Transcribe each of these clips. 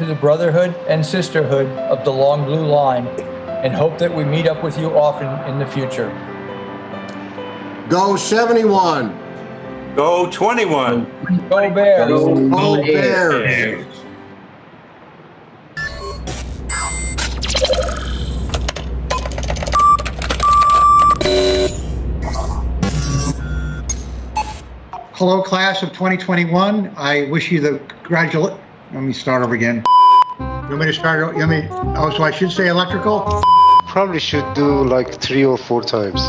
to the brotherhood and sisterhood of the Long Blue Line and hope that we meet up with you often in the future. Go 71. Go 21. Go Bears. Go Bears. Hello, class of 2021. I wish you the Let me start over again. You want me to start? So I should say electrical? Probably should do like 3 or 4 times.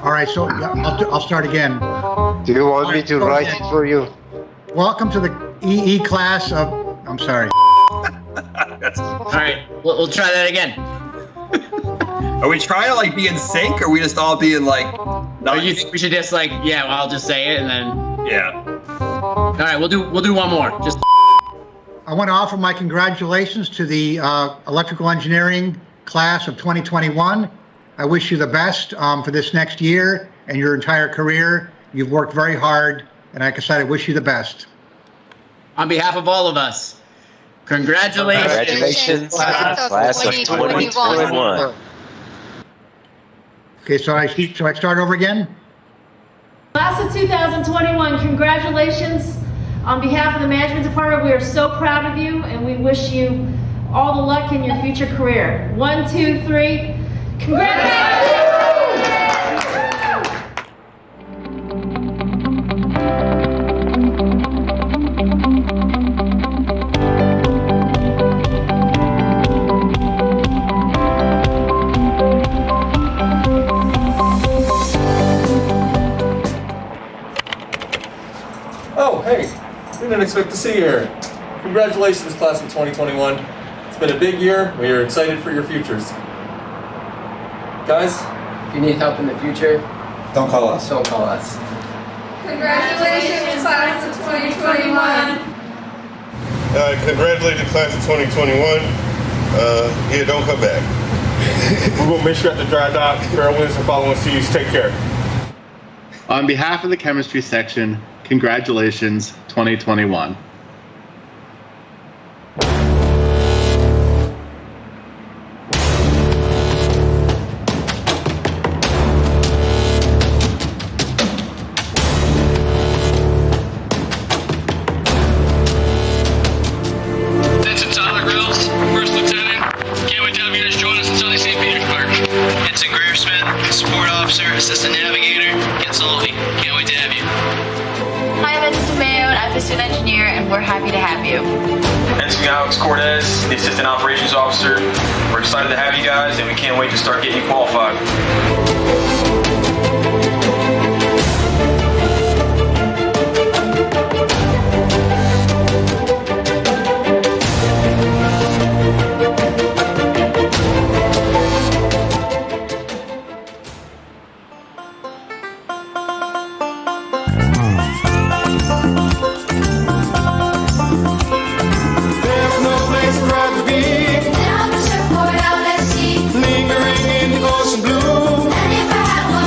All right, so I'll start again. Do you want me to write it for you? Welcome to the EE class of, I'm sorry. All right, we'll try that again. Are we trying to like be in sync, or are we just all being like? No, you think we should just like, yeah, well, I'll just say it and then. Yeah. All right, we'll do one more. Just. I want to offer my congratulations to the electrical engineering class of 2021. I wish you the best for this next year and your entire career. You've worked very hard, and like I said, I wish you the best. On behalf of all of us, congratulations. Congratulations, class of 2021. Okay, so I start over again? Class of 2021, congratulations. On behalf of the management department, we are so proud of you and we wish you all the luck in your future career. 1, 2, 3, congratulations! Oh, hey, we didn't expect to see you here. Congratulations, class of 2021. It's been a big year. We are excited for your futures. Guys? If you need help in the future, Don't call us. don't call us. Congratulations, class of 2021. Congratulations, class of 2021. Yeah, don't come back. We will miss you at the dry dock. Fair winds and following seas. Take care. On behalf of the chemistry section, congratulations, 2021. Ensign Tyler Grills, First Lieutenant. Can't wait to have you guys join us in sunny St. Petersburg. Ensign Greer Smith, Support Officer, Assistant Navigator, Consulting. Can't wait to have you. Hi, I'm Ensign Mayo, and I'm the student engineer, and we're happy to have you. Ensign Alex Cortez, the Assistant Operations Officer. We're excited to have you guys, and we can't wait to start getting you qualified. Lingering in the ocean blue. And if I had one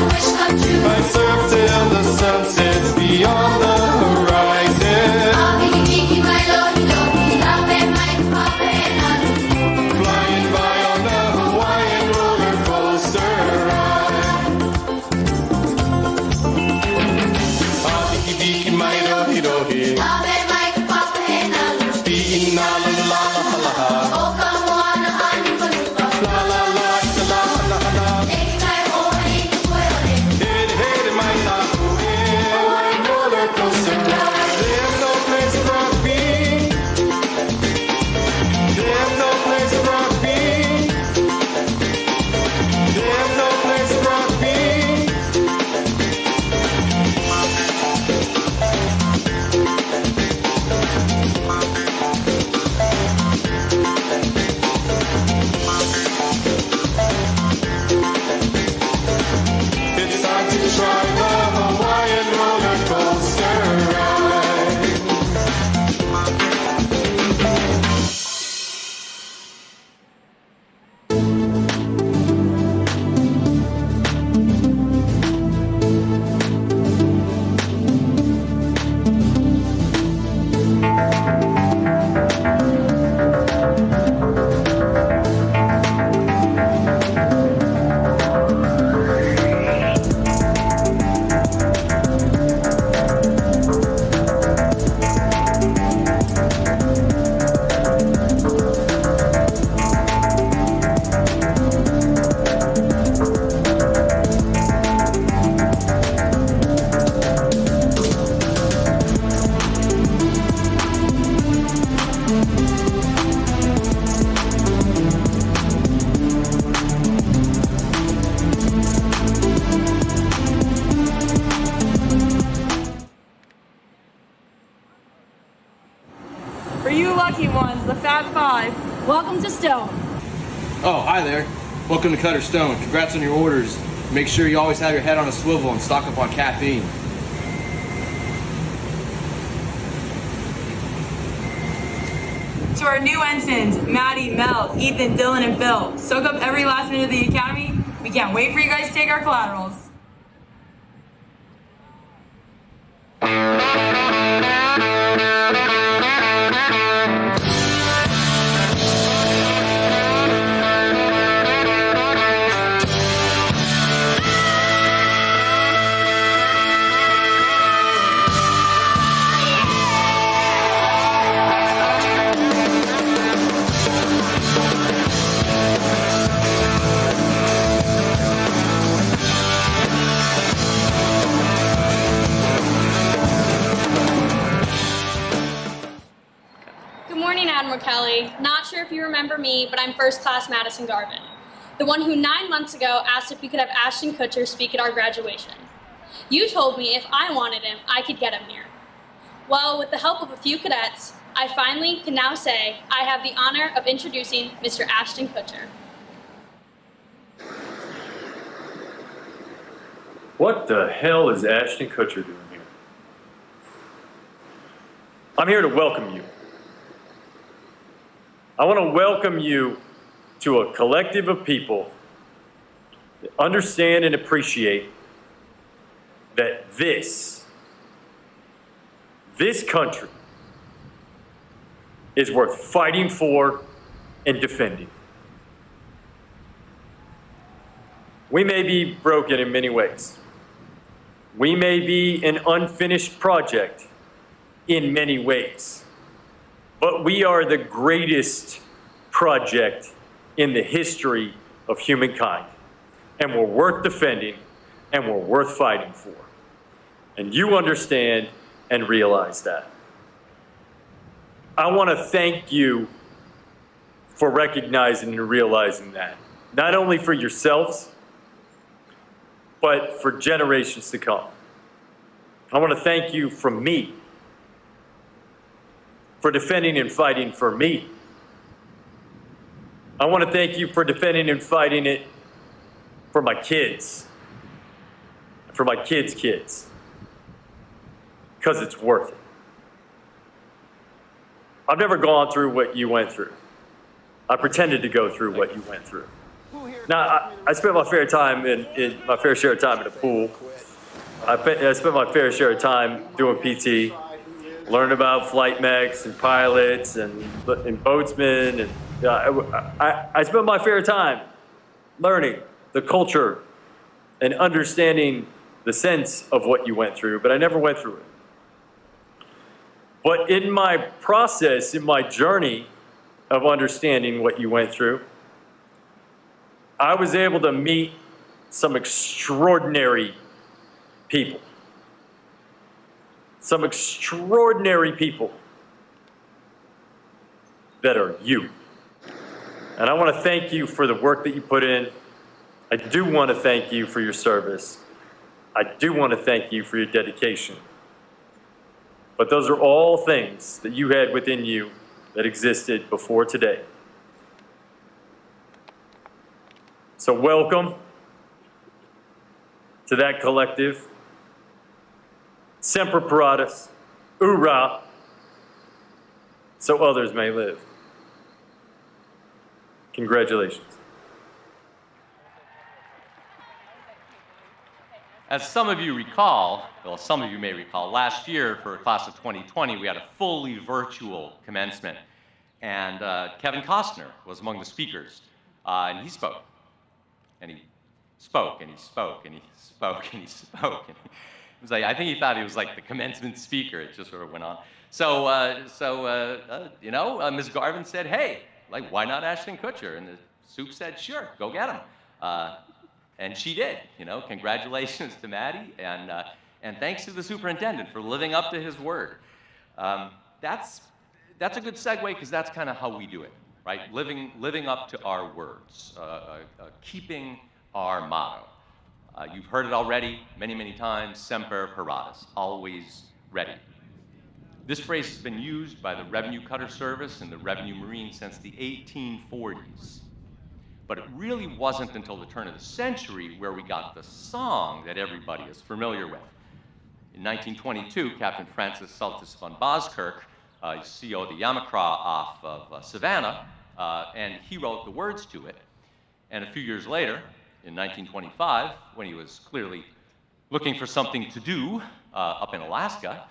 2025. Welcome to Stone. Oh, hi there. Welcome to Cutter Stone. Congrats on your orders. Make sure you always have your head on a swivel and stock up on caffeine. To our new ensigns, Maddie, Mel, Ethan, Dylan, and Phil. Soak up every last minute of the academy. We can't wait for you guys to take our collaterals. Kelly. Not sure if you remember me, but I'm first class Madison Garvin, the one who 9 months ago asked if we could have Ashton Kutcher speak at our graduation. You told me if I wanted him, I could get him here. Well, with the help of a few cadets, I finally can now say I have the honor of introducing Mr. Ashton Kutcher. What the hell is Ashton Kutcher doing here? I'm here to welcome you. I want to welcome you to a collective of people that understand and appreciate that this country is worth fighting for and defending. We may be broken in many ways. We may be an unfinished project in many ways. But we are the greatest project in the history of humankind. And we're worth defending and we're worth fighting for. And you understand and realize that. I want to thank you for recognizing and realizing that. Not only for yourselves, but for generations to come. I want to thank you from me for defending and fighting for me. I want to thank you for defending and fighting it for my kids, for my kids' kids, because it's worth it. I've never gone through what you went through. I pretended to go through what you went through. Now, I spent my fair time in my fair share of time in a pool. I spent my fair share of time doing PT. Learn about flight mechs and pilots and boatsmen, and I spent my fair time learning the culture and understanding the sense of what you went through, but I never went through it. But in my process, in my journey of understanding what you went through, I was able to meet some extraordinary people. Some extraordinary people that are you. And I want to thank you for the work that you put in. I do want to thank you for your service. I do want to thank you for your dedication. But those are all things that you had within you that existed before today. So welcome to that collective. Semper Paratus, Ura, so others may live. Congratulations. As some of you recall, well, some of you may recall, last year for class of 2020, we had a fully virtual commencement. And Kevin Costner was among the speakers. And he spoke. And he spoke, and he spoke, and he spoke, and he spoke. And it was like, I think he thought he was like the commencement speaker. It just sort of went on. So, Ms. Garvin said, hey, like, why not Ashton Kutcher? And the soup said, sure, go get him. And she did, Congratulations to Maddie, and thanks to the superintendent for living up to his word. That's a good segue, because that's kind of how we do it, right? Living up to our words, keeping our motto. You've heard it already many, many times, Semper Paratus, always ready. This phrase has been used by the Revenue Cutter Service and the Revenue Marine since the 1840s. But it really wasn't until the turn of the century where we got the song that everybody is familiar with. In 1922, Captain Francis Sultus von Boskirk, CO of the Yamacraw off of Savannah, and he wrote the words to it. And a few years later, in 1925, when he was clearly looking for something to do up in Alaska,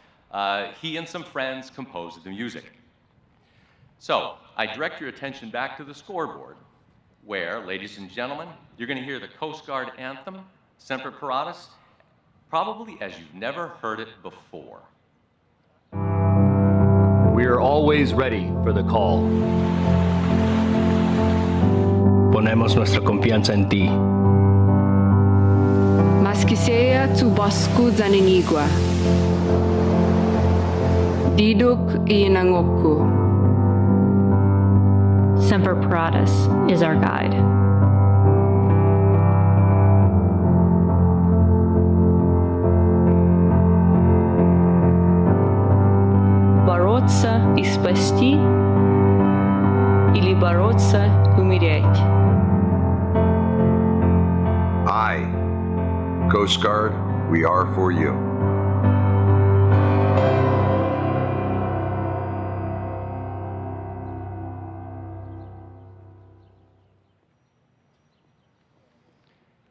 he and some friends composed the music. So I direct your attention back to the scoreboard, where, ladies and gentlemen, you're going to hear the Coast Guard anthem, Semper Paratus, probably as you've never heard it before. We are always ready for the call. Ponemos nuestra confianza en ti. Maskiseya tu bosku zaninigua. Diduk iinangoku. Semper Paratus is our guide. Бороться и спасти или бороться умереть. Aye, Coast Guard, we are for you.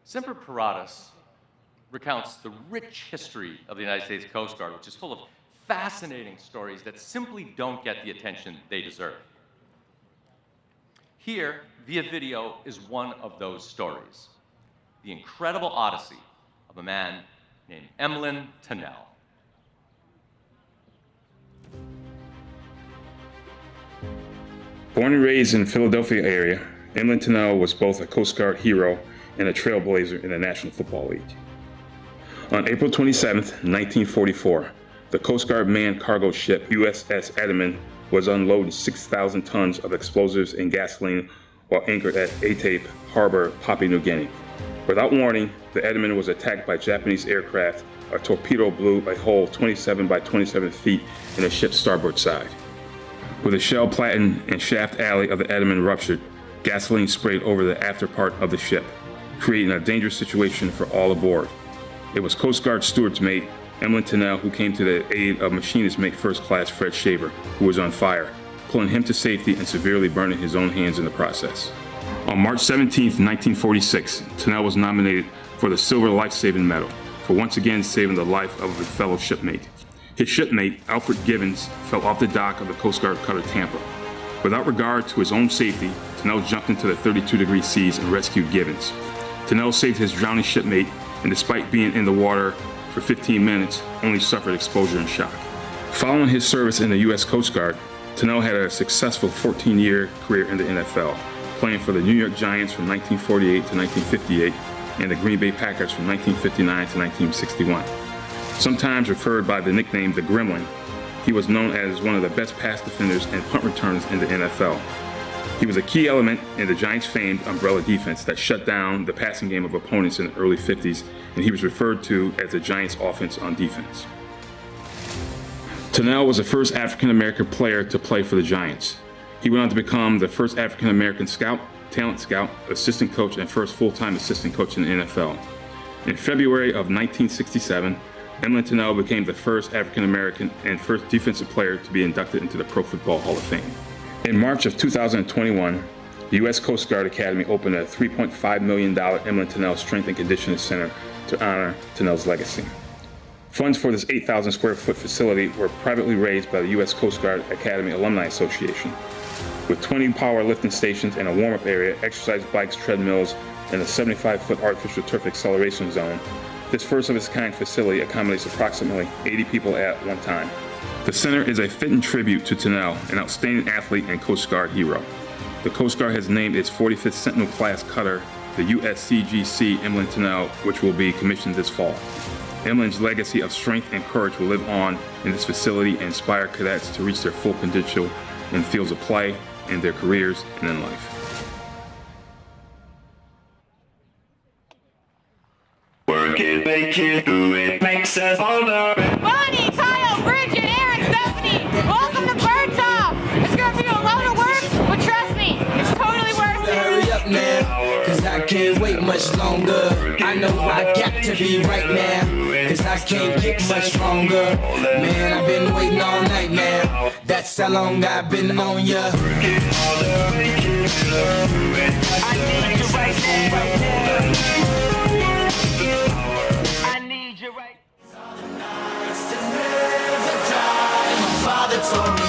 Semper Paratus recounts the rich history of the United States Coast Guard, which is full of fascinating stories that simply don't get the attention they deserve. Here, via video, is one of those stories, the incredible odyssey of a man named Emlen Tunnell. Born and raised in the Philadelphia area, Emlen Tunnell was both a Coast Guard hero and a trailblazer in the National Football League. On April 27, 1944, the Coast Guard manned cargo ship USS Emlen was unloading 6,000 tons of explosives and gasoline while anchored at Atape Harbor, Papua New Guinea. Without warning, the Emlen was attacked by Japanese aircraft. A torpedo blew a hole 27 by 27 feet in the ship's starboard side. With the shell platen and shaft alley of the Emlen ruptured, gasoline sprayed over the after part of the ship, creating a dangerous situation for all aboard. It was Coast Guard steward's mate, Emlen Tunnell, who came to the aid of machinist mate first class Fred Shaver, who was on fire, pulling him to safety and severely burning his own hands in the process. On March 17, 1946, Tunnell was nominated for the Silver Life-Saving Medal for once again saving the life of a fellow shipmate. His shipmate, Alfred Givens, fell off the dock of the Coast Guard cutter Tampa. Without regard to his own safety, Tunnell jumped into the 32-degree seas and rescued Givens. Tunnell saved his drowning shipmate, and despite being in the water for 15 minutes, only suffered exposure and shock. Following his service in the U.S. Coast Guard, Tunnell had a successful 14-year career in the NFL, playing for the New York Giants from 1948 to 1958 and the Green Bay Packers from 1959 to 1961. Sometimes referred by the nickname the Gremlin, he was known as one of the best pass defenders and punt returners in the NFL. He was a key element in the Giants' famed umbrella defense that shut down the passing game of opponents in the early 50s, and he was referred to as the Giants' offense on defense. Tunnell was the first African-American player to play for the Giants. He went on to become the first African-American scout, talent scout, assistant coach, and first full-time assistant coach in the NFL. In February of 1967, Emlen Tunnell became the first African-American and first defensive player to be inducted into the Pro Football Hall of Fame. In March of 2021, the U.S. Coast Guard Academy opened a $3.5 million Emlen Tunnell Strength and Conditioning Center to honor Tunnell's legacy. Funds for this 8,000 square foot facility were privately raised by the U.S. Coast Guard Academy Alumni Association. With 20 powerlifting stations and a warm-up area, exercise bikes, treadmills, and a 75-foot artificial turf acceleration zone, this first-of-its-kind facility accommodates approximately 80 people at one time. The center is a fitting tribute to Tunnell, an outstanding athlete and Coast Guard hero. The Coast Guard has named its 45th Sentinel-class cutter the USCGC Emlen Tunnell, which will be commissioned this fall. Emlen's legacy of strength and courage will live on in this facility and inspire cadets to reach their full potential in fields of play, in their careers, and in life. Work it, make it, do it, makes us vulnerable. Bonnie, Kyle, Bridget, Aaron, Stephanie. can't wait much longer. I know I got to be right now, cause I can't get much stronger. Man, I've been waiting all night now. That's how long I've been on ya. I need you right now. I need you right now. My father told me.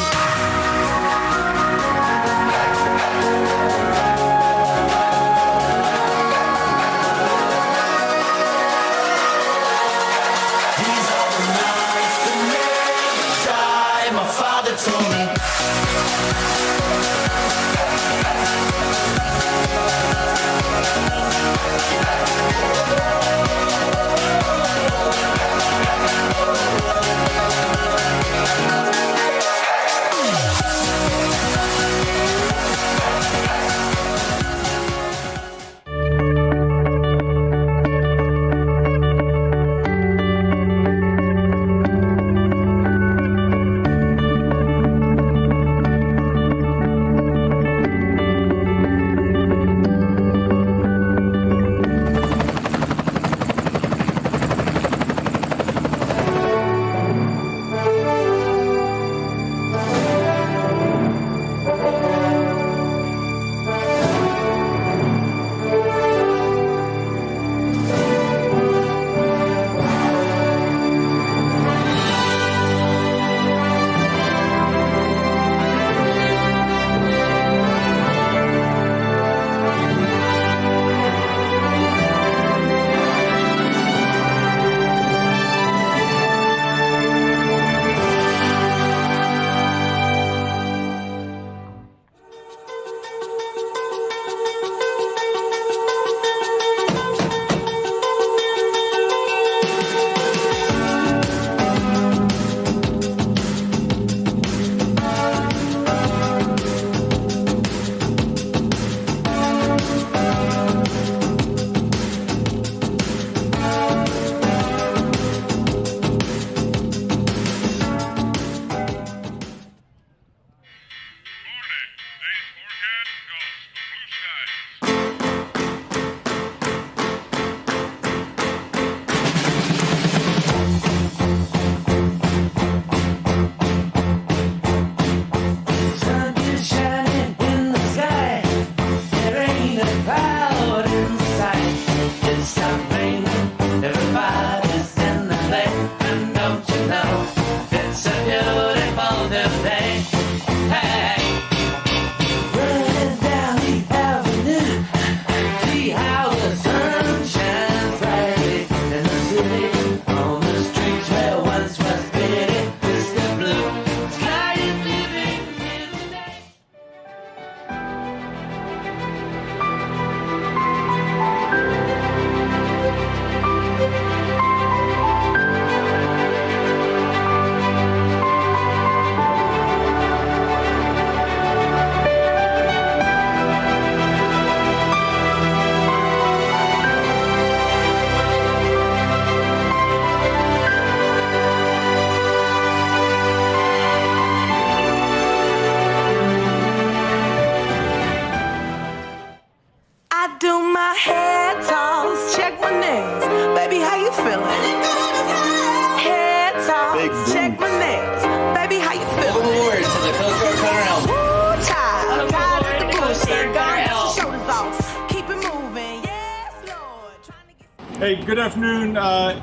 Hey, good afternoon,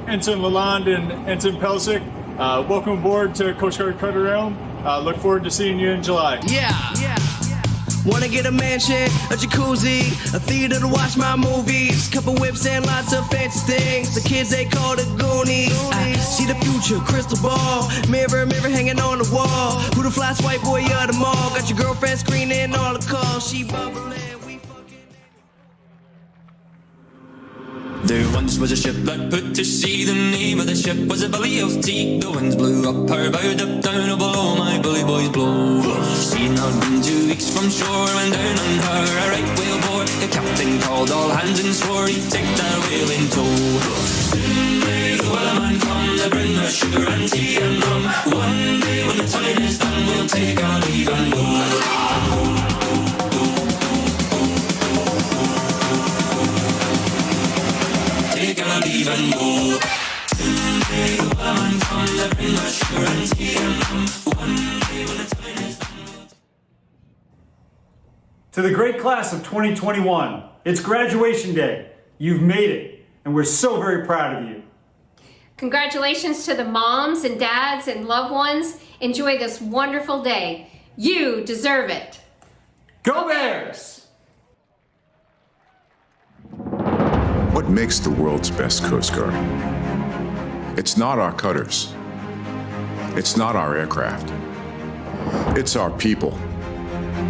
Ensign Lalonde and Ensign Pelsick. Welcome aboard to Coast Guard Cutter Realm. Look forward to seeing you in July. Yeah. Wanna get a mansion, a jacuzzi, a theater to watch my movies, couple whips and lots of fancy things. The kids they call the Goonies. I see the future, crystal ball, mirror hanging on the wall. Who the fly white boy of the mall? Got your girlfriend screening all the calls. She bubbling. There once was a ship that put to sea. The name of the ship was a Billy of Tea. The winds blew up her bow, up down below my bully boys blow. She'd not been 2 weeks from shore when down on her a right whale bore. The captain called all hands and swore he'd take that whale in tow. Soon may the wellerman come to bring us sugar and tea and rum. One day when the time is done, we'll take our leave and go. even more. May the one come to bring us surety and one day when the time is done. To the great class of 2021, it's graduation day. You've made it, and we're so very proud of you. Congratulations to the moms and dads and loved ones. Enjoy this wonderful day. You deserve it. Go Bears! What makes the world's best Coast Guard? It's not our cutters. It's not our aircraft. It's our people.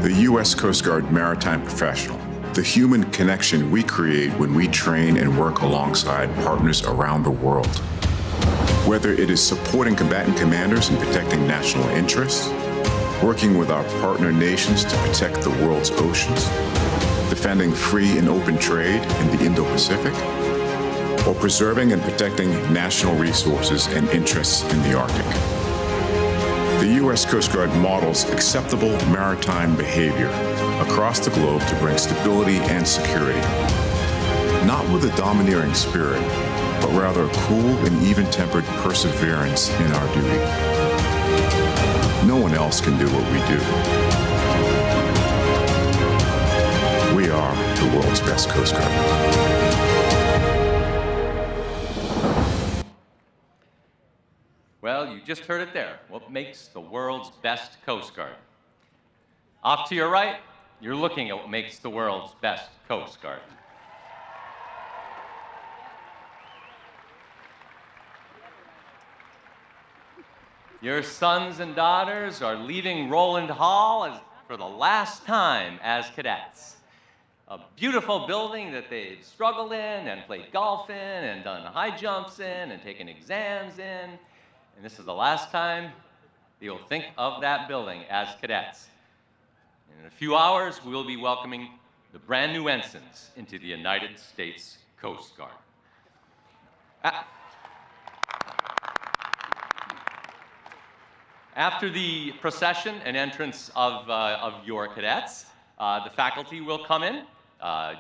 The U.S. Coast Guard maritime professional. The human connection we create when we train and work alongside partners around the world. Whether it is supporting combatant commanders in protecting national interests, working with our partner nations to protect the world's oceans, defending free and open trade in the Indo-Pacific, or preserving and protecting national resources and interests in the Arctic. The U.S. Coast Guard models acceptable maritime behavior across the globe to bring stability and security, not with a domineering spirit, but rather a cool and even-tempered perseverance in our duty. No one else can do what we do. We are the world's best Coast Guard. Well, you just heard it there. What makes the world's best Coast Guard? Off to your right, you're looking at what makes the world's best Coast Guard. Your sons and daughters are leaving Roland Hall for the last time as cadets. A beautiful building that they've struggled in and played golf in and done high jumps in and taken exams in. And this is the last time you'll think of that building as cadets. In a few hours, we will be welcoming the brand new ensigns into the United States Coast Guard. After the procession and entrance of your cadets, the faculty will come in.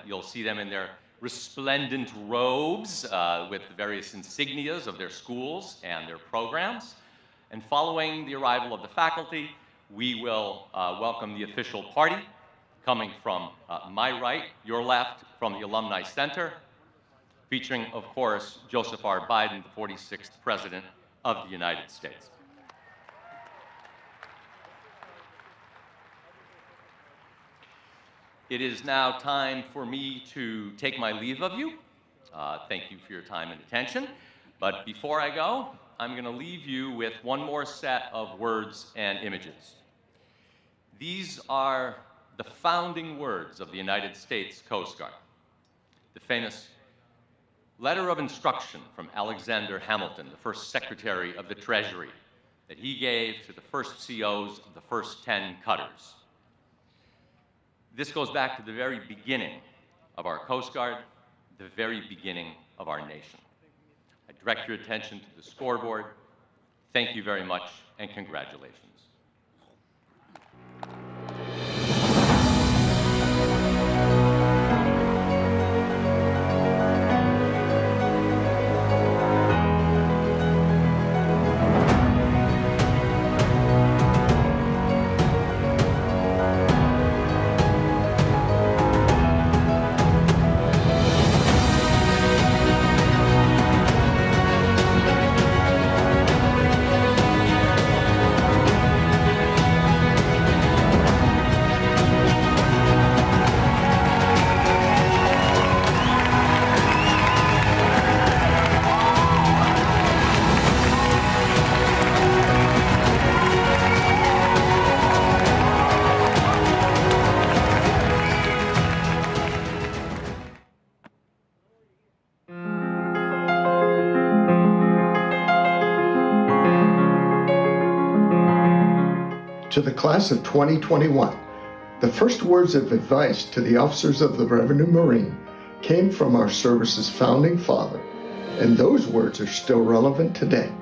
You'll see them in their resplendent robes with the various insignias of their schools and their programs. And following the arrival of the faculty, we will welcome the official party, coming from my right, your left, from the Alumni Center, featuring, of course, Joseph R. Biden, the 46th President of the United States. It is now time for me to take my leave of you. Thank you for your time and attention. But before I go, I'm going to leave you with one more set of words and images. These are the founding words of the United States Coast Guard. The famous letter of instruction from Alexander Hamilton, the first Secretary of the Treasury, that he gave to the first COs of the first 10 cutters. This goes back to the very beginning of our Coast Guard, the very beginning of our nation. I direct your attention to the scoreboard. Thank you very much, and congratulations. To the class of 2021, the first words of advice to the officers of the Revenue Marine came from our service's founding father, and those words are still relevant today.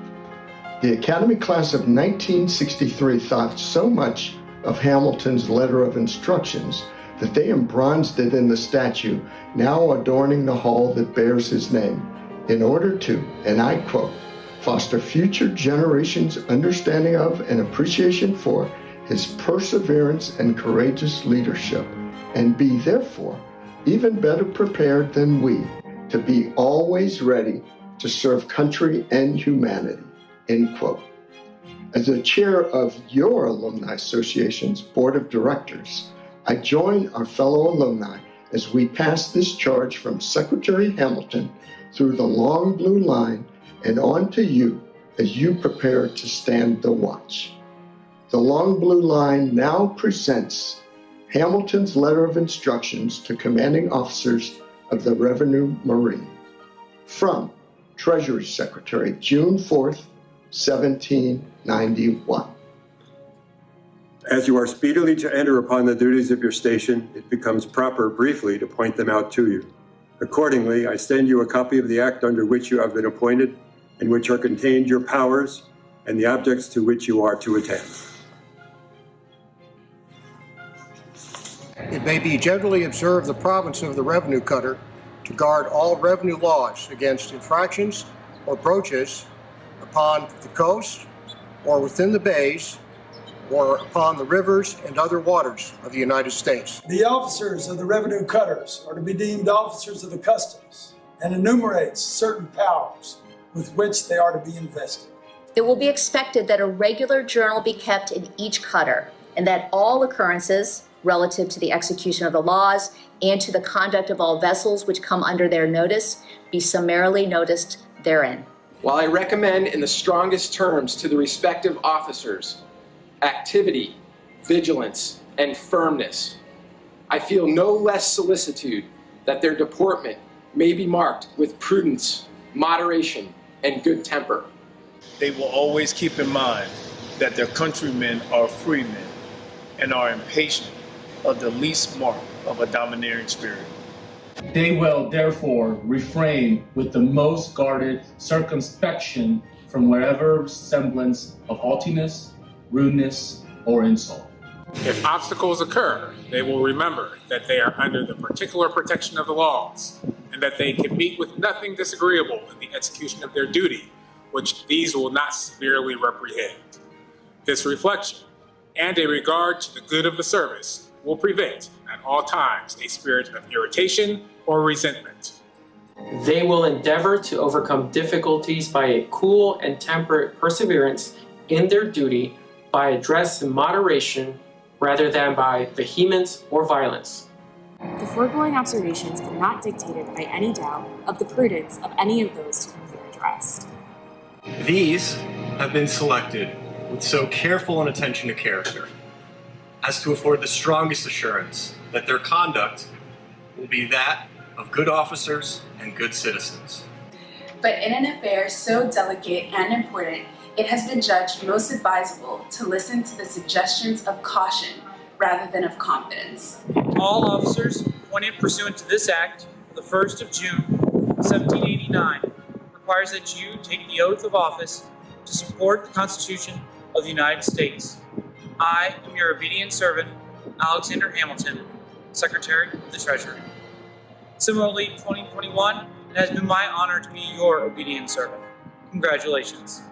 The Academy class of 1963 thought so much of Hamilton's letter of instructions that they embronzed it in the statue now adorning the hall that bears his name, in order to, and I quote, foster future generations' understanding of and appreciation for his perseverance and courageous leadership, and be therefore even better prepared than we to be always ready to serve country and humanity, end quote. As the chair of your Alumni Association's Board of Directors, I join our fellow alumni as we pass this charge from Secretary Hamilton through the long blue line and on to you as you prepare to stand the watch. The long blue line now presents Hamilton's letter of instructions to commanding officers of the Revenue Marine. From Treasury Secretary, June 4th, 1791. As you are speedily to enter upon the duties of your station, it becomes proper briefly to point them out to you. Accordingly, I send you a copy of the act under which you have been appointed, in which are contained your powers and the objects to which you are to attend. It may be generally observed the province of the revenue cutter to guard all revenue laws against infractions or broaches upon the coast or within the bays or upon the rivers and other waters of the United States. The officers of the revenue cutters are to be deemed officers of the customs and enumerates certain powers with which they are to be invested. It will be expected that a regular journal be kept in each cutter and that all occurrences relative to the execution of the laws and to the conduct of all vessels which come under their notice be summarily noticed therein. While I recommend in the strongest terms to the respective officers activity, vigilance, and firmness, I feel no less solicitude that their deportment may be marked with prudence, moderation, and good temper. They will always keep in mind that their countrymen are freemen and are impatient of the least mark of a domineering spirit. They will therefore refrain with the most guarded circumspection from whatever semblance of haughtiness, rudeness, or insult. If obstacles occur, they will remember that they are under the particular protection of the laws, and that they can meet with nothing disagreeable in the execution of their duty, which these will not severely reprehend. This reflection and a regard to the good of the service will prevent at all times a spirit of irritation or resentment. They will endeavor to overcome difficulties by a cool and temperate perseverance in their duty, by address and moderation rather than by vehemence or violence. The foregoing observations are not dictated by any doubt of the prudence of any of those to whom they are addressed. These have been selected with so careful an attention to character as to afford the strongest assurance that their conduct will be that of good officers and good citizens. But in an affair so delicate and important, it has been judged most advisable to listen to the suggestions of caution rather than of confidence. All officers appointed pursuant to this act, the 1st of June, 1789, requires that you take the oath of office to support the Constitution of the United States. I am your obedient servant, Alexander Hamilton, Secretary of the Treasury. Similarly, 2021, it has been my honor to be your obedient servant. Congratulations.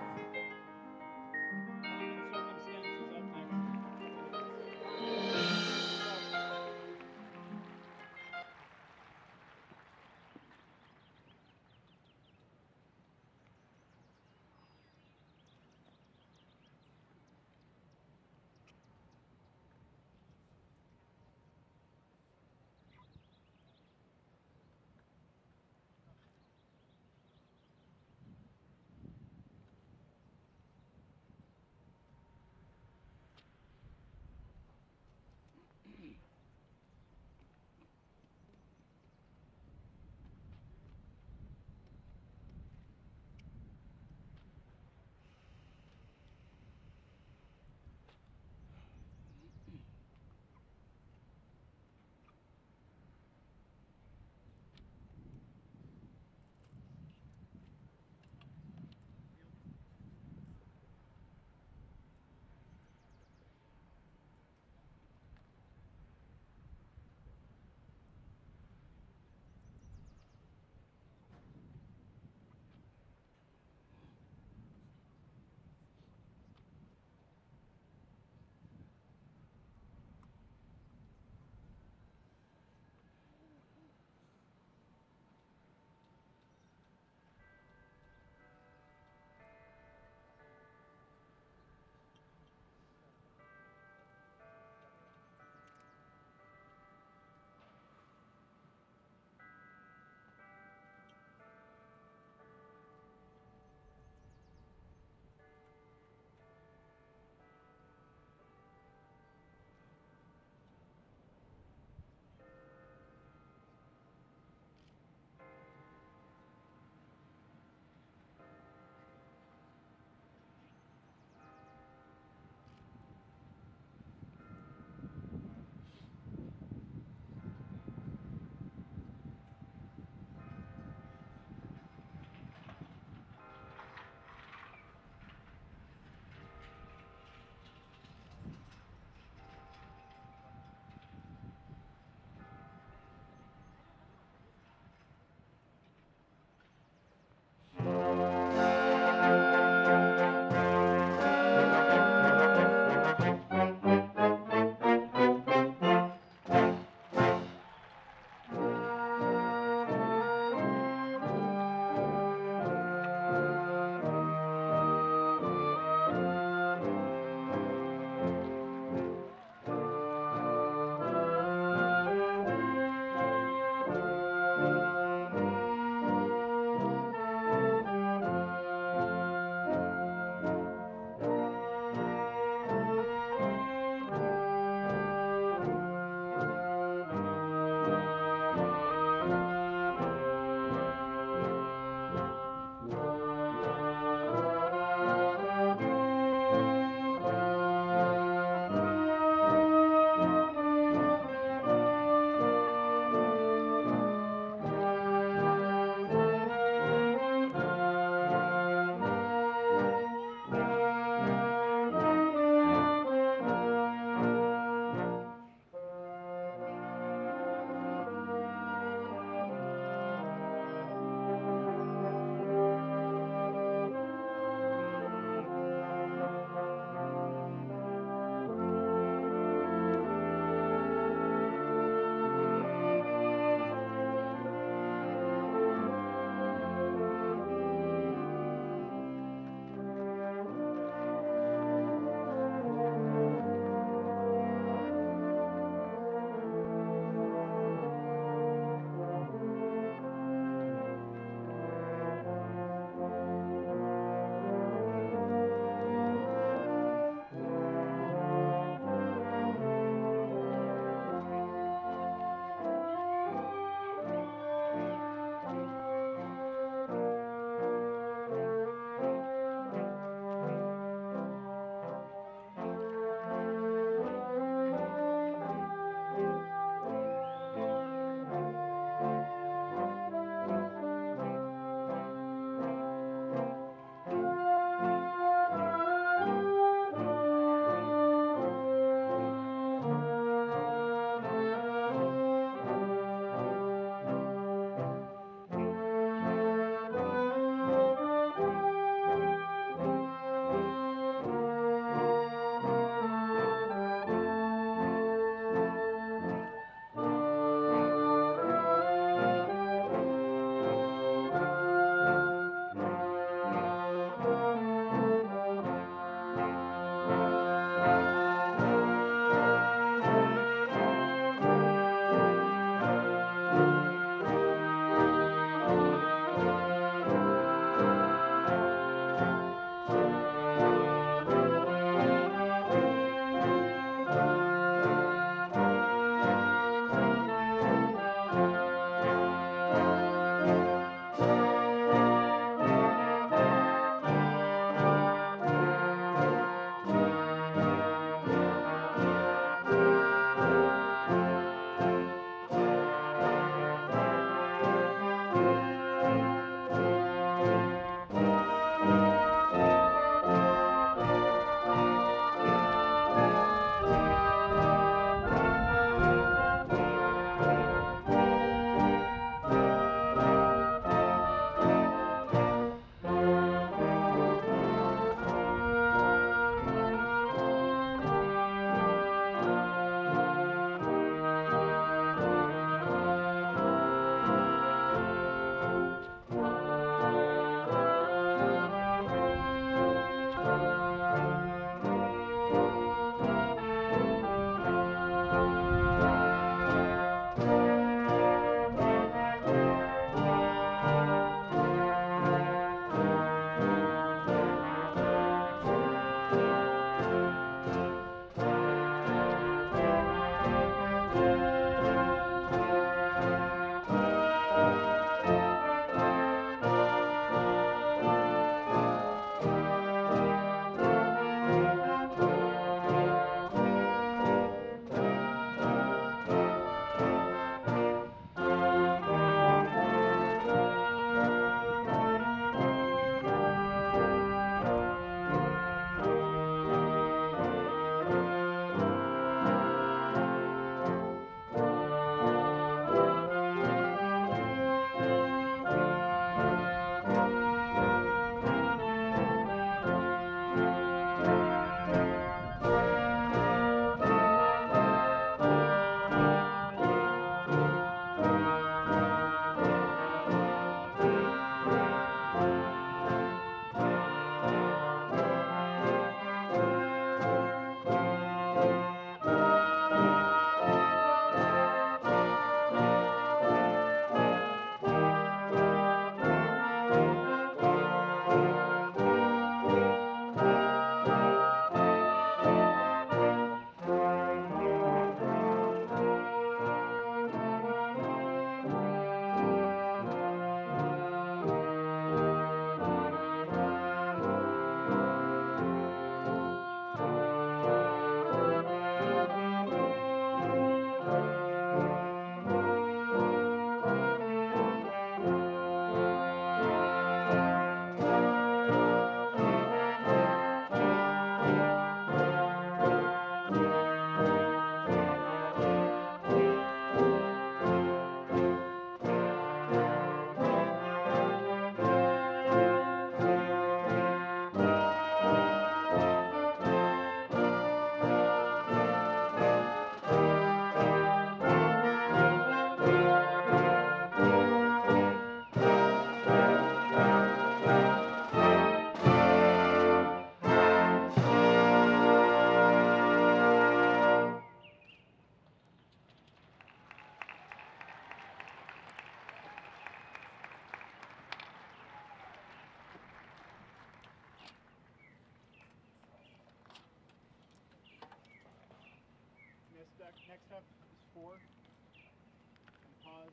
Next up is 4. And pause.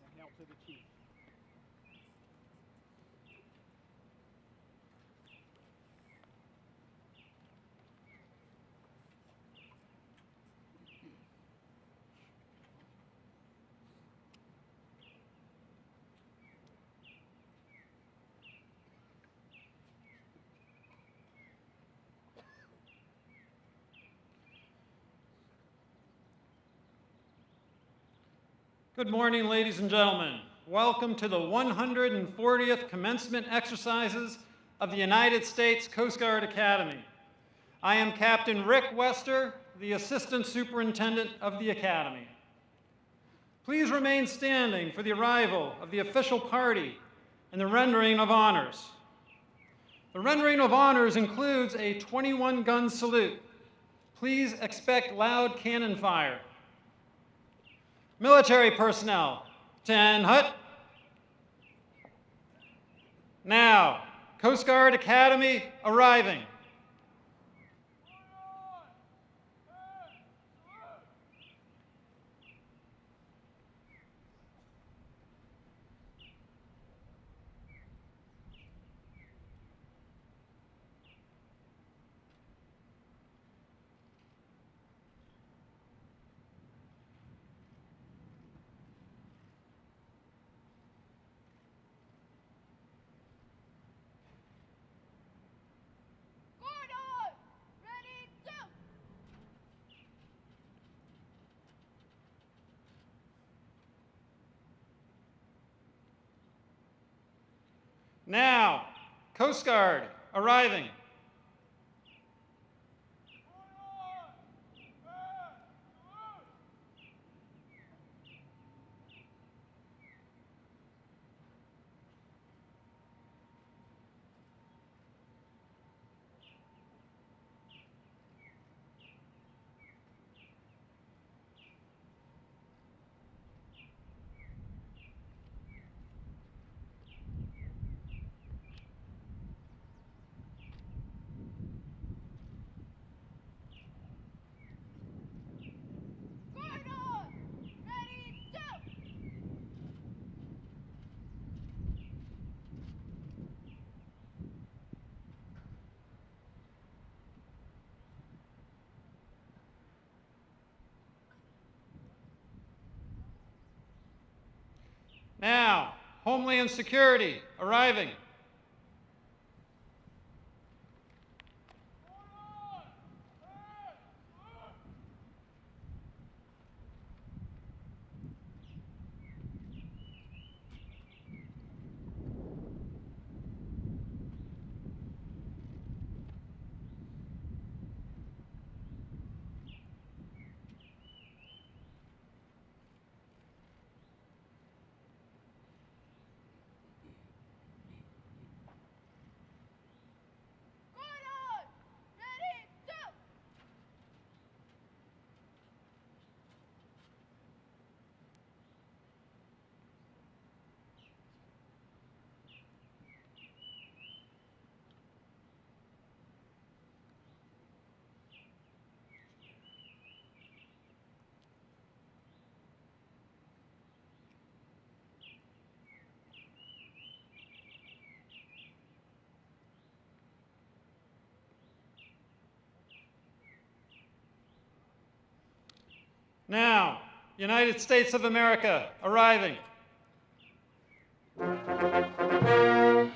And knelt to the chief. Good morning, ladies and gentlemen. Welcome to the 140th commencement exercises of the United States Coast Guard Academy. I am Captain Rick Wester, the Assistant Superintendent of the Academy. Please remain standing for the arrival of the official party and the rendering of honors. The rendering of honors includes a 21-gun salute. Please expect loud cannon fire. Military personnel, 10 hut. Now, Coast Guard Academy arriving. Now, Coast Guard arriving. Now, Homeland Security arriving. Now, United States of America arriving.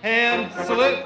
Hand salute.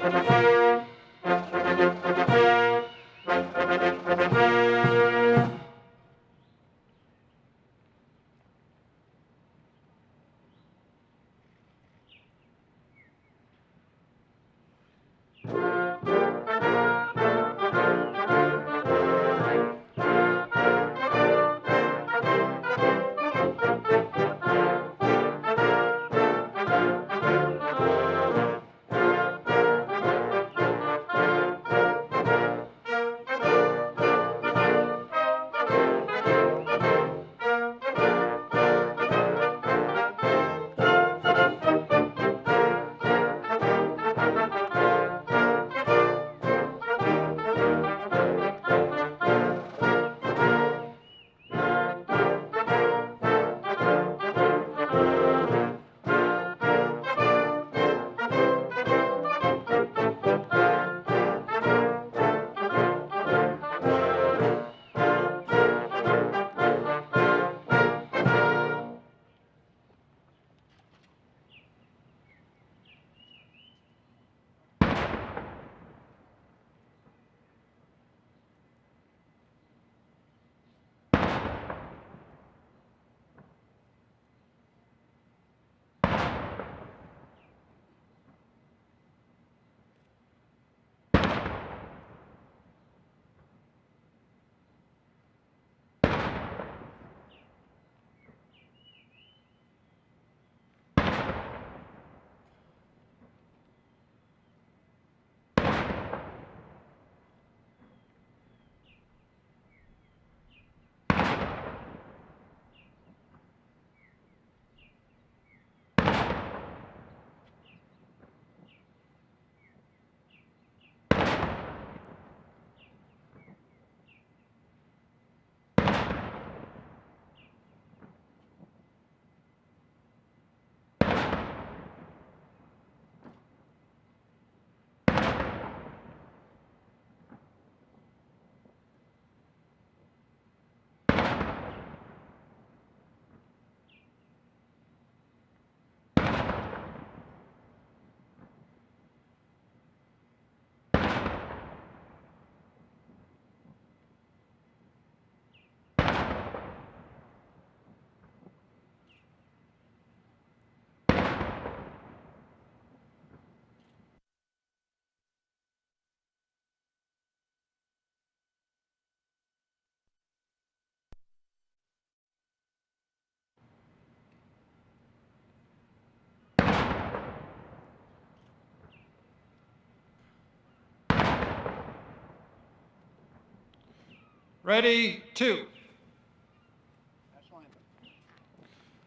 Ready, 2.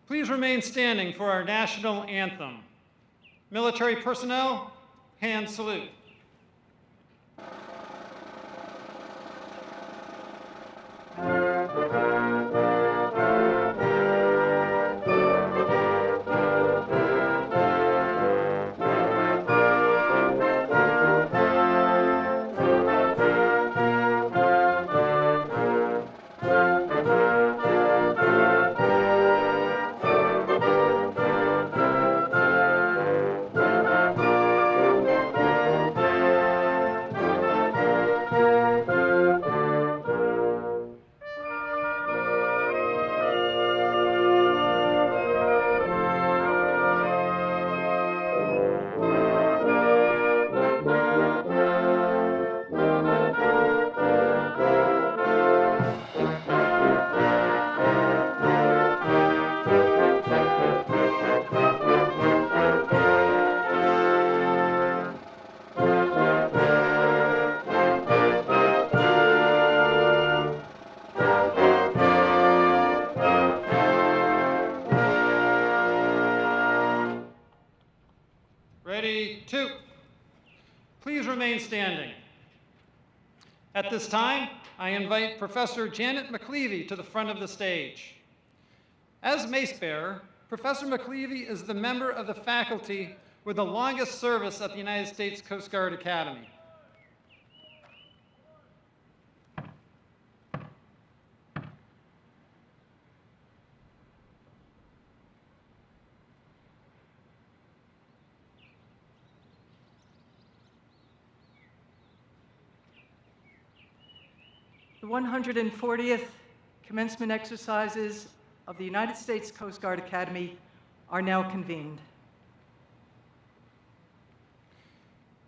Please remain standing for our national anthem. Military personnel, hand salute. Ready, 2. Please remain standing. At this time, I invite Professor Janet McLeavy to the front of the stage. As mace bearer, Professor McLeavy is the member of the faculty with the longest service at the United States Coast Guard Academy. The 140th commencement exercises of the United States Coast Guard Academy are now convened.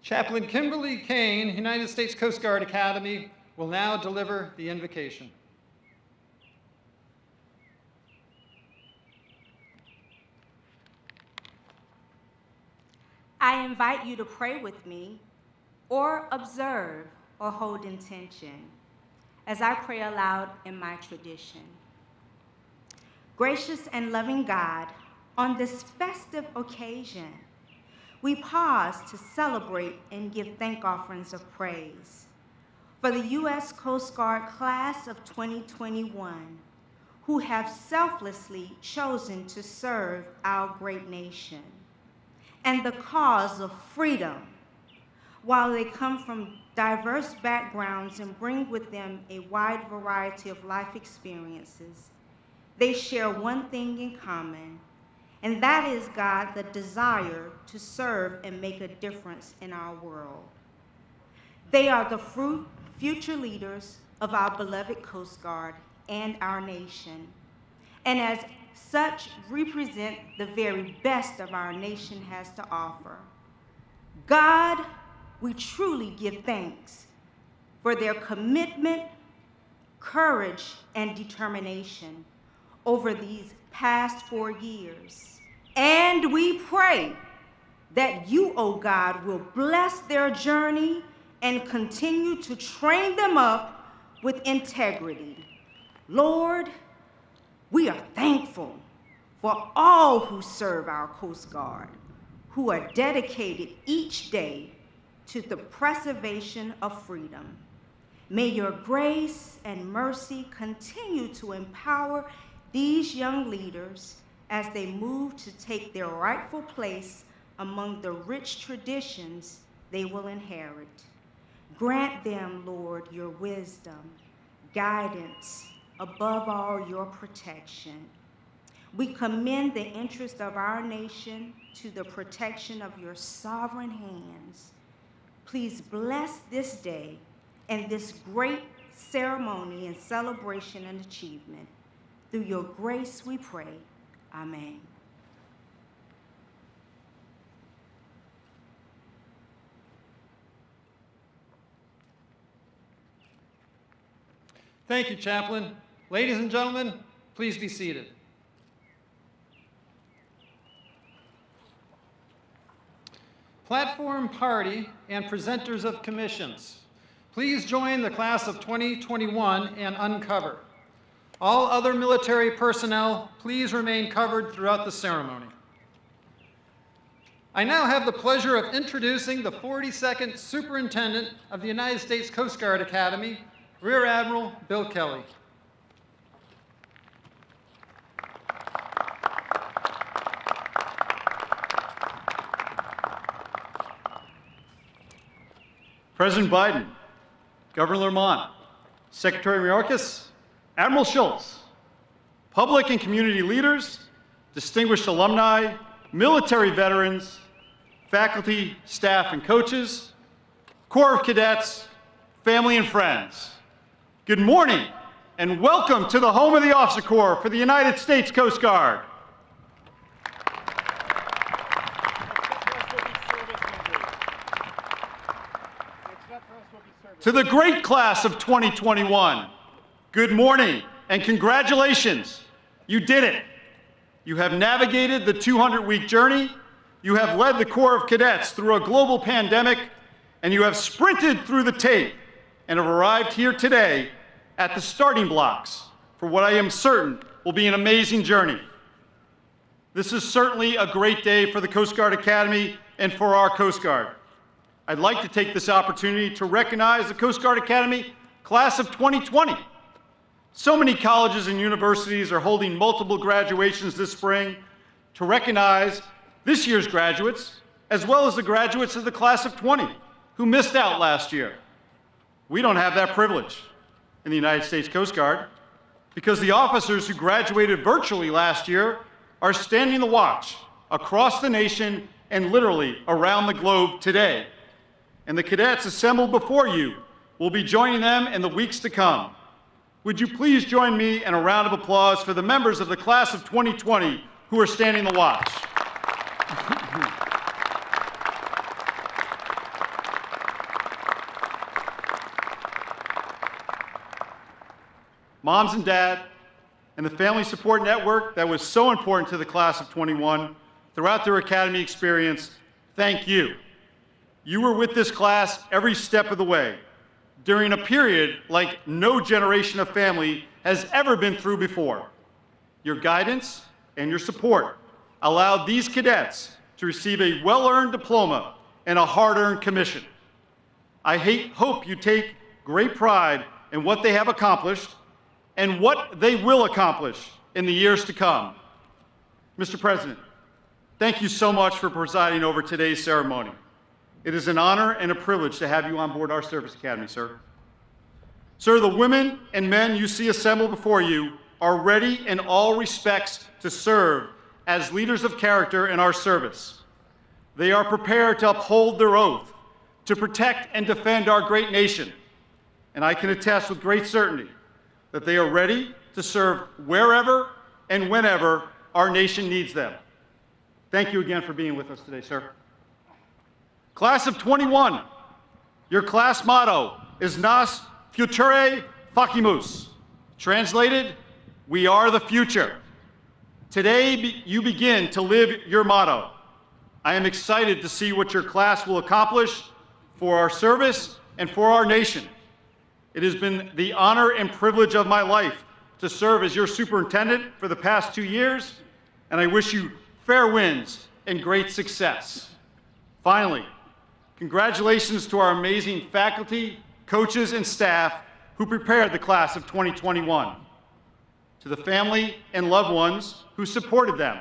Chaplain Kimberly Kane, United States Coast Guard Academy, will now deliver the invocation. I invite you to pray with me or observe or hold intention as I pray aloud in my tradition. Gracious and loving God, on this festive occasion, we pause to celebrate and give thank offerings of praise for the U.S. Coast Guard class of 2021, who have selflessly chosen to serve our great nation and the cause of freedom. While they come from diverse backgrounds and bring with them a wide variety of life experiences, they share one thing in common, and that is, God, the desire to serve and make a difference in our world. They are the future leaders of our beloved Coast Guard and our nation, and as such represent the very best of our nation has to offer. God, we truly give thanks for their commitment, courage, and determination over these past 4 years. And we pray that you, O God, will bless their journey and continue to train them up with integrity. Lord, we are thankful for all who serve our Coast Guard, who are dedicated each day to the preservation of freedom. May your grace and mercy continue to empower these young leaders as they move to take their rightful place among the rich traditions they will inherit. Grant them, Lord, your wisdom, guidance, above all, your protection. We commend the interest of our nation to the protection of your sovereign hands. Please bless this day and this great ceremony and celebration and achievement. Through your grace we pray. Amen. Thank you, Chaplain. Ladies and gentlemen, please be seated. Platform party and presenters of commissions. please join the class of 2021 and uncover. All other military personnel, please remain covered throughout the ceremony. I now have the pleasure of introducing the 42nd Superintendent of the United States Coast Guard Academy, Rear Admiral Bill Kelly. President Biden, Governor Lamont, Secretary Mayorkas, Admiral Schultz, public and community leaders, distinguished alumni, military veterans, faculty, staff, and coaches, Corps of Cadets, family and friends. Good morning, and welcome to the home of the Officer Corps for the United States Coast Guard. To the great class of 2021, good morning and congratulations. You did it. You have navigated the 200-week journey, you have led the Corps of Cadets through a global pandemic, and you have sprinted through the tape and have arrived here today at the starting blocks for what I am certain will be an amazing journey. This is certainly a great day for the Coast Guard Academy and for our Coast Guard. I'd like to take this opportunity to recognize the Coast Guard Academy Class of 2020. So many colleges and universities are holding multiple graduations this spring to recognize this year's graduates, as well as the graduates of the Class of 20 who missed out last year. We don't have that privilege in the United States Coast Guard because the officers who graduated virtually last year are standing the watch across the nation and literally around the globe today. And the cadets assembled before you will be joining them in the weeks to come. Would you please join me in a round of applause for the members of the Class of 2020 who are standing the watch? Moms and dad, and the family support network that was so important to the Class of 21 throughout their academy experience, thank you. You were with this class every step of the way, during a period like no generation of family has ever been through before. Your guidance and your support allowed these cadets to receive a well-earned diploma and a hard-earned commission. I hope you take great pride in what they have accomplished and what they will accomplish in the years to come. Mr. President, thank you so much for presiding over today's ceremony. It is an honor and a privilege to have you on board our Service Academy, sir. Sir, the women and men you see assembled before you are ready in all respects to serve as leaders of character in our service. They are prepared to uphold their oath, to protect and defend our great nation. And I can attest with great certainty that they are ready to serve wherever and whenever our nation needs them. Thank you again for being with us today, sir. Class of 21, your class motto is Nas Future Facimus. Translated, we are the future. Today, you begin to live your motto. I am excited to see what your class will accomplish for our service and for our nation. It has been the honor and privilege of my life to serve as your superintendent for the past 2 years, and I wish you fair winds and great success. Finally, congratulations to our amazing faculty, coaches, and staff who prepared the Class of 2021, to the family and loved ones who supported them,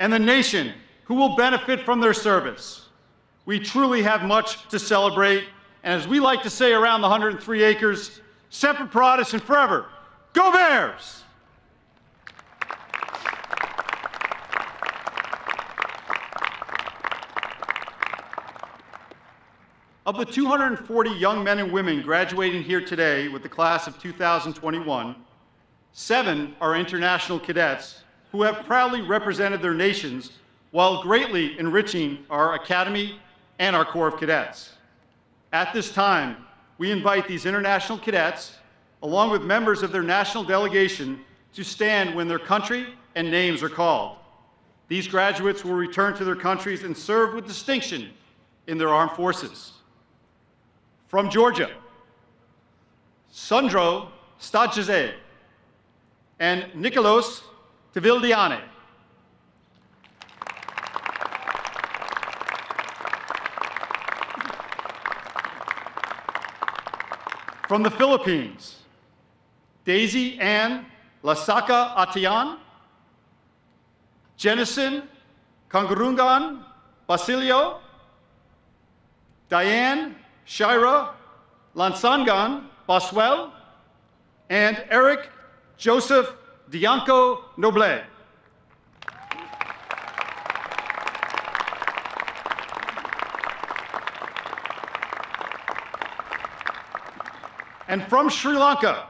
and the nation who will benefit from their service. We truly have much to celebrate, and as we like to say around the 103 acres, Semper Paratus and forever, go Bears! Of the 240 young men and women graduating here today with the class of 2021, 7 are international cadets who have proudly represented their nations while greatly enriching our academy and our Corps of Cadets. At this time, we invite these international cadets, along with members of their national delegation, to stand when their country and names are called. These graduates will return to their countries and serve with distinction in their armed forces. From Georgia, Sandro Stadjeze, and Nicolos Tivildiane. From the Philippines, Daisy Ann Lasaka Atian, Jenison Kangurungan Basilio, Diane Shira Lansangan Boswell, and Eric Joseph Dianco Noble. And from Sri Lanka,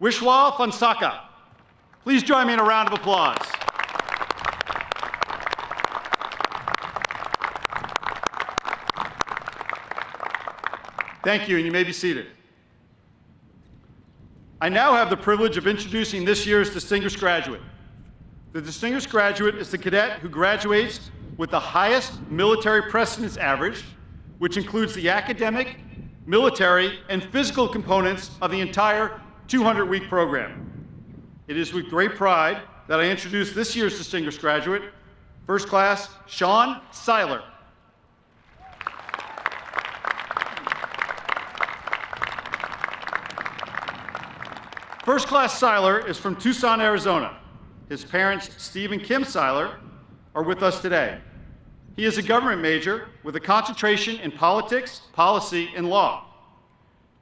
Wishwa Fonsaka. Please join me in a round of applause. Thank you, and you may be seated. I now have the privilege of introducing this year's distinguished graduate. The distinguished graduate is the cadet who graduates with the highest military precedence average, which includes the academic, military, and physical components of the entire 200-week program. It is with great pride that I introduce this year's distinguished graduate, First Class Sean Seiler. First Class Seiler is from Tucson, Arizona. His parents, Steve and Kim Seiler, are with us today. He is a government major with a concentration in politics, policy, and law.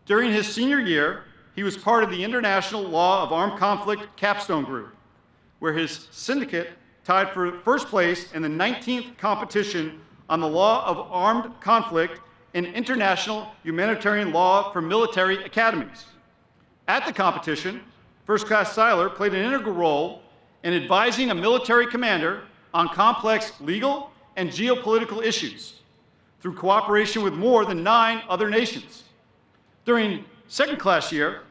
During his senior year, he was part of the International Law of Armed Conflict Capstone Group, where his syndicate tied for first place in the 19th competition on the law of armed conflict in international humanitarian law for military academies. At the competition, First Class Seiler played an integral role in advising a military commander on complex legal and geopolitical issues through cooperation with more than 9 other nations. During second class year,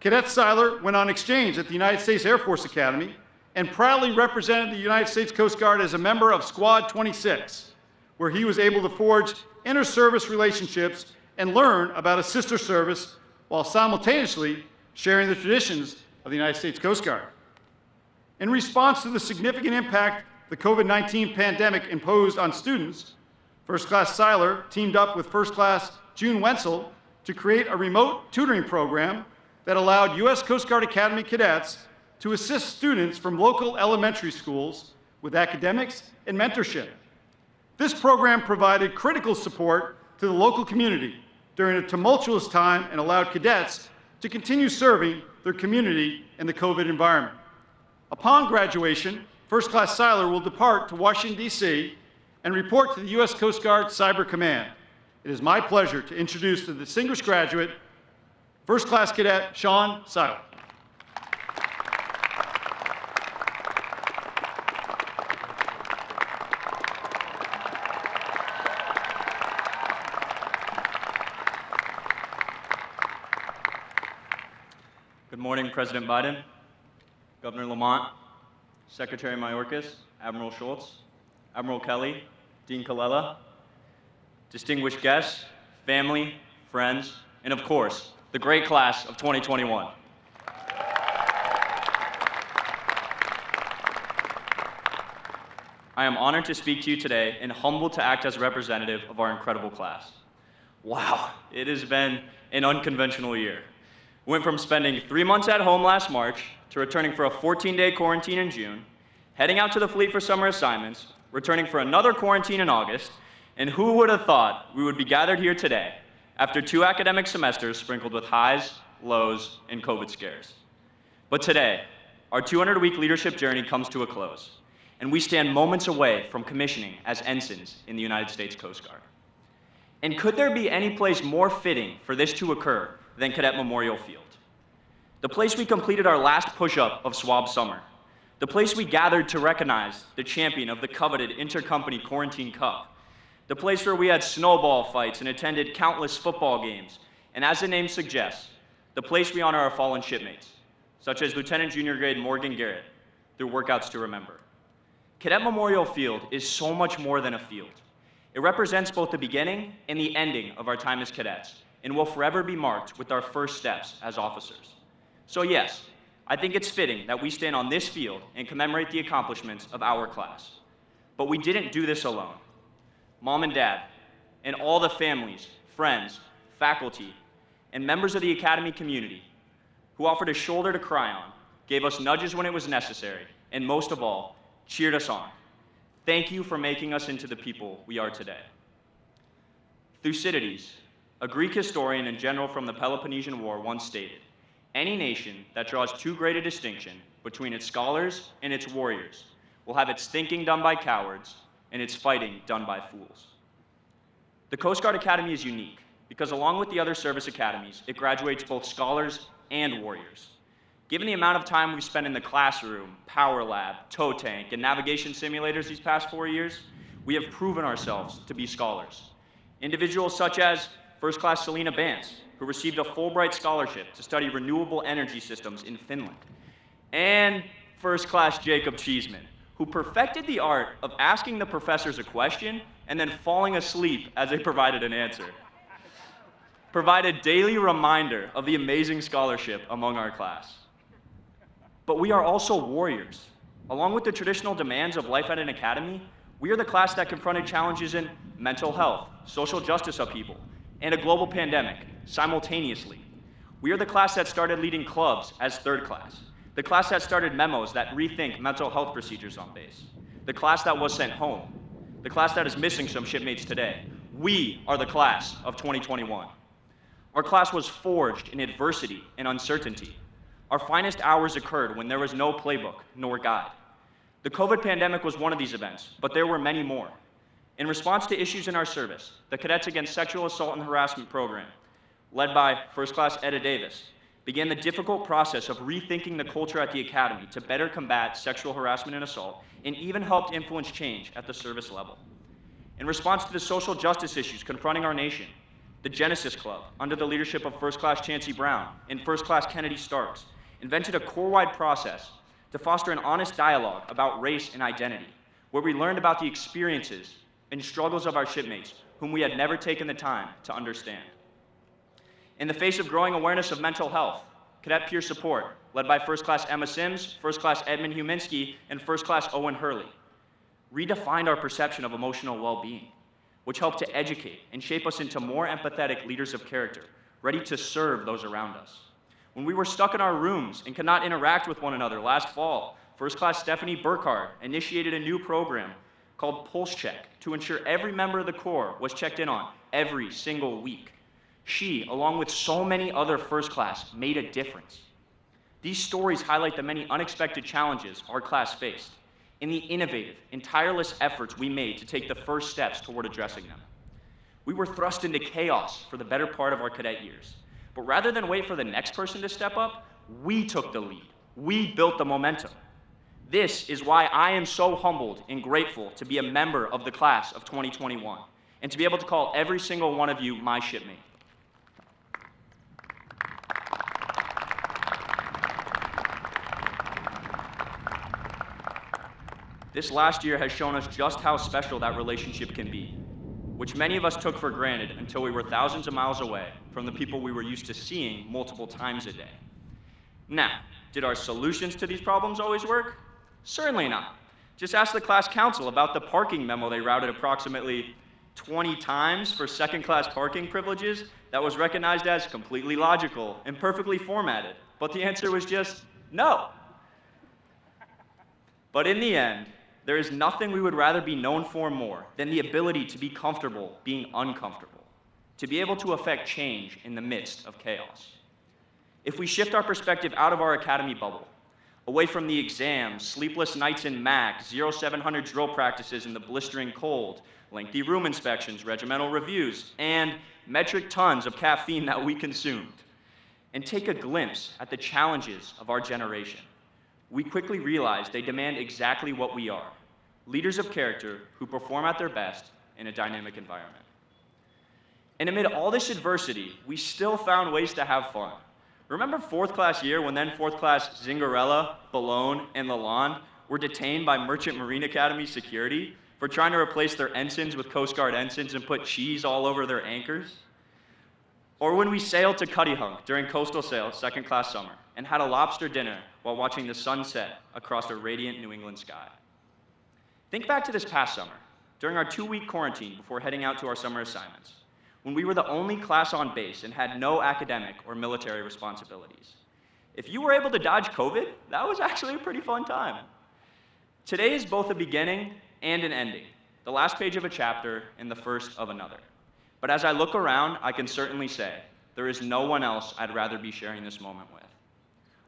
Cadet Seiler went on exchange at the United States Air Force Academy and proudly represented the United States Coast Guard as a member of Squad 26, where he was able to forge inter-service relationships and learn about a sister service while simultaneously sharing the traditions of the United States Coast Guard. In response to the significant impact the COVID-19 pandemic imposed on students, First Class Seiler teamed up with First Class June Wenzel to create a remote tutoring program that allowed U.S. Coast Guard Academy cadets to assist students from local elementary schools with academics and mentorship. This program provided critical support to the local community during a tumultuous time and allowed cadets to continue serving their community in the COVID environment. Upon graduation, First Class Seiler will depart to Washington, D.C. and report to the U.S. Coast Guard Cyber Command. It is my pleasure to introduce the distinguished graduate, First Class Cadet Sean Seiler. Good morning, President Biden, Governor Lamont, Secretary Mayorkas, Admiral Schultz, Admiral Kelly, Dean Colella, distinguished guests, family, friends, and of course, the great class of 2021. I am honored to speak to you today and humbled to act as a representative of our incredible class. Wow, it has been an unconventional year. We went from spending 3 months at home last March to returning for a 14-day quarantine in June, heading out to the fleet for summer assignments, returning for another quarantine in August, and who would have thought we would be gathered here today after 2 academic semesters sprinkled with highs, lows, and COVID scares. But today, our 200-week leadership journey comes to a close, and we stand moments away from commissioning as ensigns in the United States Coast Guard. And could there be any place more fitting for this to occur than Cadet Memorial Field? The place we completed our last push-up of Swab Summer. The place we gathered to recognize the champion of the coveted Intercompany Quarantine Cup. The place where we had snowball fights and attended countless football games. And as the name suggests, the place we honor our fallen shipmates, such as Lieutenant Junior Grade Morgan Garrett, through workouts to remember. Cadet Memorial Field is so much more than a field. It represents both the beginning and the ending of our time as cadets, and will forever be marked with our first steps as officers. So yes, I think it's fitting that we stand on this field and commemorate the accomplishments of our class. But we didn't do this alone. Mom and Dad, and all the families, friends, faculty, and members of the Academy community who offered a shoulder to cry on, gave us nudges when it was necessary, and most of all, cheered us on. Thank you for making us into the people we are today. Thucydides, a Greek historian and general from the Peloponnesian War, once stated, "Any nation that draws too great a distinction between its scholars and its warriors will have its thinking done by cowards and its fighting done by fools." The Coast Guard Academy is unique because along with the other service academies, it graduates both scholars and warriors. Given the amount of time we've spent in the classroom, power lab, tow tank, and navigation simulators these past 4 years, we have proven ourselves to be scholars. Individuals such as First Class Selena Bance, who received a Fulbright scholarship to study renewable energy systems in Finland, and First Class Jacob Cheeseman, who perfected the art of asking the professors a question and then falling asleep as they provided an answer. Provide a daily reminder of the amazing scholarship among our class. But we are also warriors. Along with the traditional demands of life at an academy, we are the class that confronted challenges in mental health, social justice upheaval, and a global pandemic simultaneously. We are the class that started leading clubs as third class, the class that started memos that rethink mental health procedures on base, the class that was sent home, the class that is missing some shipmates today. We are the class of 2021. Our class was forged in adversity and uncertainty. Our finest hours occurred when there was no playbook nor guide. The COVID pandemic was one of these events, but there were many more. In response to issues in our service, the Cadets Against Sexual Assault and Harassment program, led by First Class Etta Davis, began the difficult process of rethinking the culture at the Academy to better combat sexual harassment and assault, and even helped influence change at the service level. In response to the social justice issues confronting our nation, the Genesis Club, under the leadership of First Class Chancey Brown and First Class Kennedy Starks, invented a corps-wide process to foster an honest dialogue about race and identity, where we learned about the experiences and struggles of our shipmates whom we had never taken the time to understand. In the face of growing awareness of mental health, Cadet Peer Support, led by First Class Emma Sims, First Class Edmund Huminski, and First Class Owen Hurley, redefined our perception of emotional well-being, which helped to educate and shape us into more empathetic leaders of character, ready to serve those around us. When we were stuck in our rooms and could not interact with one another last fall, First Class Stephanie Burkhardt initiated a new program called Pulse Check to ensure every member of the Corps was checked in on every single week. She, along with so many other First Class, made a difference. These stories highlight the many unexpected challenges our class faced and the innovative and tireless efforts we made to take the first steps toward addressing them. We were thrust into chaos for the better part of our cadet years. But rather than wait for the next person to step up, we took the lead. We built the momentum. This is why I am so humbled and grateful to be a member of the class of 2021 and to be able to call every single one of you my shipmate. This last year has shown us just how special that relationship can be, which many of us took for granted until we were thousands of miles away from the people we were used to seeing multiple times a day. Now, did our solutions to these problems always work? Certainly not. Just ask the class council about the parking memo they routed approximately 20 times for second-class parking privileges that was recognized as completely logical and perfectly formatted, but the answer was just no. But in the end, there is nothing we would rather be known for more than the ability to be comfortable being uncomfortable, to be able to affect change in the midst of chaos. If we shift our perspective out of our academy bubble, away from the exams, sleepless nights in MAC, 0700 drill practices in the blistering cold, lengthy room inspections, regimental reviews, and metric tons of caffeine that we consumed, and take a glimpse at the challenges of our generation, we quickly realize they demand exactly what we are, leaders of character who perform at their best in a dynamic environment. And amid all this adversity, we still found ways to have fun. Remember fourth class year when then fourth class Zingarella, Ballone, and Lalonde were detained by Merchant Marine Academy security for trying to replace their ensigns with Coast Guard ensigns and put cheese all over their anchors? Or when we sailed to Cuttyhunk during Coastal Sail's second-class summer and had a lobster dinner while watching the sun set across a radiant New England sky. Think back to this past summer, during our 2-week quarantine before heading out to our summer assignments, when we were the only class on base and had no academic or military responsibilities. If you were able to dodge COVID, that was actually a pretty fun time. Today is both a beginning and an ending, the last page of a chapter and the first of another. But as I look around, I can certainly say there is no one else I'd rather be sharing this moment with.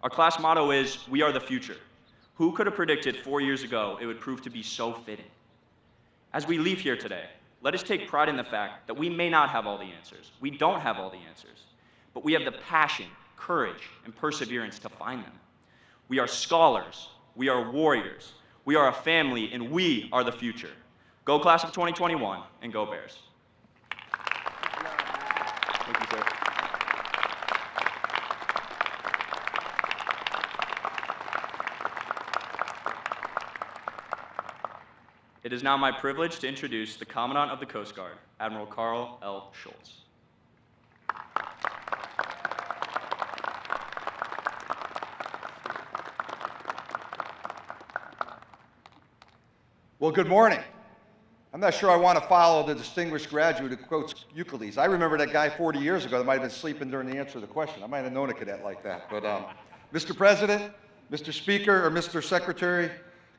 Our class motto is, "We are the future." Who could have predicted 4 years ago it would prove to be so fitting? As we leave here today, let us take pride in the fact that we may not have all the answers. We don't have all the answers, but we have the passion, courage, and perseverance to find them. We are scholars, we are warriors, we are a family, and we are the future. Go class of 2021, and go Bears. Thank you, sir. It is now my privilege to introduce the Commandant of the Coast Guard, Admiral Carl L. Schultz. Well, good morning. I'm not sure I want to follow the distinguished graduate who quotes Euclides. I remember that guy 40 years ago that might have been sleeping during the answer to the question. I might have known a cadet like that. But Mr. President, Mr. Speaker, or Mr. Secretary,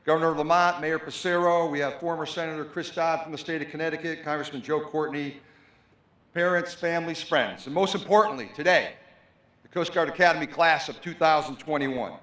Governor Lamont, Mayor Passero, we have former Senator Chris Dodd from the state of Connecticut, Congressman Joe Courtney, parents, families, friends, and most importantly, today, the Coast Guard Academy class of 2021.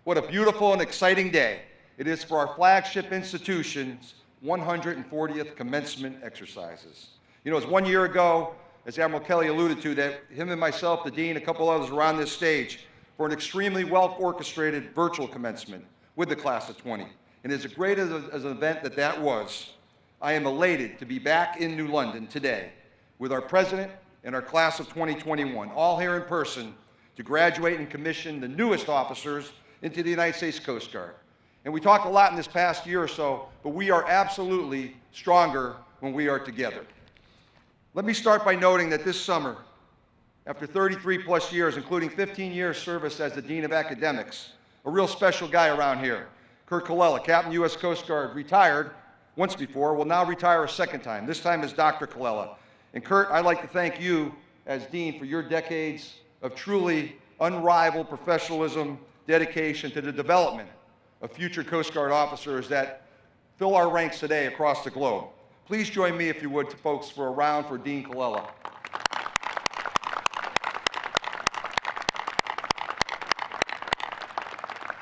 What a beautiful and exciting day it is for our flagship institution's 140th commencement exercises. You know, it was 1 year ago, as Admiral Kelly alluded to, that him and myself, the Dean, a couple others were on this stage for an extremely well-orchestrated virtual commencement with the class of 20. And as great as an event that was, I am elated to be back in New London today with our President and our class of 2021, all here in person to graduate and commission the newest officers into the United States Coast Guard. And we talked a lot in this past year or so, but we are absolutely stronger when we are together. Let me start by noting that this summer, after 33 plus years, including 15 years service as the Dean of Academics, a real special guy around here, Kurt Colella, Captain U.S. Coast Guard, retired once before, will now retire a second time, this time as Dr. Colella. And Kurt, I'd like to thank you as Dean for your decades of truly unrivaled professionalism, dedication to the development of future Coast Guard officers that fill our ranks today across the globe. Please join me, if you would, folks, for a round for Dean Colella.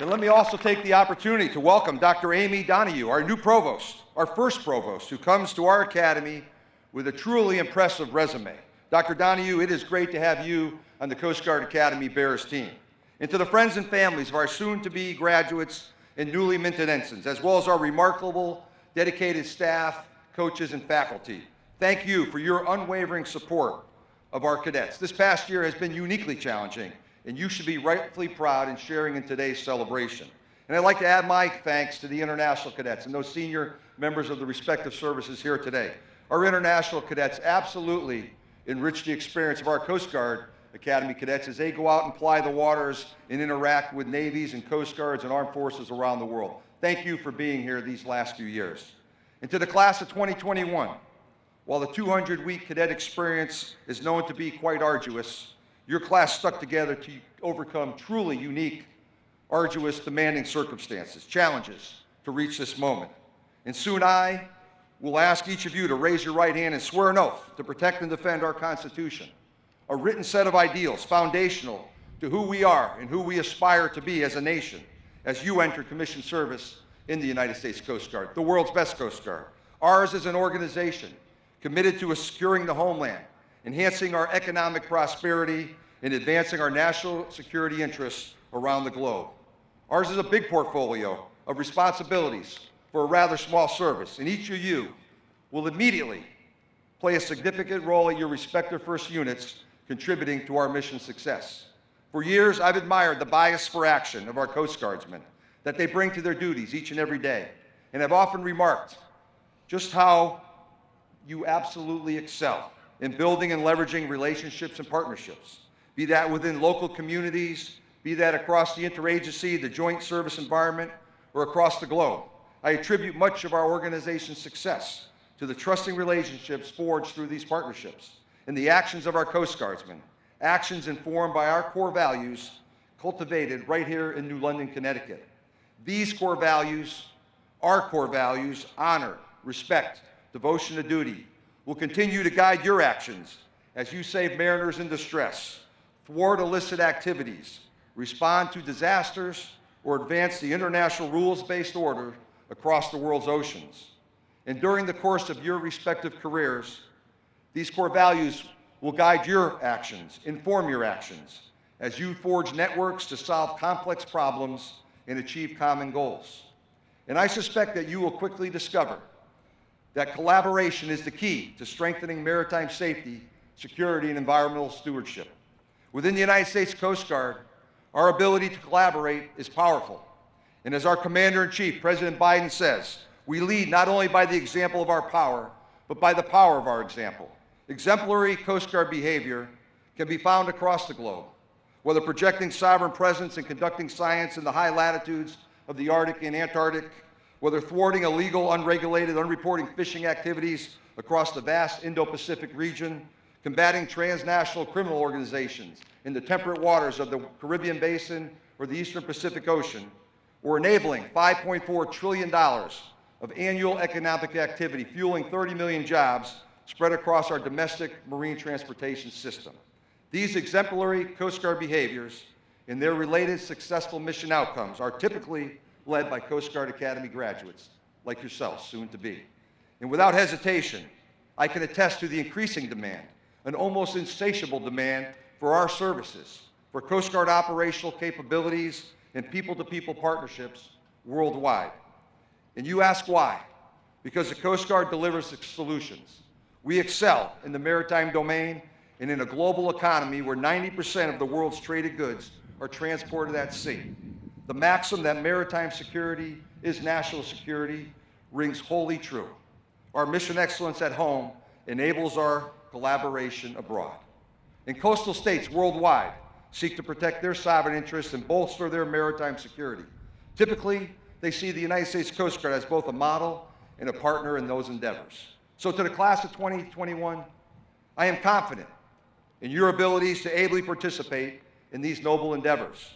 And let me also take the opportunity to welcome Dr. Amy Donahue, our new provost, our first provost, who comes to our academy with a truly impressive resume. Dr. Donahue, it is great to have you on the Coast Guard Academy Bears team. And to the friends and families of our soon-to-be graduates and newly minted ensigns, as well as our remarkable, dedicated staff, coaches, and faculty, thank you for your unwavering support of our cadets. This past year has been uniquely challenging, and you should be rightfully proud in sharing in today's celebration. And I'd like to add my thanks to the international cadets and those senior members of the respective services here today. Our international cadets absolutely enrich the experience of our Coast Guard Academy cadets as they go out and ply the waters and interact with navies and Coast Guards and armed forces around the world. Thank you for being here these last few years. And to the class of 2021, while the 200-week cadet experience is known to be quite arduous, your class stuck together to overcome truly unique, arduous, demanding circumstances, challenges to reach this moment. And soon I will ask each of you to raise your right hand and swear an oath to protect and defend our Constitution, a written set of ideals foundational to who we are and who we aspire to be as a nation as you enter commissioned service in the United States Coast Guard, the world's best Coast Guard. Ours is an organization committed to securing the homeland, enhancing our economic prosperity, and advancing our national security interests around the globe. Ours is a big portfolio of responsibilities for a rather small service, and each of you will immediately play a significant role at your respective first units contributing to our mission success. For years, I've admired the bias for action of our Coast Guardsmen that they bring to their duties each and every day, and have often remarked just how you absolutely excel in building and leveraging relationships and partnerships, be that within local communities, be that across the interagency, the joint service environment, or across the globe. I attribute much of our organization's success to the trusting relationships forged through these partnerships and the actions of our Coast Guardsmen, actions informed by our core values cultivated right here in New London, Connecticut. These core values, our core values, honor, respect, devotion to duty, will continue to guide your actions as you save mariners in distress, thwart illicit activities, respond to disasters, or advance the international rules-based order across the world's oceans. And during the course of your respective careers, these core values will guide your actions, inform your actions, as you forge networks to solve complex problems and achieve common goals. And I suspect that you will quickly discover that collaboration is the key to strengthening maritime safety, security, and environmental stewardship. Within the United States Coast Guard, our ability to collaborate is powerful. And as our Commander-in-Chief, President Biden, says, we lead not only by the example of our power, but by the power of our example. Exemplary Coast Guard behavior can be found across the globe, whether projecting sovereign presence and conducting science in the high latitudes of the Arctic and Antarctic, whether thwarting illegal, unregulated, unreported fishing activities across the vast Indo-Pacific region, combating transnational criminal organizations in the temperate waters of the Caribbean Basin or the Eastern Pacific Ocean, or enabling $5.4 trillion of annual economic activity, fueling 30 million jobs spread across our domestic marine transportation system. These exemplary Coast Guard behaviors and their related successful mission outcomes are typically led by Coast Guard Academy graduates, like yourselves, soon to be. And without hesitation, I can attest to the increasing demand, an almost insatiable demand for our services, for Coast Guard operational capabilities and people-to-people partnerships worldwide. And you ask why? Because the Coast Guard delivers solutions. We excel in the maritime domain and in a global economy where 90% of the world's traded goods are transported at sea. The maxim that maritime security is national security rings wholly true. Our mission excellence at home enables our collaboration abroad. And coastal states worldwide seek to protect their sovereign interests and bolster their maritime security. Typically, they see the United States Coast Guard as both a model and a partner in those endeavors. So to the class of 2021, I am confident in your abilities to ably participate in these noble endeavors.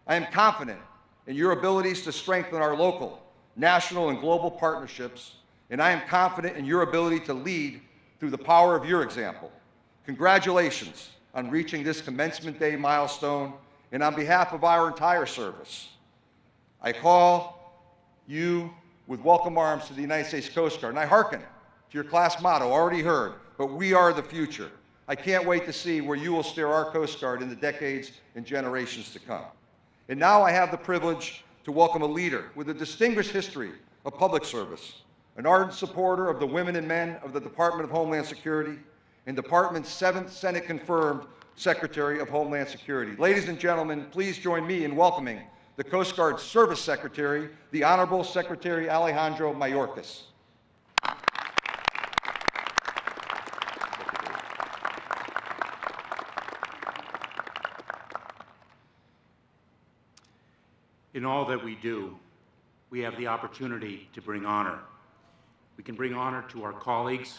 I am confident in your abilities to strengthen our local, national, and global partnerships, and I am confident in your ability to lead through the power of your example. Congratulations on reaching this Commencement Day milestone, and on behalf of our entire service, I call you with welcome arms to the United States Coast Guard, and I hearken to your class motto, already heard, but we are the future. I can't wait to see where you will steer our Coast Guard in the decades and generations to come. And now I have the privilege to welcome a leader with a distinguished history of public service, an ardent supporter of the women and men of the Department of Homeland Security, and Department's 7th Senate-confirmed Secretary of Homeland Security. Ladies and gentlemen, please join me in welcoming the Coast Guard Service Secretary, the Honorable Secretary Alejandro Mayorkas. In all that we do, we have the opportunity to bring honor. We can bring honor to our colleagues,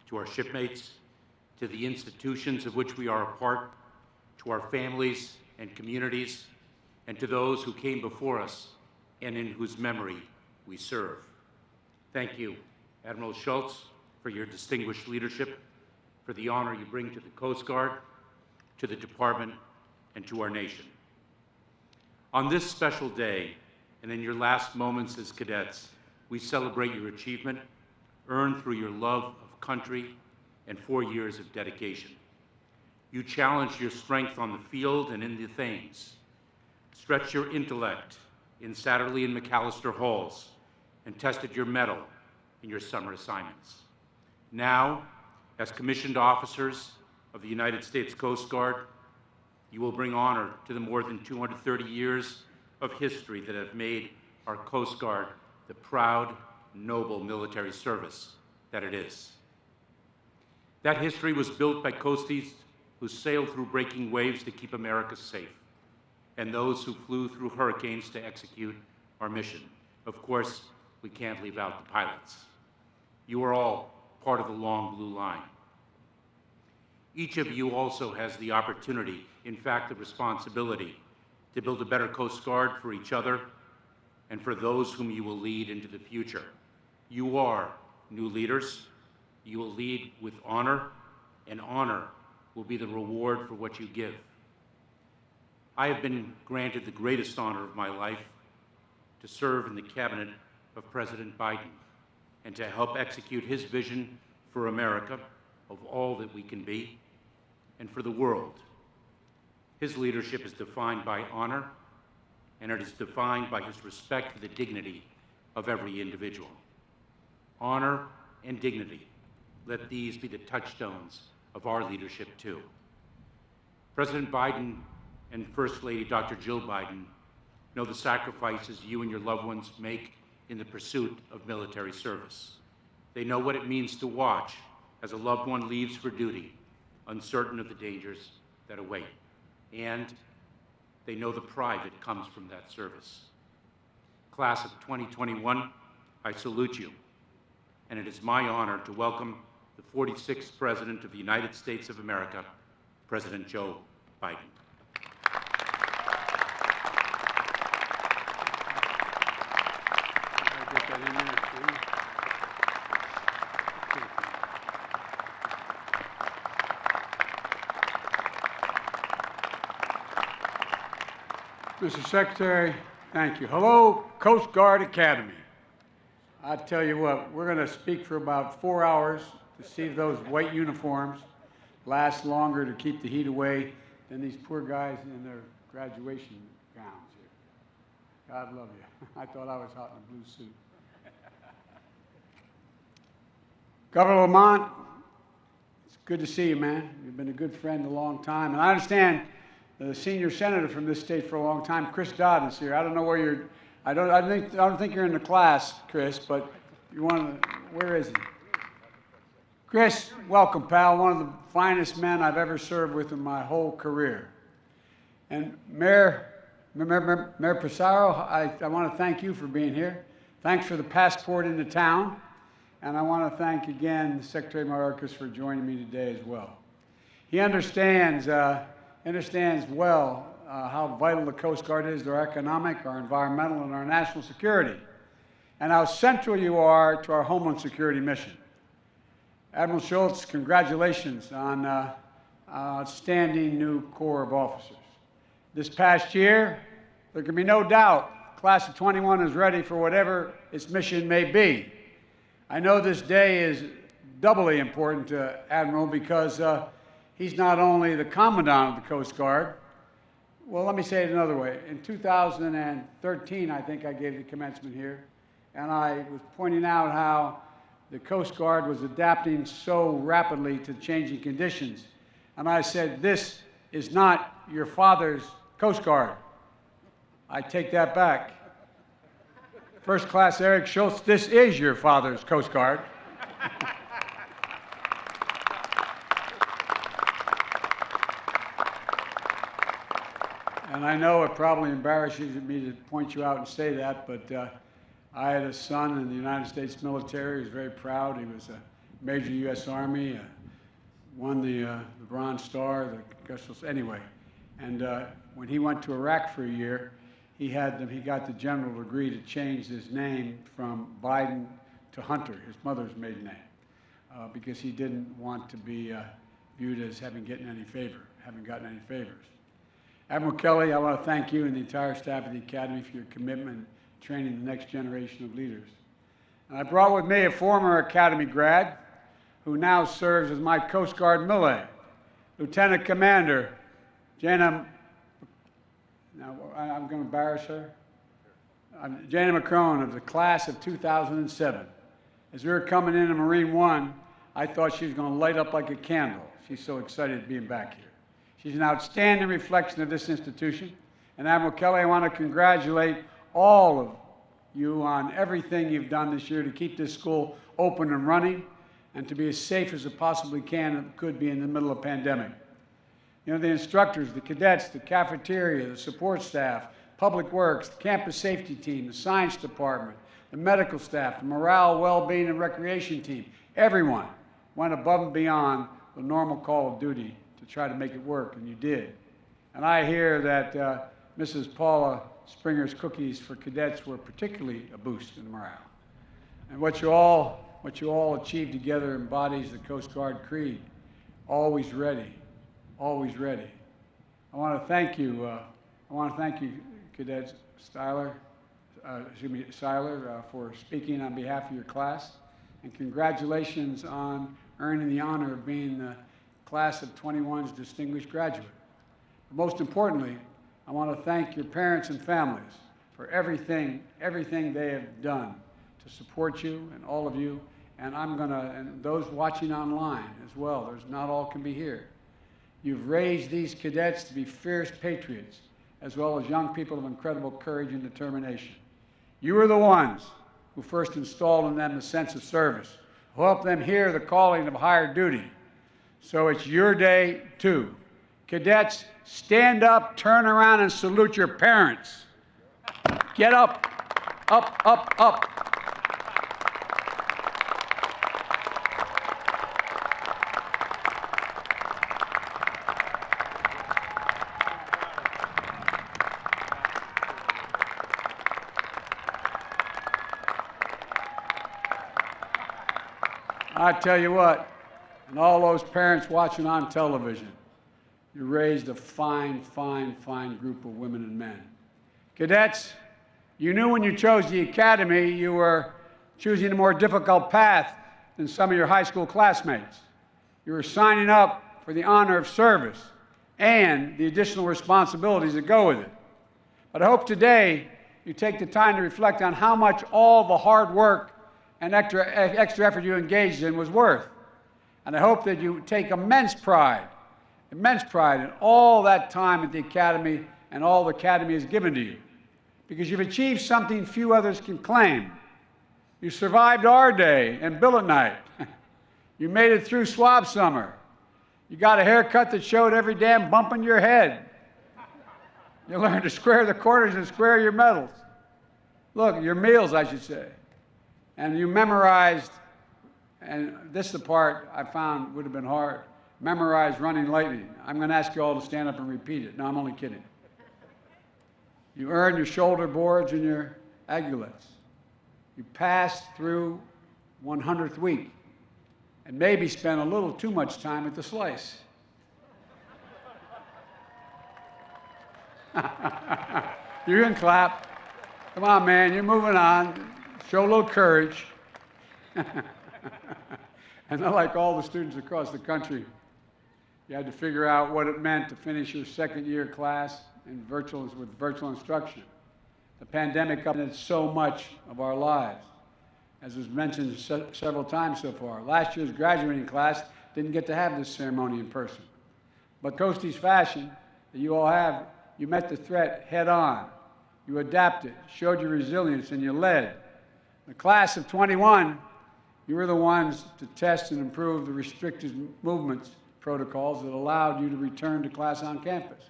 to our shipmates, to the institutions of which we are a part, to our families and communities, and to those who came before us and in whose memory we serve. Thank you, Admiral Schultz, for your distinguished leadership, for the honor you bring to the Coast Guard, to the Department, and to our nation. On this special day, and in your last moments as cadets, we celebrate your achievement, earned through your love of country and 4 years of dedication. You challenged your strength on the field and in the Thames, stretched your intellect in Satterley and McAllister halls, and tested your mettle in your summer assignments. Now, as commissioned officers of the United States Coast Guard, you will bring honor to the more than 230 years of history that have made our Coast Guard the proud, noble military service that it is. That history was built by coasties who sailed through breaking waves to keep America safe, and those who flew through hurricanes to execute our mission. Of course, we can't leave out the pilots. You are all part of the long blue line. Each of you also has the opportunity, in fact, the responsibility, to build a better Coast Guard for each other and for those whom you will lead into the future. You are new leaders. You will lead with honor, and honor will be the reward for what you give. I have been granted the greatest honor of my life to serve in the cabinet of President Biden and to help execute his vision for America of all that we can be and for the world. His leadership is defined by honor, and it is defined by his respect for the dignity of every individual. Honor and dignity, let these be the touchstones of our leadership too. President Biden and First Lady Dr. Jill Biden know the sacrifices you and your loved ones make in the pursuit of military service. They know what it means to watch as a loved one leaves for duty, uncertain of the dangers that await. And they know the pride that comes from that service. Class of 2021, I salute you, and it is my honor to welcome the 46th President of the United States of America, President Joe Biden. Mr. Secretary, thank you. Hello, Coast Guard Academy. I tell you what, we're going to speak for about 4 hours to see if those white uniforms last longer to keep the heat away than these poor guys in their graduation gowns here. God love you. I thought I was hot in a blue suit. Governor Lamont, it's good to see you, man. You've been a good friend a long time. And I understand the senior senator from this state for a long time, Chris Dodd, is here. I don't know where you're. I don't think you're in the class, Chris, but you want to. Where is he? Chris, welcome, pal. One of the finest men I've ever served with in my whole career. And Mayor Pissarro, I want to thank you for being here. Thanks for the passport into town. And I want to thank again Secretary Mayorkas for joining me today as well. He understands well how vital the Coast Guard is to our economic, our environmental, and our national security, and how central you are to our Homeland Security mission. Admiral Schultz, congratulations on an outstanding new Corps of officers. This past year, there can be no doubt, Class of 21 is ready for whatever its mission may be. I know this day is doubly important to Admiral because he's not only the Commandant of the Coast Guard. Well, let me say it another way. In 2013, I think I gave the commencement here, and I was pointing out how the Coast Guard was adapting so rapidly to changing conditions. And I said, this is not your father's Coast Guard. I take that back. First Class Eric Schultz, this is your father's Coast Guard. And I know it probably embarrasses me to point you out and say that, but I had a son in the United States military. He was very proud. He was a Major U.S. Army, won the Bronze Star, the Congressional, anyway. And when he went to Iraq for a year, he got the general to agree to change his name from Biden to Hunter, his mother's maiden name, because he didn't want to be viewed as having gotten any favors. Admiral Kelly, I want to thank you and the entire staff of the Academy for your commitment in training the next generation of leaders. And I brought with me a former Academy grad who now serves as my Coast Guard Millet, Lieutenant Commander Jana, now I'm going to embarrass her, Jana McCrone of the class of 2007. As we were coming into Marine One, I thought she was going to light up like a candle. She's so excited being back here. She's an outstanding reflection of this institution. And Admiral Kelly, I want to congratulate all of you on everything you've done this year to keep this school open and running. and to be as safe as it possibly could be in the middle of a pandemic. You know, the instructors, the cadets, the cafeteria, the support staff, public works, the campus safety team, the science department, the medical staff, the morale, well-being, and recreation team, everyone went above and beyond the normal call of duty to try to make it work, and you did. And I hear that Mrs. Paula Springer's cookies for cadets were particularly a boost in morale. And what you all achieved together embodies the Coast Guard creed: always ready, always ready. I want to thank you. Cadet Seiler, for speaking on behalf of your class, and congratulations on earning the honor of being the class of 21's distinguished graduate. But most importantly, I want to thank your parents and families for everything they have done to support you and all of you, and and those watching online as well. There's not all can be here. You've raised these cadets to be fierce patriots, as well as young people of incredible courage and determination. You are the ones who first installed in them the sense of service, who helped them hear the calling of higher duty. So it's your day, too. Cadets, stand up, turn around, and salute your parents. Get up, up, up, up. I tell you what, and all those parents watching on television, you raised a fine, fine, fine group of women and men. Cadets, you knew when you chose the academy you were choosing a more difficult path than some of your high school classmates. You were signing up for the honor of service and the additional responsibilities that go with it. But I hope today you take the time to reflect on how much all the hard work and extra effort you engaged in was worth. And I hope that you take immense pride in all that time at the Academy and all the Academy has given to you, because you've achieved something few others can claim. You survived our day and billet night. You made it through swab summer. You got a haircut that showed every damn bump in your head. You learned to square the corners and square your medals. Look, your meals, I should say. And you memorized, and this is the part I found would have been hard, memorize running lightning. I'm going to ask you all to stand up and repeat it. No, I'm only kidding. You earned your shoulder boards and your aiguillettes. You passed through 100th week and maybe spent a little too much time at the slice. You can clap. Come on, man, you're moving on. Show a little courage. And like all the students across the country, you had to figure out what it meant to finish your second-year class with virtual instruction. The pandemic upended so much of our lives, as was mentioned several times so far. Last year's graduating class didn't get to have this ceremony in person. But Coasties fashion that you all have, you met the threat head on. You adapted, showed your resilience, and you led. The class of 21, you were the ones to test and improve the restricted movements protocols that allowed you to return to class on campus.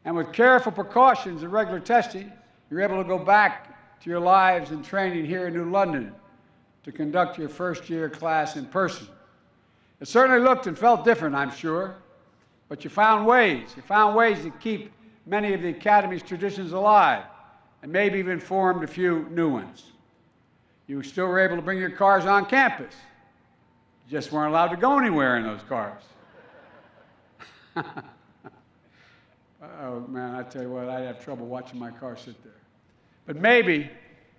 And with careful precautions and regular testing, you were able to go back to your lives and training here in New London to conduct your first-year class in person. It certainly looked and felt different, I'm sure, but you found ways. You found ways to keep many of the Academy's traditions alive and maybe even formed a few new ones. You still were able to bring your cars on campus. You just weren't allowed to go anywhere in those cars. Oh, man, I tell you what, I'd have trouble watching my car sit there. But maybe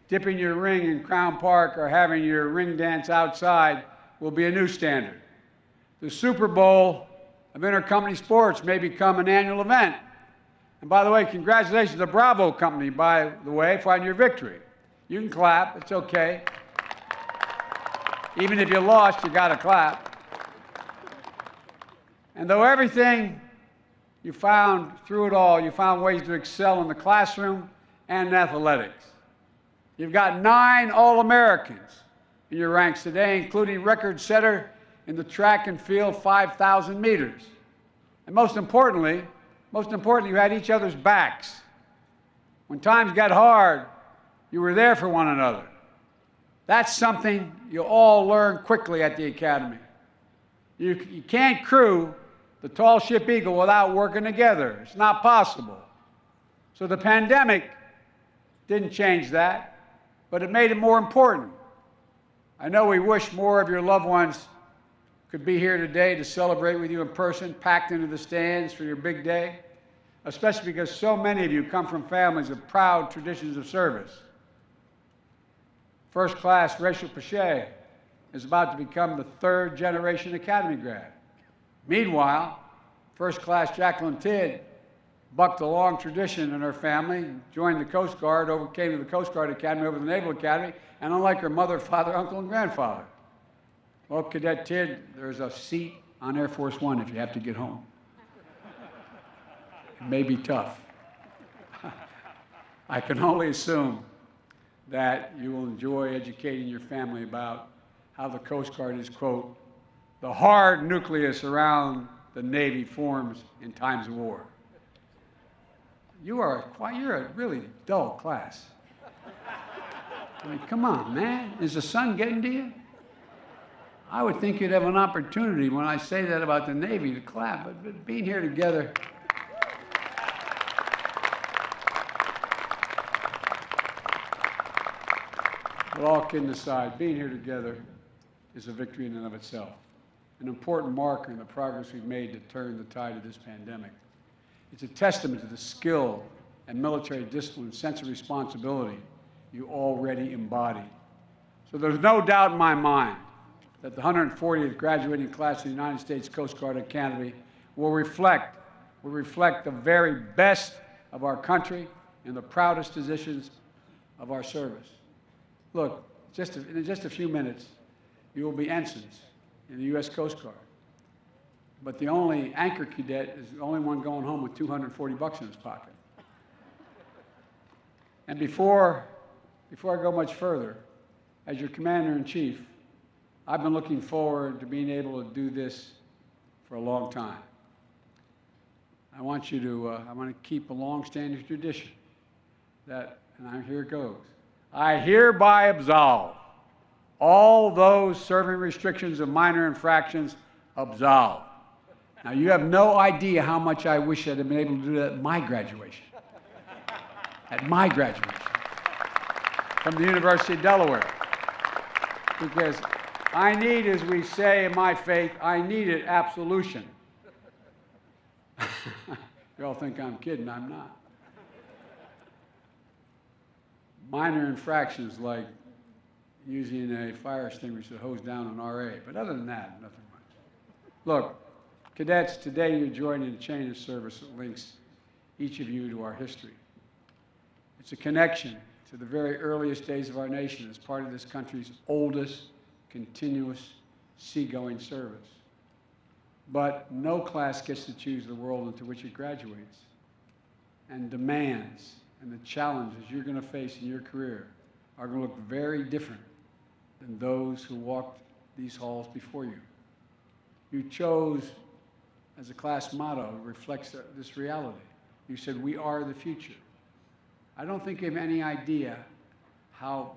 dipping your ring in Crown Park or having your ring dance outside will be a new standard. The Super Bowl of intercompany sports may become an annual event. And by the way, congratulations to the Bravo Company, by the way, for your victory. You can clap, it's okay. Even if you lost, you got to clap. And though everything you found through it all, you found ways to excel in the classroom and in athletics. You've got 9 All-Americans in your ranks today, including record setter in the track and field 5,000 meters. And most importantly, you had each other's backs. When times got hard, you were there for one another. That's something you'll all learn quickly at the Academy. You can't crew the tall ship Eagle without working together. It's not possible. So the pandemic didn't change that, but it made it more important. I know we wish more of your loved ones could be here today to celebrate with you in person, packed into the stands for your big day, especially because so many of you come from families of proud traditions of service. First class Rachel Pache is about to become the third generation Academy grad. Meanwhile, first class Jacqueline Tidd bucked a long tradition in her family, joined the Coast Guard, came to the Coast Guard Academy over the Naval Academy, and unlike her mother, father, uncle, and grandfather. Well, Cadet Tidd, there's a seat on Air Force One if you have to get home. It may be tough. I can only assume that you will enjoy educating your family about how the Coast Guard is, quote, the hard nucleus around the Navy forms in times of war. You're a really dull class. I mean, come on, man. Is the sun getting to you? I would think you'd have an opportunity when I say that about the Navy to clap, but being here together. But all kidding aside, being here together is a victory in and of itself, an important marker in the progress we've made to turn the tide of this pandemic. It's a testament to the skill and military discipline, sense of responsibility you already embody. So there's no doubt in my mind that the 140th graduating class of the United States Coast Guard Academy will reflect the very best of our country and the proudest traditions of our service. Look, in just a few minutes, you will be ensigns in the U.S. Coast Guard. But the only anchor cadet is the only one going home with $240 in his pocket. And before I go much further, as your Commander-in-Chief, I've been looking forward to being able to do this for a long time. I want to keep a long-standing tradition and here it goes. I hereby absolve all those serving restrictions of minor infractions absolved. Now, you have no idea how much I wish I'd have been able to do that at my graduation. At my graduation from the University of Delaware. Because I need, as we say in my faith, I needed absolution. You all think I'm kidding, I'm not. Minor infractions like using a fire extinguisher to hose down an RA, but other than that, nothing much. Look, cadets, today you're joining a chain of service that links each of you to our history. It's a connection to the very earliest days of our nation as part of this country's oldest continuous seagoing service. But no class gets to choose the world into which it graduates. And demands and the challenges you're going to face in your career are going to look very different than those who walked these halls before you. You chose, as a class motto, reflects this reality. You said, we are the future. I don't think you have any idea how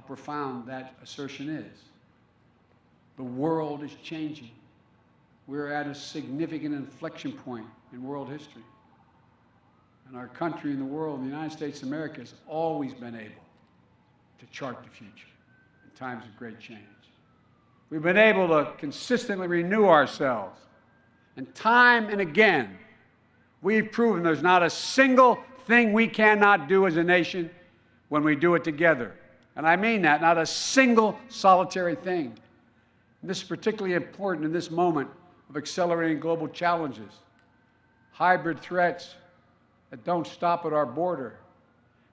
profound that assertion is. The world is changing. We're at a significant inflection point in world history. And our country and the world, the United States of America, has always been able to chart the future in times of great change. We've been able to consistently renew ourselves. And time and again, we've proven there's not a single thing we cannot do as a nation when we do it together. And I mean that, not a single solitary thing. And this is particularly important in this moment of accelerating global challenges, hybrid threats that don't stop at our border.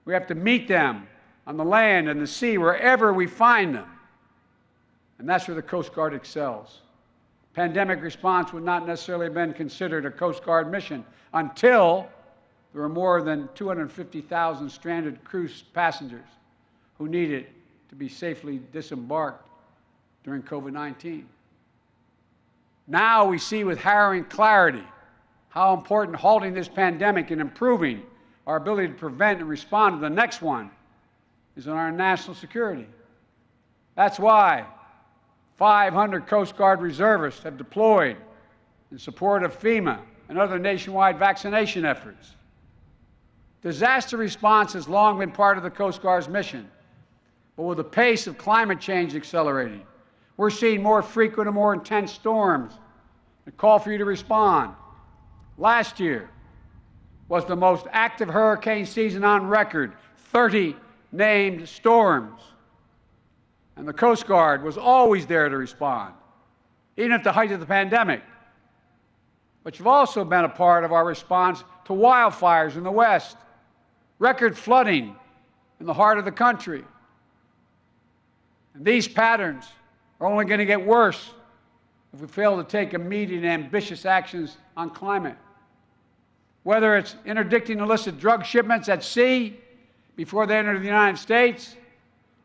We have to meet them on the land and the sea, wherever we find them. And that's where the Coast Guard excels. Pandemic response would not necessarily have been considered a Coast Guard mission until there were more than 250,000 stranded cruise passengers who needed to be safely disembarked during COVID-19. Now we see with harrowing clarity how important halting this pandemic and improving our ability to prevent and respond to the next one is in our national security. That's why 500 Coast Guard reservists have deployed in support of FEMA and other nationwide vaccination efforts. Disaster response has long been part of the Coast Guard's mission, but with the pace of climate change accelerating, we're seeing more frequent and more intense storms that call for you to respond. Last year was the most active hurricane season on record, 30 named storms. And the Coast Guard was always there to respond, even at the height of the pandemic. But you've also been a part of our response to wildfires in the West, record flooding in the heart of the country. And these patterns are only going to get worse if we fail to take immediate and ambitious actions on climate. Whether it's interdicting illicit drug shipments at sea before they enter the United States,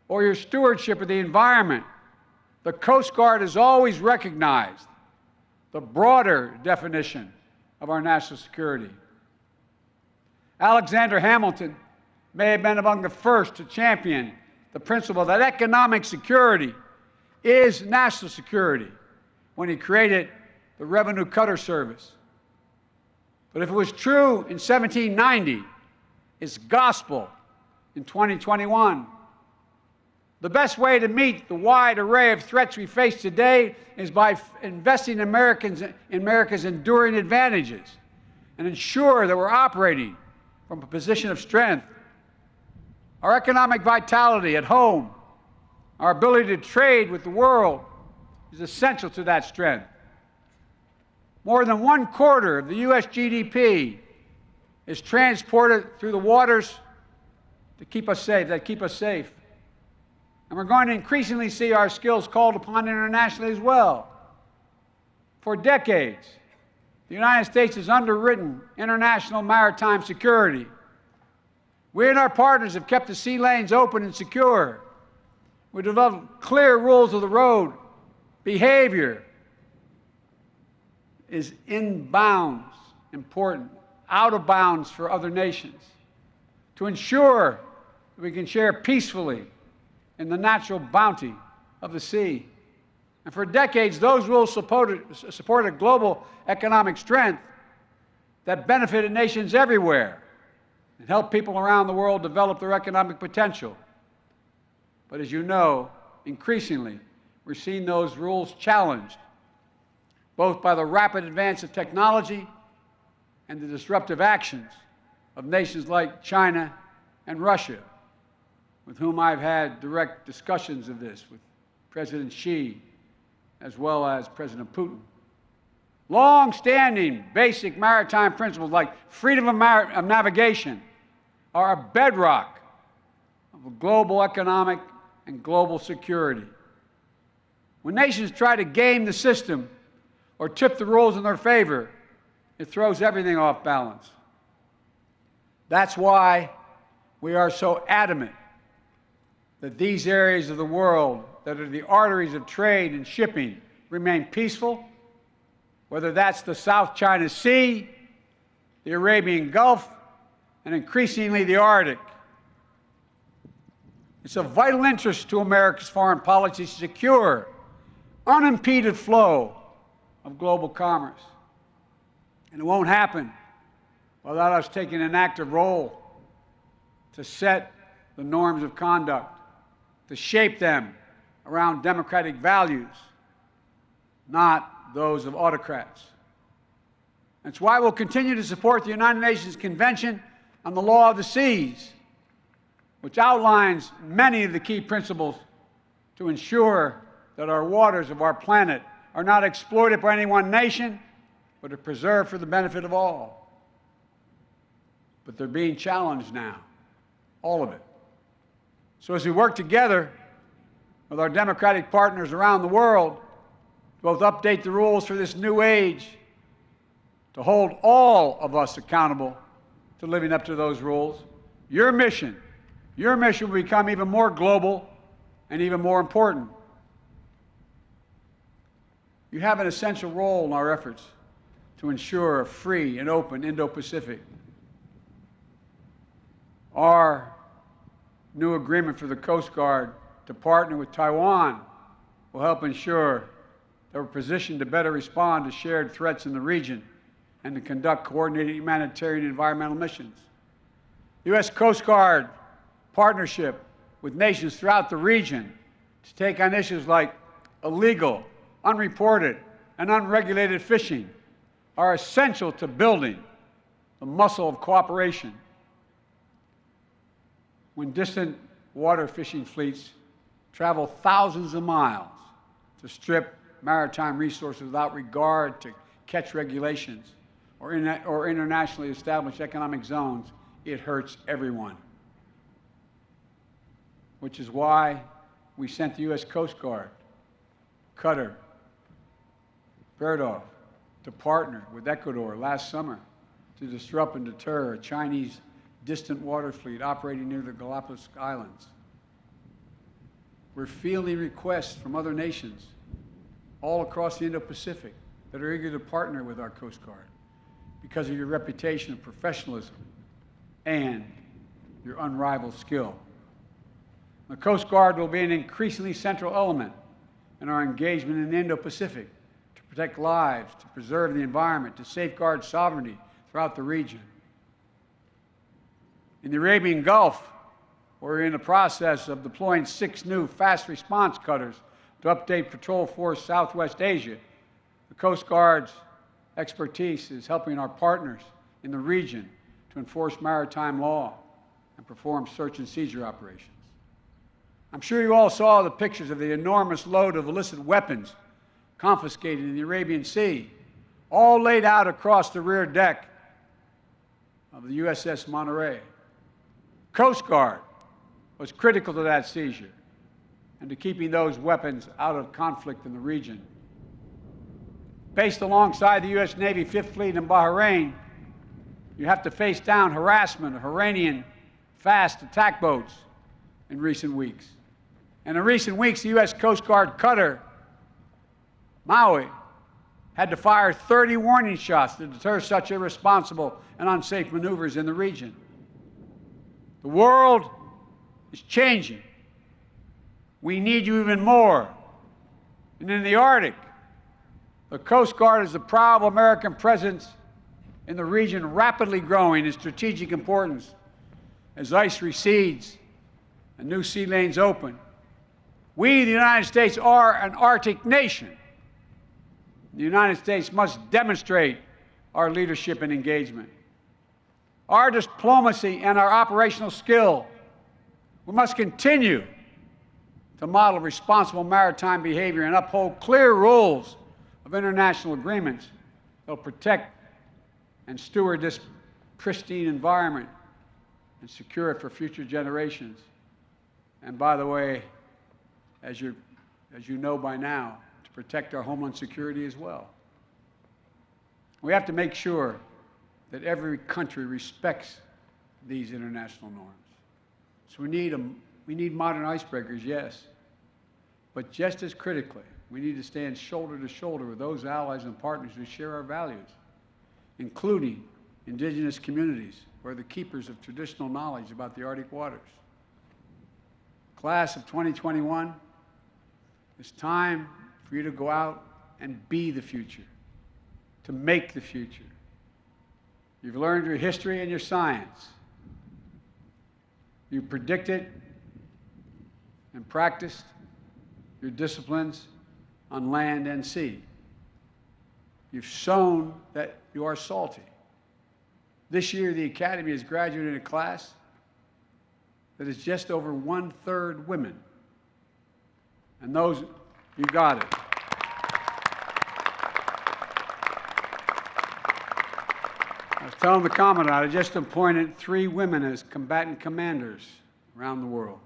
or your stewardship of the environment, the Coast Guard has always recognized the broader definition of our national security. Alexander Hamilton may have been among the first to champion the principle that economic security is national security when he created the Revenue Cutter Service. But if it was true in 1790, it's gospel in 2021. The best way to meet the wide array of threats we face today is by investing in America's enduring advantages and ensure that we're operating from a position of strength. Our economic vitality at home, our ability to trade with the world is essential to that strength. More than 1/4 of the U.S. GDP is transported through the waters to keep us safe, And we're going to increasingly see our skills called upon internationally as well. For decades, the United States has underwritten international maritime security. We and our partners have kept the sea lanes open and secure. We developed clear rules of the road. Behavior is in bounds important, out of bounds for other nations, to ensure that we can share peacefully in the natural bounty of the sea. And for decades, those rules supported global economic strength that benefited nations everywhere and helped people around the world develop their economic potential. But as you know, increasingly, we're seeing those rules challenged, both by the rapid advance of technology and the disruptive actions of nations like China and Russia, with whom I've had direct discussions of this with President Xi as well as President Putin. Long-standing basic maritime principles like freedom of navigation are a bedrock of global economic and global security. When nations try to game the system or tip the rules in their favor, it throws everything off balance. That's why we are so adamant that these areas of the world that are the arteries of trade and shipping remain peaceful, whether that's the South China Sea, the Arabian Gulf, and increasingly the Arctic. It's of vital interest to America's foreign policy to secure unimpeded flow of global commerce. And it won't happen without us taking an active role to set the norms of conduct, to shape them around democratic values, not those of autocrats. That's why we'll continue to support the United Nations Convention on the Law of the Seas, which outlines many of the key principles to ensure that our waters of our planet are not exploited by any one nation, but are preserved for the benefit of all. But they're being challenged now, all of it. So as we work together with our democratic partners around the world to both update the rules for this new age, to hold all of us accountable to living up to those rules, your mission will become even more global and even more important. You have an essential role in our efforts to ensure a free and open Indo-Pacific. Our new agreement for the Coast Guard to partner with Taiwan will help ensure that we're positioned to better respond to shared threats in the region and to conduct coordinated humanitarian and environmental missions. The U.S. Coast Guard partnership with nations throughout the region to take on issues like illegal, unreported, and unregulated fishing are essential to building the muscle of cooperation. When distant water fishing fleets travel thousands of miles to strip maritime resources without regard to catch regulations or internationally established economic zones, it hurts everyone. Which is why we sent the U.S. Coast Guard, Qatar, Berkshire, to partner with Ecuador last summer to disrupt and deter a Chinese distant water fleet operating near the Galapagos Islands. We're fielding requests from other nations all across the Indo-Pacific that are eager to partner with our Coast Guard because of your reputation of professionalism and your unrivaled skill. The Coast Guard will be an increasingly central element in our engagement in the Indo-Pacific to protect lives, to preserve the environment, to safeguard sovereignty throughout the region. In the Arabian Gulf, we're in the process of deploying 6 new fast response cutters to update Patrol Force Southwest Asia. The Coast Guard's expertise is helping our partners in the region to enforce maritime law and perform search and seizure operations. I'm sure you all saw the pictures of the enormous load of illicit weapons confiscated in the Arabian Sea, all laid out across the rear deck of the USS Monterey. Coast Guard was critical to that seizure and to keeping those weapons out of conflict in the region. Based alongside the U.S. Navy Fifth Fleet in Bahrain, you have to face down harassment of Iranian fast attack boats in recent weeks. And in recent weeks, the U.S. Coast Guard cutter, Maui, had to fire 30 warning shots to deter such irresponsible and unsafe maneuvers in the region. The world is changing. We need you even more. And in the Arctic, the Coast Guard is a proud American presence in the region, rapidly growing in strategic importance as ice recedes and new sea lanes open. We, the United States, are an Arctic nation. The United States must demonstrate our leadership and engagement. Our diplomacy and our operational skill, we must continue to model responsible maritime behavior and uphold clear rules of international agreements that will protect and steward this pristine environment and secure it for future generations. And by the way, as you know by now, to protect our homeland security as well. We have to make sure that every country respects these international norms. So we need modern icebreakers, yes. But just as critically, we need to stand shoulder to shoulder with those allies and partners who share our values, including indigenous communities who are the keepers of traditional knowledge about the Arctic waters. Class of 2021, it's time for you to go out and be the future, to make the future. You've learned your history and your science. You've predicted and practiced your disciplines on land and sea. You've shown that you are salty. This year, the Academy has graduated a class that is just over 1/3 women. And those, you got it. I was telling the Commandant, I just appointed 3 women as combatant commanders around the world.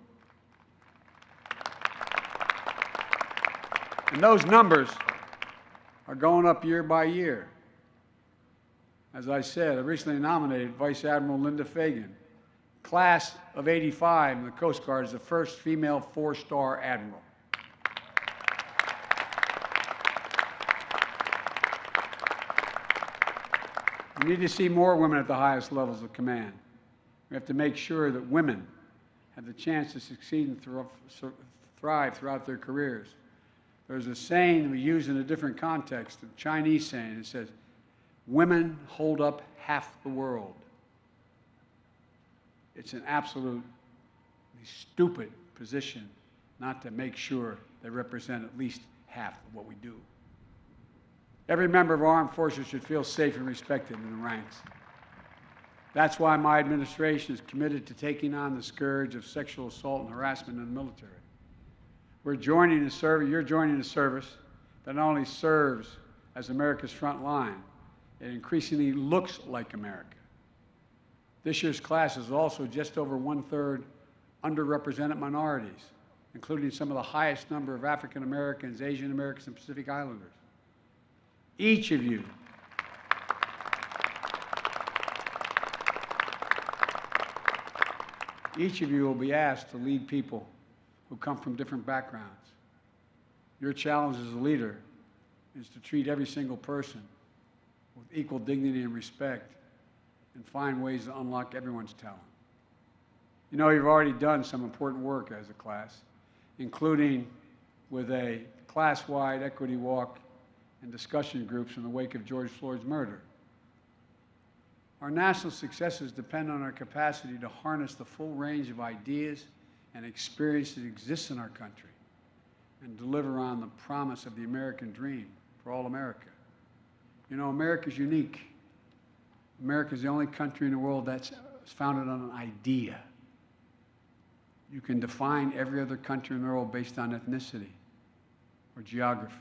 And those numbers are going up year by year. As I said, I recently nominated Vice Admiral Linda Fagan. Class of '85 in the Coast Guard is the first female 4-star admiral. We need to see more women at the highest levels of command. We have to make sure that women have the chance to succeed and thrive throughout their careers. There's a saying we use in a different context, a Chinese saying. It says, women hold up half the world. It's an absolutely stupid position not to make sure they represent at least half of what we do. Every member of our armed forces should feel safe and respected in the ranks. That's why my administration is committed to taking on the scourge of sexual assault and harassment in the military. You're joining a service that not only serves as America's front line, it increasingly looks like America. This year's class is also just over 1/3 underrepresented minorities, including some of the highest number of African Americans, Asian Americans, and Pacific Islanders. Each of you will be asked to lead people who come from different backgrounds. Your challenge as a leader is to treat every single person with equal dignity and respect and find ways to unlock everyone's talent. You know, you've already done some important work as a class, including with a class-wide equity walk and discussion groups in the wake of George Floyd's murder. Our national successes depend on our capacity to harness the full range of ideas and experience that exists in our country and deliver on the promise of the American dream for all America. You know, America's unique. America's the only country in the world that's founded on an idea. You can define every other country in the world based on ethnicity or geography.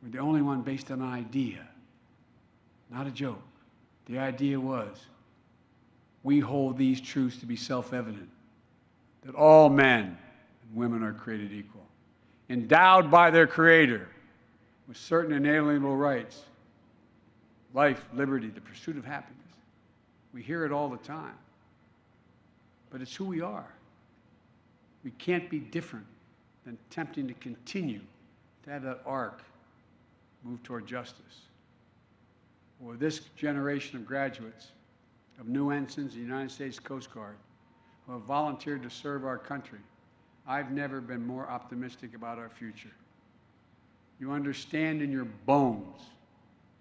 We're the only one based on an idea, not a joke. The idea was, we hold these truths to be self-evident, that all men and women are created equal, endowed by their Creator with certain inalienable rights, life, liberty, the pursuit of happiness. We hear it all the time, but it's who we are. We can't be different than attempting to continue to have that arc move toward justice. With this generation of graduates, of new ensigns in the United States Coast Guard, who have volunteered to serve our country, I've never been more optimistic about our future. You understand in your bones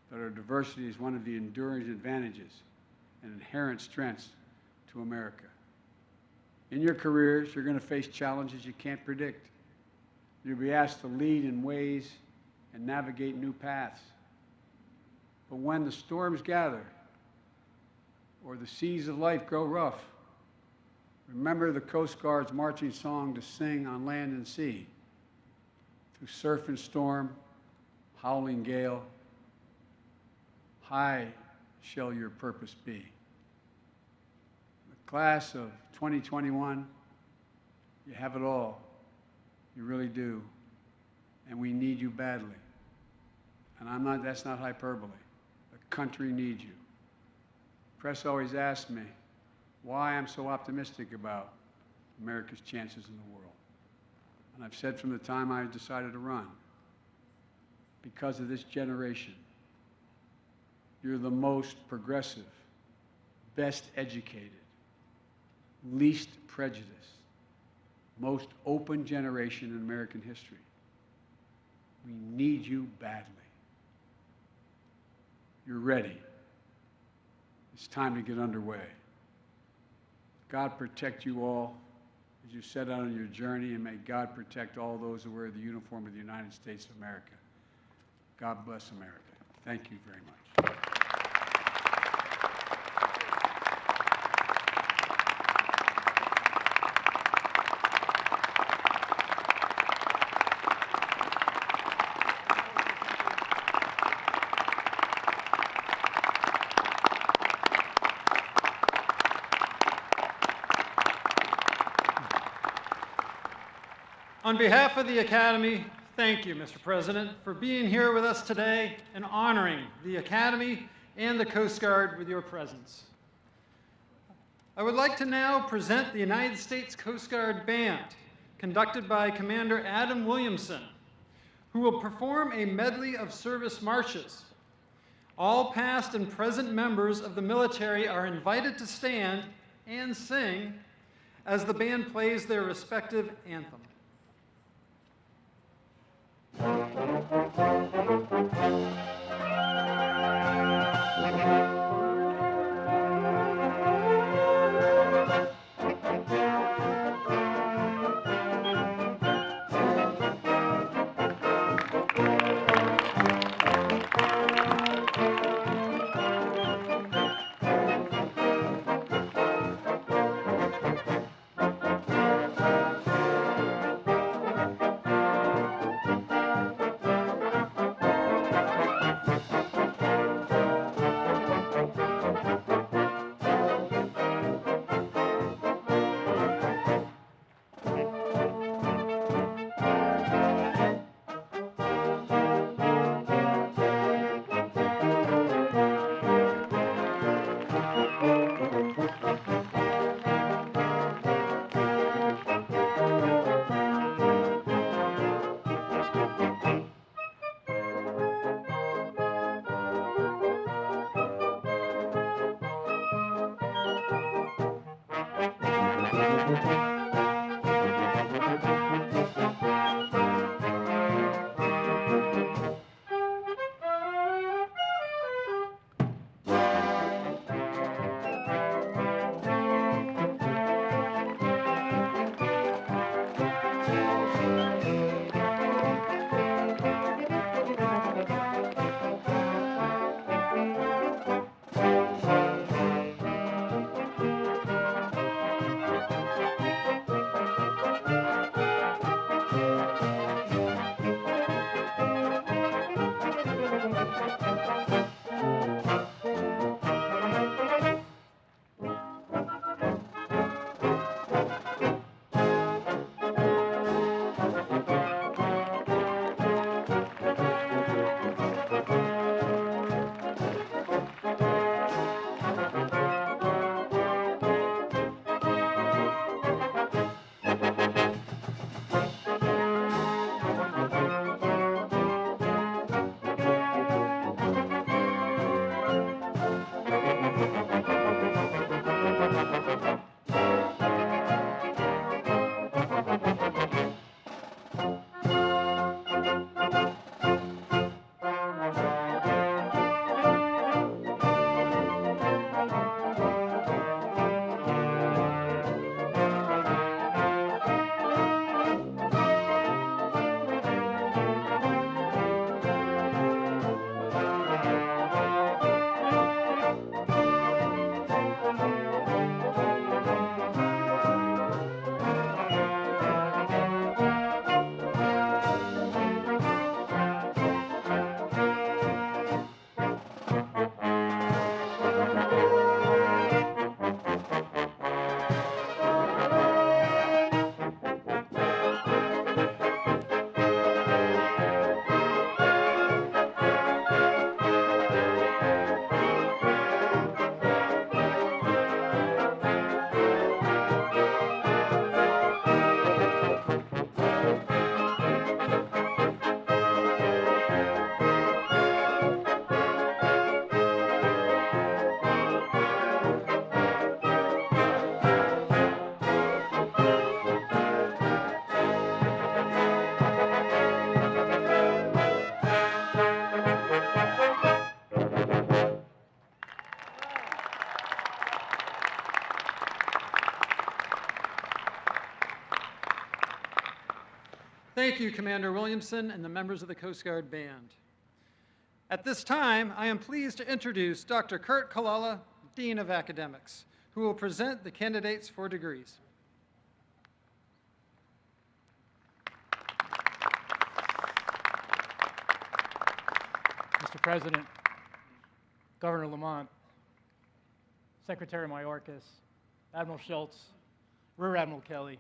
that our diversity is one of the enduring advantages and inherent strengths to America. In your careers, you're going to face challenges you can't predict. You'll be asked to lead in ways and navigate new paths. But when the storms gather or the seas of life grow rough, remember the Coast Guard's marching song to sing on land and sea. Through surf and storm, howling gale, high shall your purpose be. The class of 2021, you have it all. You really do. And we need you badly. And that's not hyperbole. The country needs you. Press always asks me why I'm so optimistic about America's chances in the world. And I've said from the time I decided to run, because of this generation, you're the most progressive, best educated, least prejudiced, most open generation in American history. We need you badly. You're ready. It's time to get underway. God protect you all as you set out on your journey, and may God protect all those who wear the uniform of the United States of America. God bless America. Thank you very much. On behalf of the Academy, thank you, Mr. President, for being here with us today and honoring the Academy and the Coast Guard with your presence. I would like to now present the United States Coast Guard Band, conducted by Commander Adam Williamson, who will perform a medley of service marches. All past and present members of the military are invited to stand and sing as the band plays their respective anthem. Thank you, Commander Williamson and the members of the Coast Guard Band. At this time, I am pleased to introduce Dr. Kurt Kalala, Dean of Academics, who will present the candidates for degrees. Mr. President, Governor Lamont, Secretary Mayorkas, Admiral Schultz, Rear Admiral Kelly,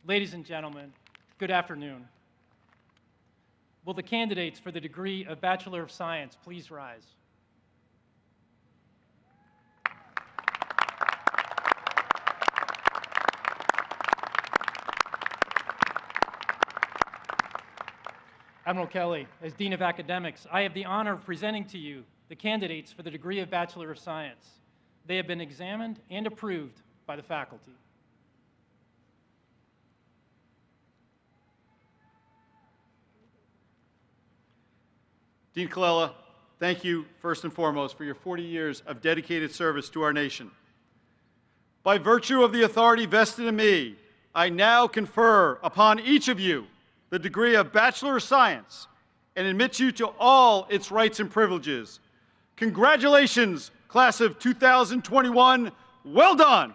ladies and gentlemen, good afternoon. Will the candidates for the degree of Bachelor of Science please rise? Admiral Kelly, as Dean of Academics, I have the honor of presenting to you the candidates for the degree of Bachelor of Science. They have been examined and approved by the faculty. Dean Colella, thank you first and foremost for your 40 years of dedicated service to our nation. By virtue of the authority vested in me, I now confer upon each of you the degree of Bachelor of Science and admit you to all its rights and privileges. Congratulations, class of 2021. Well done.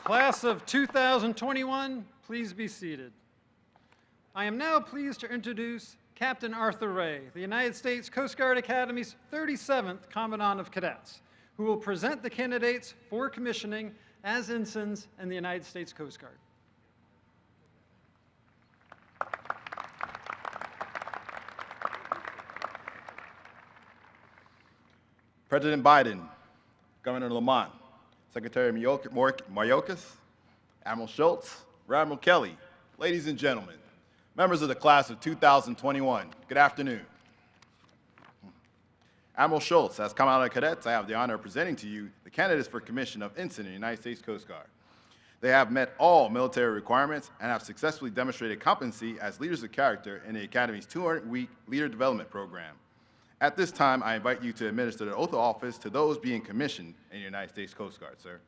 Class of 2021, please be seated. I am now pleased to introduce Captain Arthur Ray, the United States Coast Guard Academy's 37th Commandant of Cadets, who will present the candidates for commissioning as ensigns in the United States Coast Guard. President Biden, Governor Lamont, Secretary Mayorkas, Admiral Schultz, Rear Admiral Kelly, ladies and gentlemen, members of the class of 2021, good afternoon. Admiral Schultz, as Commandant of Cadets, I have the honor of presenting to you the candidates for commission of ensign in the United States Coast Guard. They have met all military requirements and have successfully demonstrated competency as leaders of character in the Academy's 200-week leader development program. At this time, I invite you to administer the oath of office to those being commissioned in the United States Coast Guard, sir.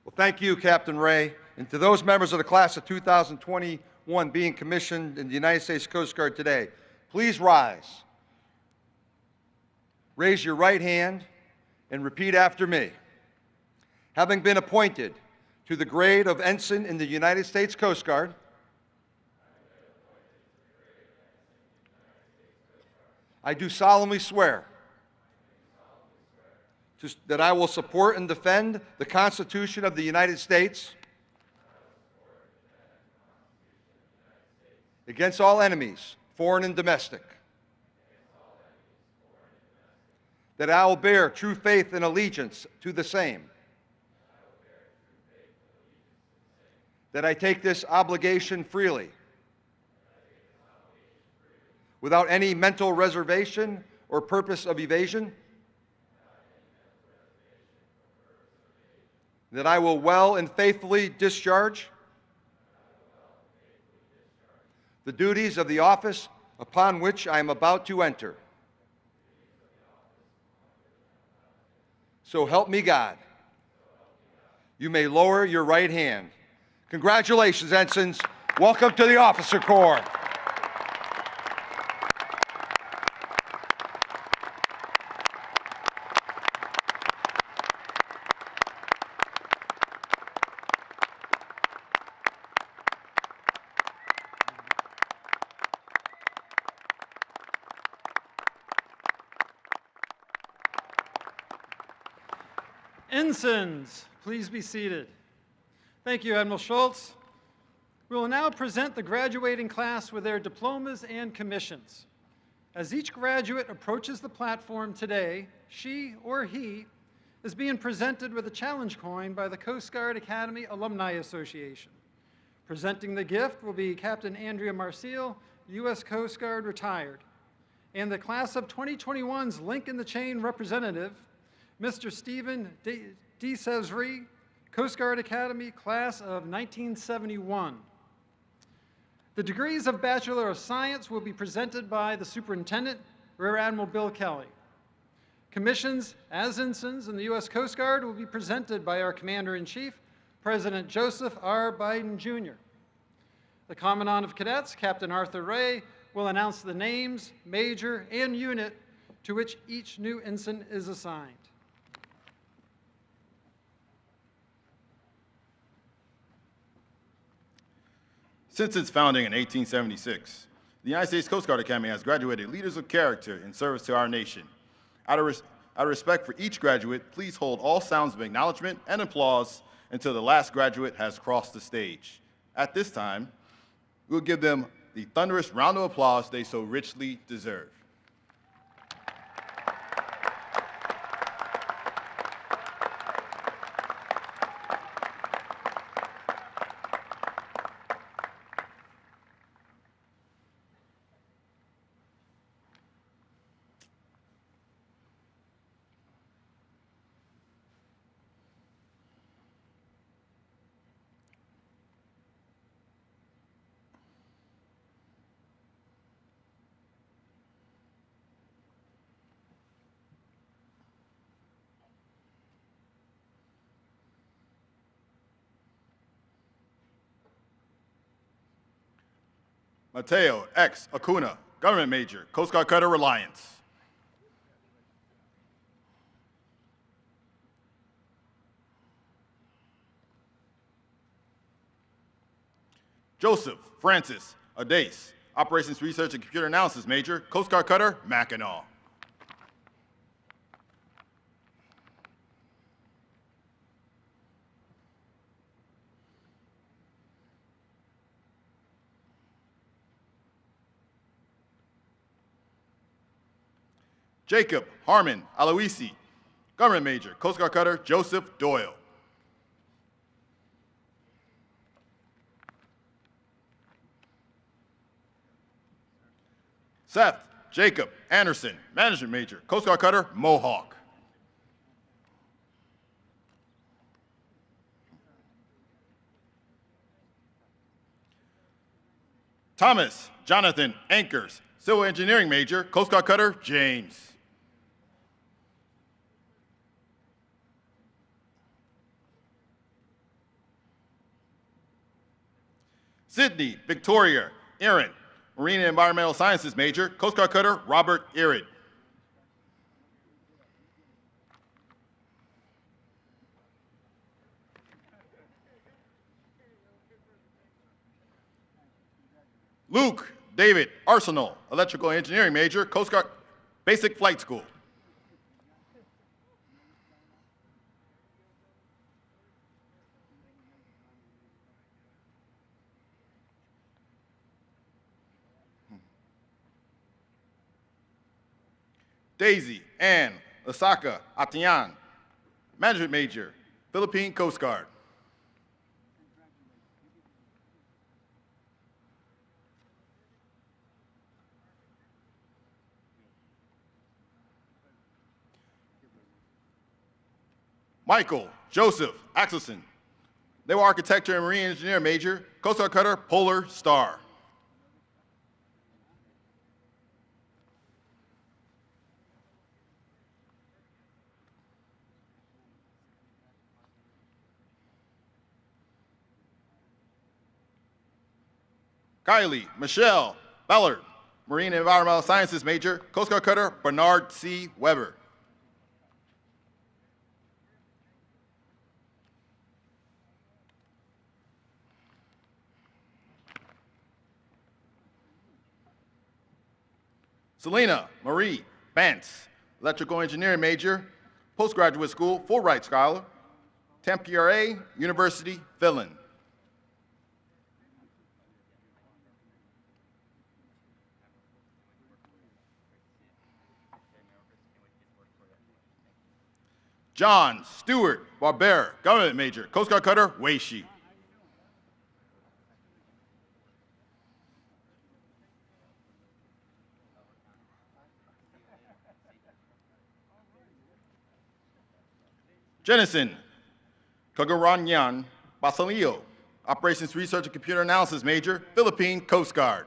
Well, thank you, Captain Ray. And to those members of the class of 2021 being commissioned in the United States Coast Guard today, please rise. Raise your right hand and repeat after me. Having been appointed to the grade of ensign in the United States Coast Guard, I do solemnly swear that I will support and defend the Constitution of the United States against all enemies, foreign and domestic, that I will bear true faith and allegiance to the same, that I take this obligation freely, without any mental reservation or purpose of evasion, that I will well and faithfully discharge the duties of the office upon which I am about to enter. So help me God. You may lower your right hand. Congratulations, ensigns. Welcome to the Officer Corps. Ensigns, please be seated. Thank you, Admiral Schultz. We will now present the graduating class with their diplomas and commissions. As each graduate approaches the platform today, she or he is being presented with a challenge coin by the Coast Guard Academy Alumni Association. Presenting the gift will be Captain Andrea Marcial, U.S. Coast Guard retired, and the class of 2021's link in the chain representative, Mr. Stephen DeCesare, Coast Guard Academy, class of 1971. The degrees of Bachelor of Science will be presented by the Superintendent, Rear Admiral Bill Kelly. Commissions as ensigns in the U.S. Coast Guard will be presented by our Commander-in-Chief, President Joseph R. Biden, Jr. The Commandant of Cadets, Captain Arthur Ray, will announce the names, major, and unit to which each new ensign is assigned. Since its founding in 1876, The United States Coast Guard Academy has graduated leaders of character in service to our nation. Out of respect for each graduate, please hold all sounds of acknowledgement and applause until the last graduate has crossed the stage. At this time, we'll give them the thunderous round of applause they so richly deserve. Mateo X. Acuna, Government Major, Coast Guard Cutter Reliance. Joseph Francis Adace, Operations Research and Computer Analysis Major, Coast Guard Cutter Mackinac. Jacob Harmon Aloisi, Government Major, Coast Guard Cutter Joseph Doyle. Seth Jacob Anderson, Management Major, Coast Guard Cutter Mohawk. Thomas Jonathan Ankers, Civil Engineering Major, Coast Guard Cutter James. Sydney Victoria Aaron, Marine and Environmental Sciences Major, Coast Guard Cutter Robert Irid. Luke David Arsenal, Electrical Engineering Major, Coast Guard Basic Flight School. Daisy Ann Osaka Atian, Management Major, Philippine Coast Guard. Michael Joseph Axelson, Naval Architecture and Marine Engineer Major, Coast Guard Cutter Polar Star. Kylie Michelle Ballard, Marine and Environmental Sciences Major, Coast Guard Cutter Bernard C. Weber. Selena Marie Vance, Electrical Engineering Major, Postgraduate School, Fulbright Scholar, Tampere University, Finland. John Stewart Barber, Government Major, Coast Guard Cutter Weishi. Jennison Kagaranyan Basilio, Operations Research and Computer Analysis Major, Philippine Coast Guard.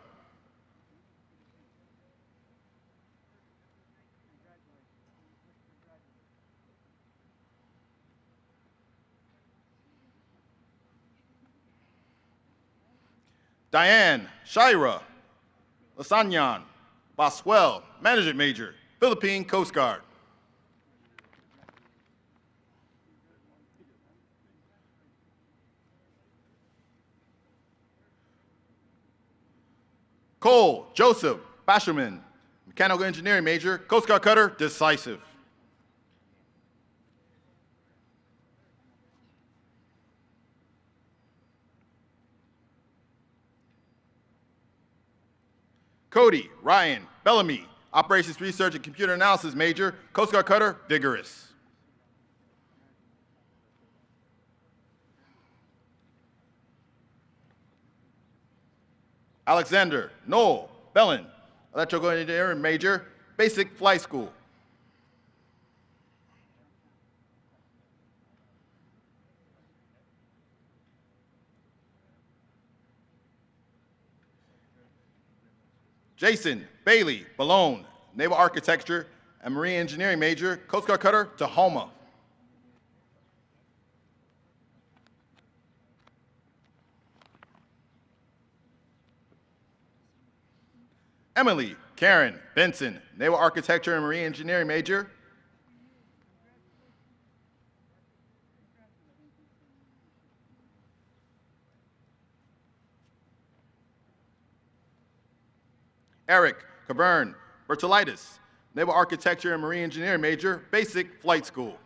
Diane Shira Lasanyan Boswell, Management Major, Philippine Coast Guard. Cole Joseph Basherman, mechanical engineering major, Coast Guard cutter, Decisive. Cody Ryan Bellamy, operations research and computer analysis major, Coast Guard cutter, Vigorous. Alexander Noel Bellin, electrical engineering major, Basic Flight School. Jason Bailey Balone, naval architecture and marine engineering major, Coast Guard cutter, Tahoma. Emily Karen Benson, naval architecture and marine engineering major. Eric Cavern Bertolitis, naval architecture and marine engineering major, Basic Flight School.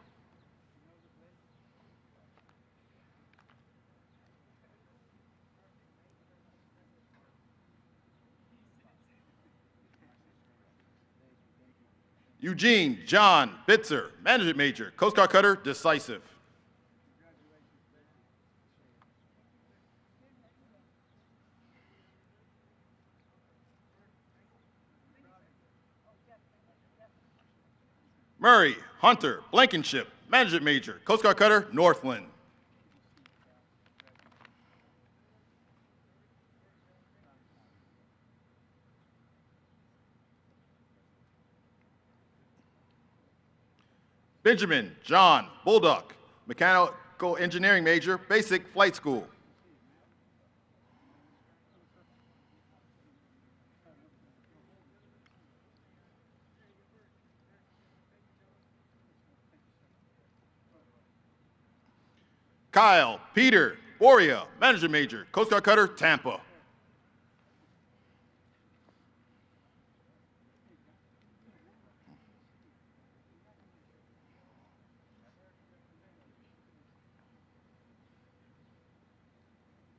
Eugene John Bitzer, management major, Coast Guard cutter, Decisive. Murray Hunter Blankenship, management major, Coast Guard cutter, Northland. Benjamin John Bulldog, mechanical engineering major, Basic Flight School. Kyle Peter Boria, management major, Coast Guard cutter, Tampa.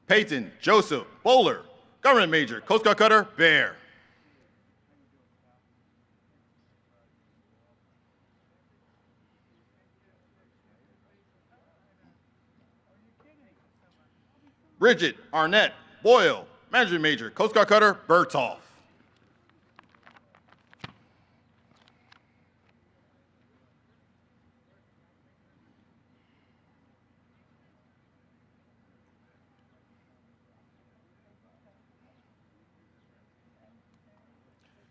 Peyton Joseph Bowler, government major, Coast Guard cutter, Bear. Bridget Arnett Boyle, management major, Coast Guard cutter, Bertolf.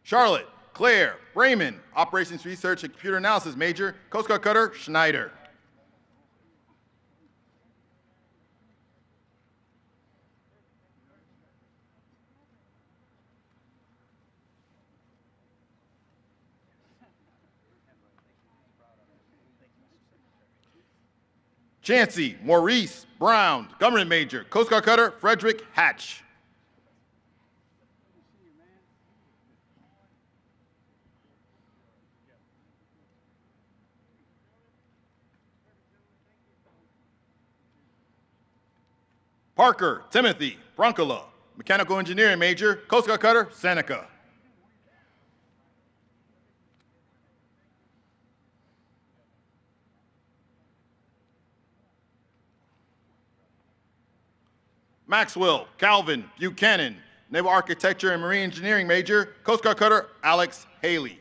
Charlotte Claire Brayman, operations research and computer analysis major, Coast Guard cutter, Schneider. Chancey Maurice Brown, government major, Coast Guard cutter, Frederick Hatch. Parker Timothy Broncola, mechanical engineering major, Coast Guard cutter, Seneca. Maxwell Calvin Buchanan, naval architecture and marine engineering major, Coast Guard cutter, Alex Haley.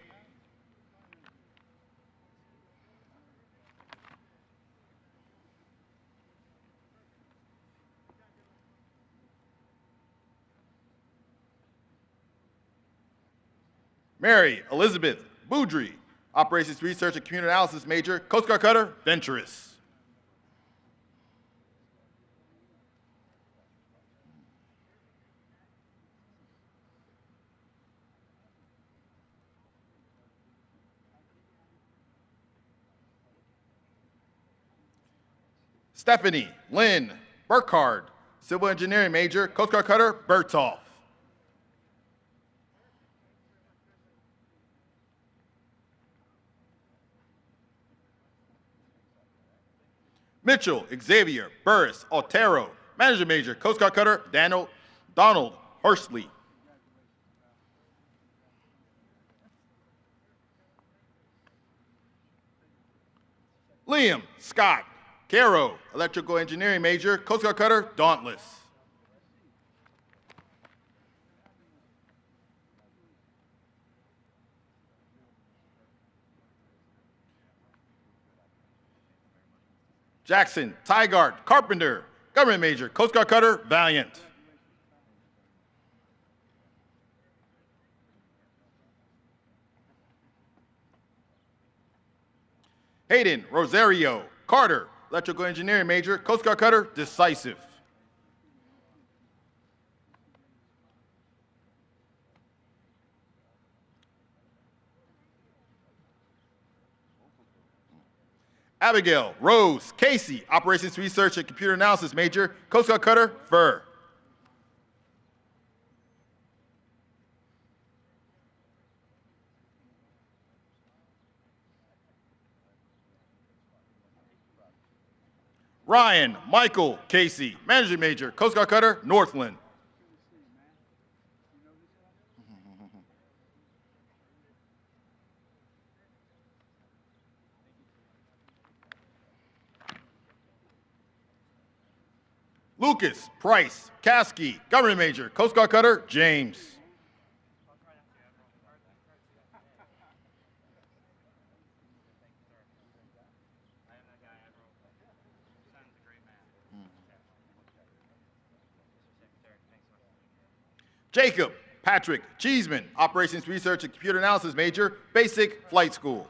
Mary Elizabeth Boudry, operations research and computer analysis major, Coast Guard cutter, Venturous. Stephanie Lynn Burkhard, civil engineering major, Coast Guard cutter, Bertolf. Mitchell Xavier Burris Otero, Managing Major, Coast Guard Cutter Donald Horsley. Liam Scott Caro, Electrical Engineering Major, Coast Guard Cutter Dauntless. Jackson Tygart Carpenter, Government Major, Coast Guard Cutter Valiant. Hayden Rosario Carter, Electrical Engineering Major, Coast Guard Cutter Decisive. Abigail Rose Casey, Operations Research and Computer Analysis Major, Coast Guard Cutter Fur. Ryan Michael Casey, Managing Major, Coast Guard Cutter Northland. Lucas Price Caskey, Government Major, Coast Guard Cutter James. Jacob Patrick Cheeseman, Operations Research and Computer Analysis Major, Basic Flight School.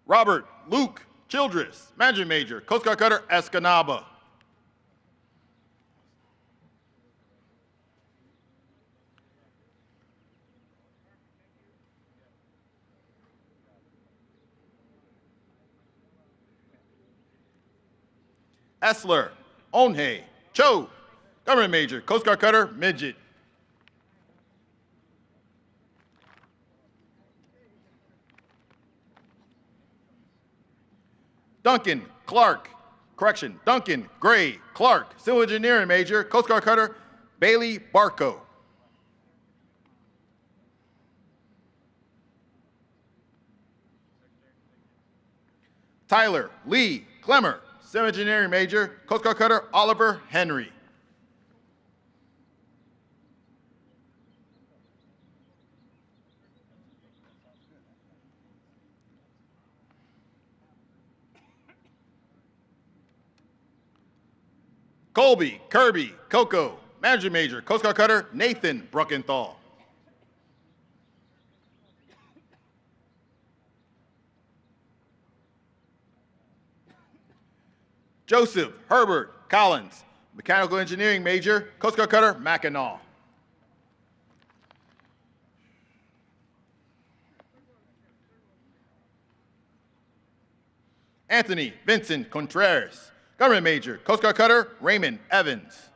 Robert Luke Childress, Managing Major, Coast Guard Cutter Escanaba. Essler Onhe Cho, Government Major, Coast Guard Cutter Midget. Duncan Gray Clark, Civil Engineering Major, Coast Guard Cutter Bailey Barco. Tyler Lee Clemmer, Civil Engineering Major, Coast Guard Cutter Oliver Henry. Colby Kirby Coco, Managing Major, Coast Guard Cutter Nathan Bruckenthal. Joseph Herbert Collins, Mechanical Engineering Major, Coast Guard Cutter Mackinac. Anthony Vincent Contreras, Government Major, Coast Guard Cutter Raymond Evans.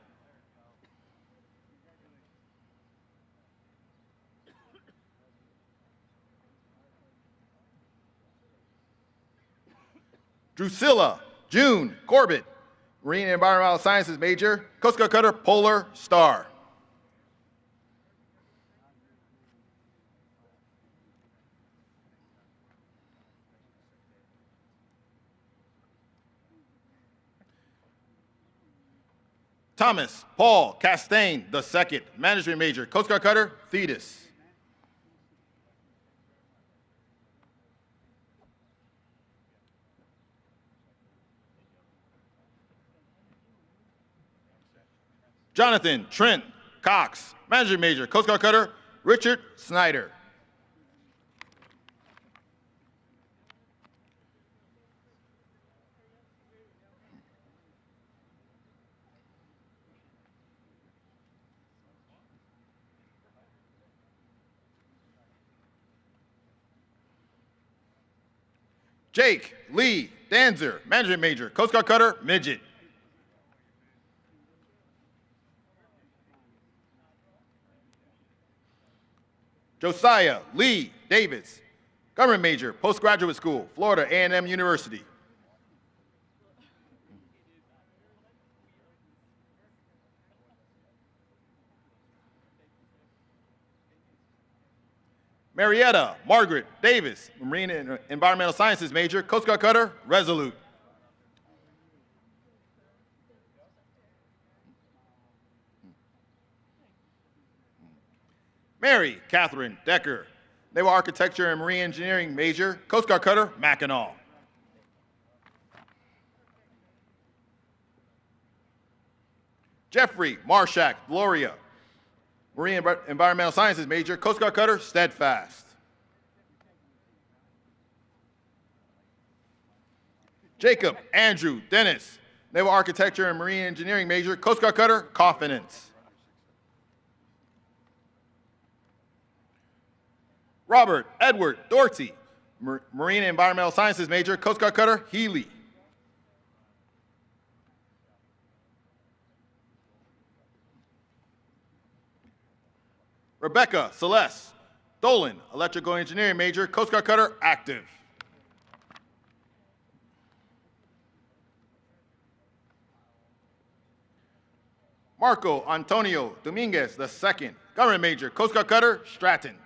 Drusilla June Corbett, Marine and Environmental Sciences Major, Coast Guard Cutter Polar Star. Thomas Paul Castaigne II, Management Major, Coast Guard Cutter Thetis. Jonathan Trent Cox, Managing Major, Coast Guard Cutter Richard Snyder. Jake Lee Danzer, Management Major, Coast Guard Cutter Midget. Josiah Lee Davis, government major, postgraduate school, Florida A&M University. Marietta Margaret Davis, Marine and Environmental Sciences major, Coast Guard cutter, Resolute. Mary Catherine Decker, Naval Architecture and Marine Engineering major, Coast Guard cutter, Mackinac. Jeffrey Marshak Gloria, Marine Environmental Sciences major, Coast Guard cutter, Steadfast. Jacob Andrew Dennis, Naval Architecture and Marine Engineering major, Coast Guard cutter, Confidence. Robert Edward Doherty, Marine and Environmental Sciences major, Coast Guard cutter, Healy. Rebecca Celeste Dolan, Electrical Engineering major, Coast Guard cutter, Active. Marco Antonio Dominguez II, Government major, Coast Guard cutter, Stratton.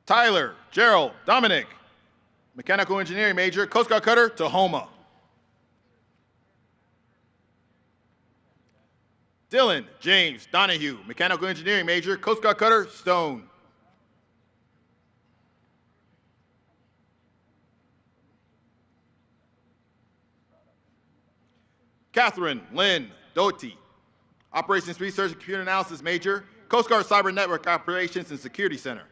Tyler Gerald Dominic, Mechanical Engineering major, Coast Guard cutter, Tahoma. Dylan James Donahue, Mechanical Engineering major, Coast Guard cutter, Stone. Catherine Lynn Doty, Operations Research and Computer Analysis major, Coast Guard Cyber Network Operations and Security Center.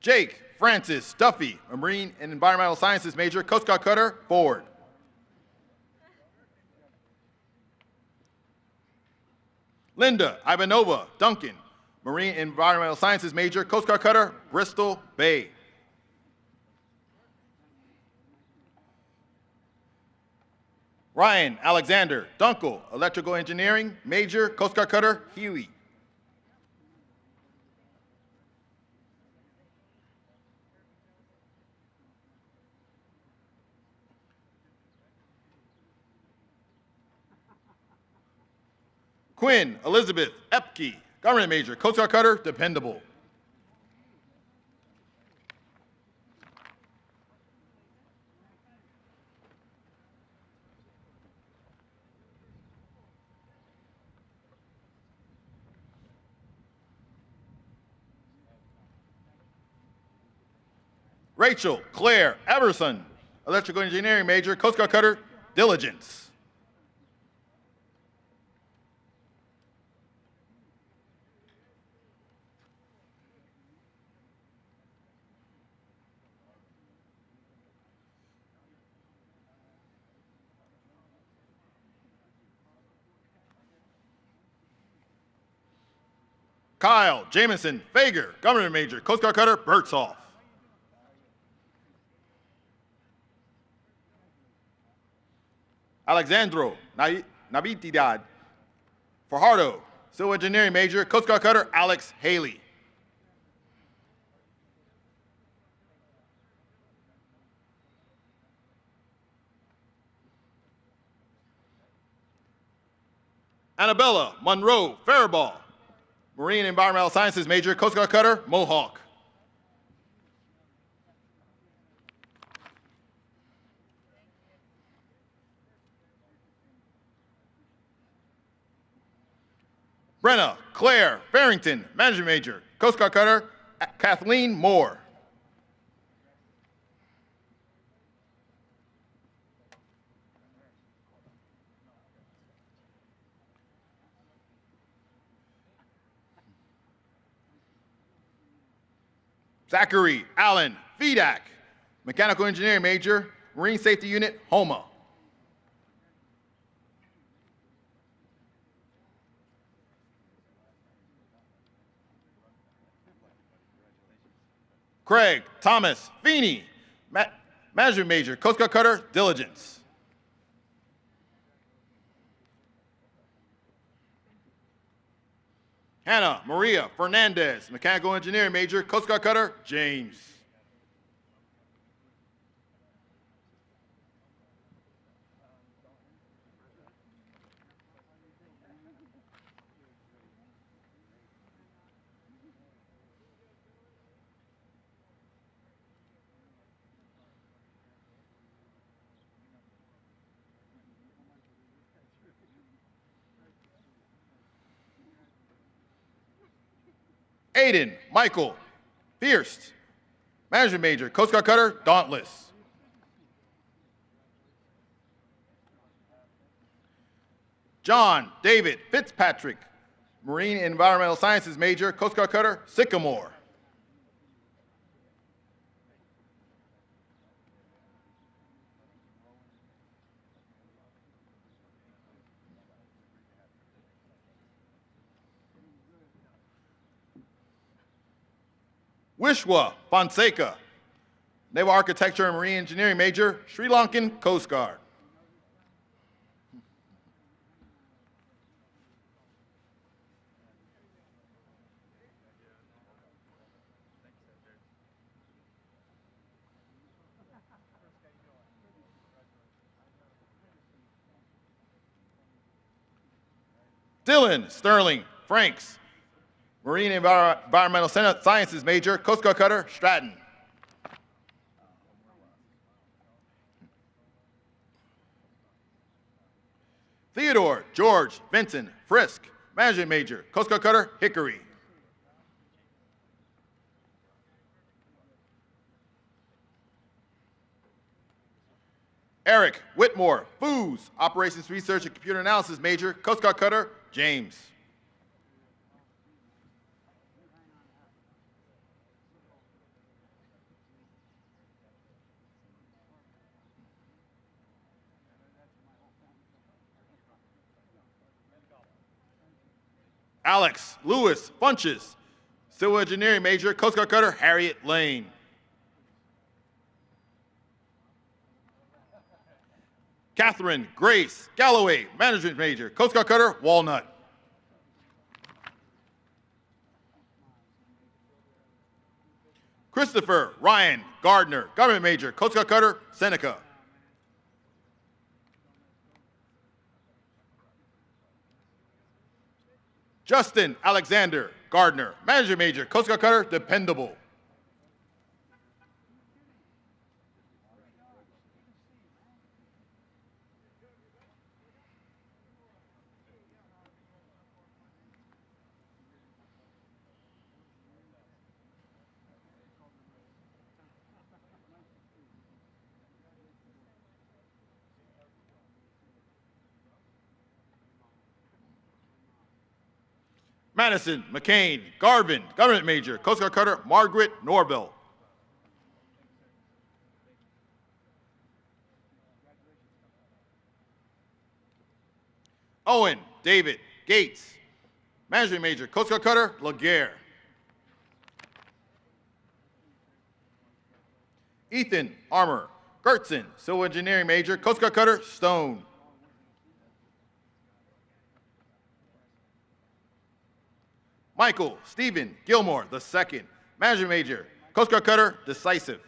Jake Francis Duffy, a Marine and Environmental Sciences major, Coast Guard cutter, Ford. Linda Ivanova Duncan, Marine and Environmental Sciences major, Coast Guard cutter, Bristol Bay. Ryan Alexander Dunkel, Electrical Engineering major, Coast Guard cutter, Healy. Quinn Elizabeth Epke, Government major, Coast Guard cutter, Dependable. Rachel Claire Everson, Electrical Engineering major, Coast Guard cutter, Diligence. Kyle Jamison Fager, Government major, Coast Guard cutter, Bertzoff. Alexandro Navitidad Fajardo, Civil Engineering major, Coast Guard cutter, Alex Haley. Annabella Monroe Faribault, Marine Environmental Sciences major, Coast Guard cutter, Mohawk. Brenna Claire Farrington, Management major, Coast Guard cutter, Kathleen Moore. Zachary Allen Fedak, Mechanical Engineering major, Marine Safety Unit, HOMA. Craig Thomas Feeney, Management major, Coast Guard Cutter, Diligence. Hannah Maria Fernandez, Mechanical Engineering major, Coast Guard Cutter, James. Aiden Michael Fierst, Management major, Coast Guard Cutter, Dauntless. John David Fitzpatrick, Marine and Environmental Sciences major, Coast Guard Cutter, Sycamore. Wishwa Fonseca, Naval Architecture and Marine Engineering major, Sri Lankan Coast Guard. Dylan Sterling Franks, Marine and Environmental Sciences major, Coast Guard Cutter, Stratton. Theodore George Vincent Frisk, Management major, Coast Guard Cutter, Hickory. Eric Whitmore Foos, Operations Research and Computer Analysis major, Coast Guard Cutter, James. Alex Lewis Funches, Civil Engineering major, Coast Guard Cutter, Harriet Lane. Catherine Grace Galloway, Management major, Coast Guard Cutter, Walnut. Christopher Ryan Gardner, Government major, Coast Guard Cutter, Seneca. Justin Alexander Gardner, Management major, Coast Guard Cutter, Dependable. Madison McCain Garvin, Government major, Coast Guard Cutter, Margaret Norville. Owen David Gates, Management major, Coast Guard Cutter, Laguerre. Ethan Armour Gertson, Civil Engineering major, Coast Guard Cutter, Stone. Michael Stephen Gilmore II, Management major, Coast Guard Cutter, Decisive.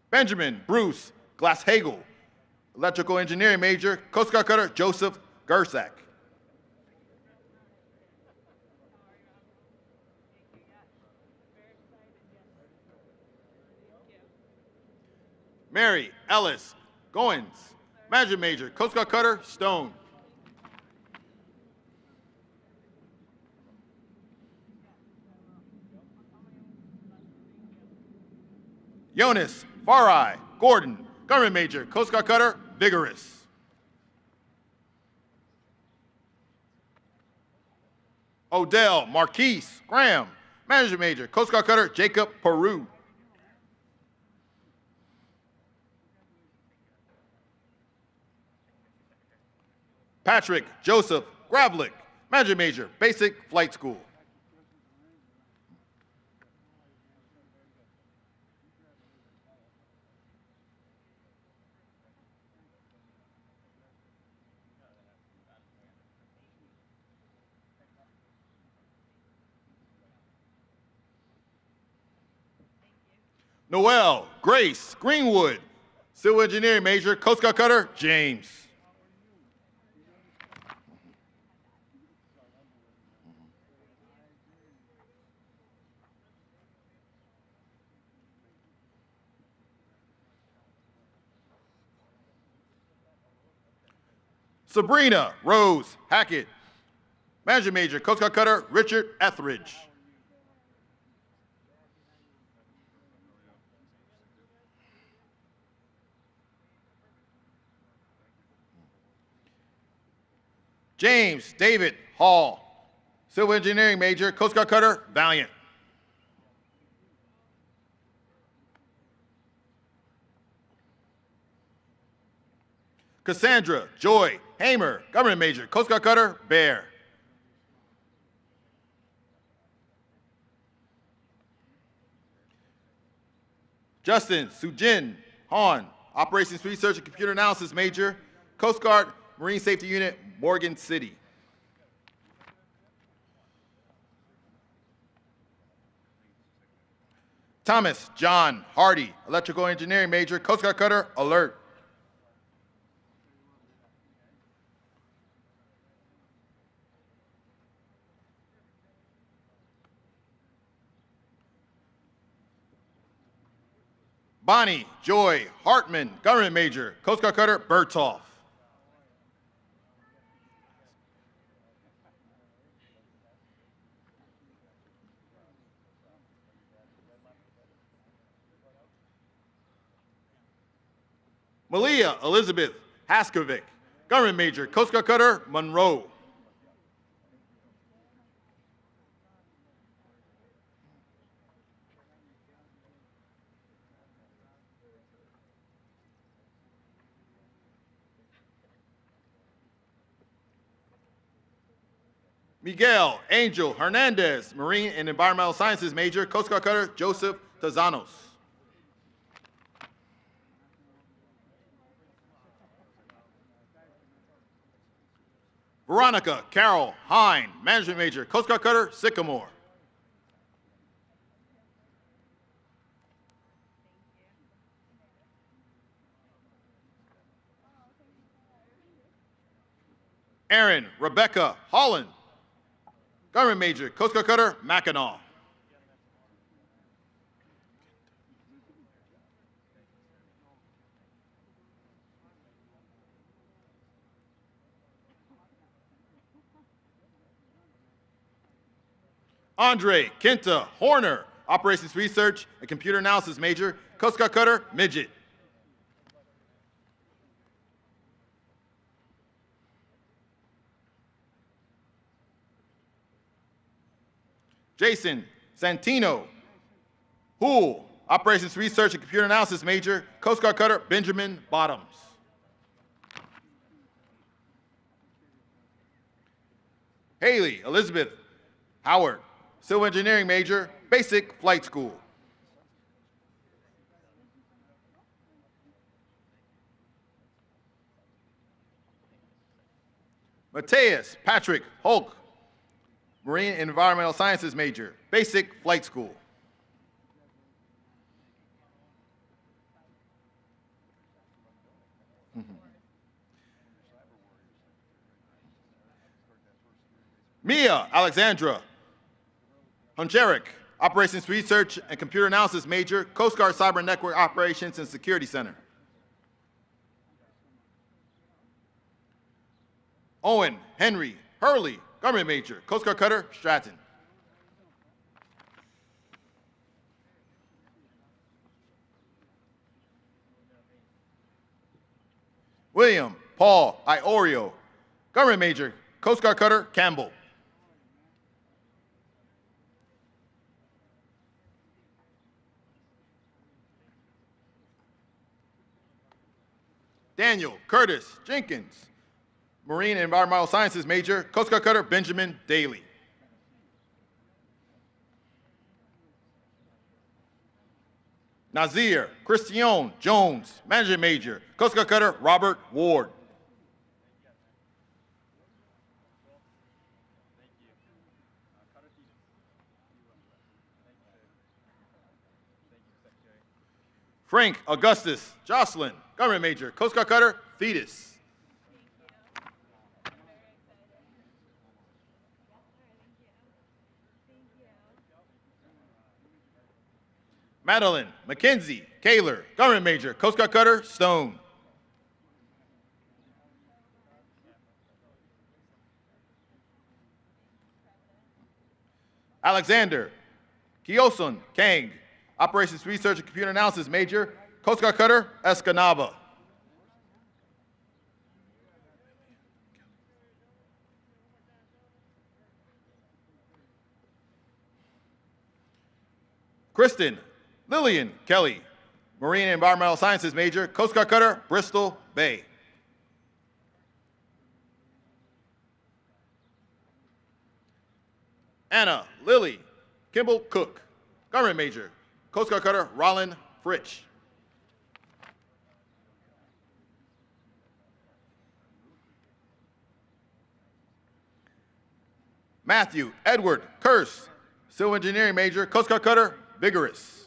Benjamin Bruce Glasshagel, Electrical Engineering major, Coast Guard Cutter, Joseph Gersak. Mary Ellis Goins, Management major, Coast Guard Cutter, Stone. Jonas Farai Gordon, Government major, Coast Guard Cutter, Vigorous. Odell Marquise Graham, Management Major, Coast Guard Cutter Jacob Peru. Patrick Joseph Gravlick, Management Major, Basic Flight School. Noelle Grace Greenwood, Civil Engineering Major, Coast Guard Cutter James. Sabrina Rose Hackett, Management Major, Coast Guard Cutter Richard Etheridge. James David Hall, Civil Engineering Major, Coast Guard Cutter Valiant. Cassandra Joy Hamer, Government Major, Coast Guard Cutter Bear. Justin Sujin Han, Operations Research and Computer Analysis Major, Coast Guard Marine Safety Unit, Morgan City. Thomas John Hardy, Electrical Engineering Major, Coast Guard Cutter Alert. Bonnie Joy Hartman, Government Major, Coast Guard Cutter Bertolf. Malia Elizabeth Haskovic, Government Major, Coast Guard Cutter Monroe. Miguel Angel Hernandez, Marine and Environmental Sciences Major, Coast Guard Cutter Joseph Tazanos. Veronica Carol Hine, Management Major, Coast Guard Cutter Sycamore. Erin Rebecca Holland, Government Major, Coast Guard Cutter Mackinac. Andre Kenta Horner, Operations Research and Computer Analysis Major, Coast Guard Cutter Midget. Jason Santino Hool, Operations Research and Computer Analysis Major, Coast Guard Cutter Benjamin Bottoms. Haley Elizabeth Howard, Civil Engineering Major, Basic Flight School. Mateus Patrick Hulk, Marine and Environmental Sciences Major, Basic Flight School. Mia Alexandra Honjeric, Operations Research and Computer Analysis Major, Coast Guard Cyber Network Operations and Security Center. Owen Henry Hurley, Government Major, Coast Guard Cutter Stratton. William Paul Iorio, Government Major, Coast Guard Cutter Campbell. Daniel Curtis Jenkins, Marine and Environmental Sciences major, Coast Guard Cutter Benjamin Daly. Nazir Christian Jones, Management Major, Coast Guard Cutter Robert Ward. Frank Augustus Jocelyn, Government Major, Coast Guard Cutter Thetis. Madeline Mackenzie Kaler, Government Major, Coast Guard Cutter Stone. Alexander Kiosun Kang, Operations Research and Computer Analysis Major, Coast Guard Cutter Escanaba. Kristen Lillian Kelly, Marine and Environmental Sciences Major, Coast Guard Cutter Bristol Bay. Anna Lily Kimball Cook, Government Major, Coast Guard Cutter Rollin Fritsch. Matthew Edward Curse, Civil Engineering Major, Coast Guard Cutter Vigorous.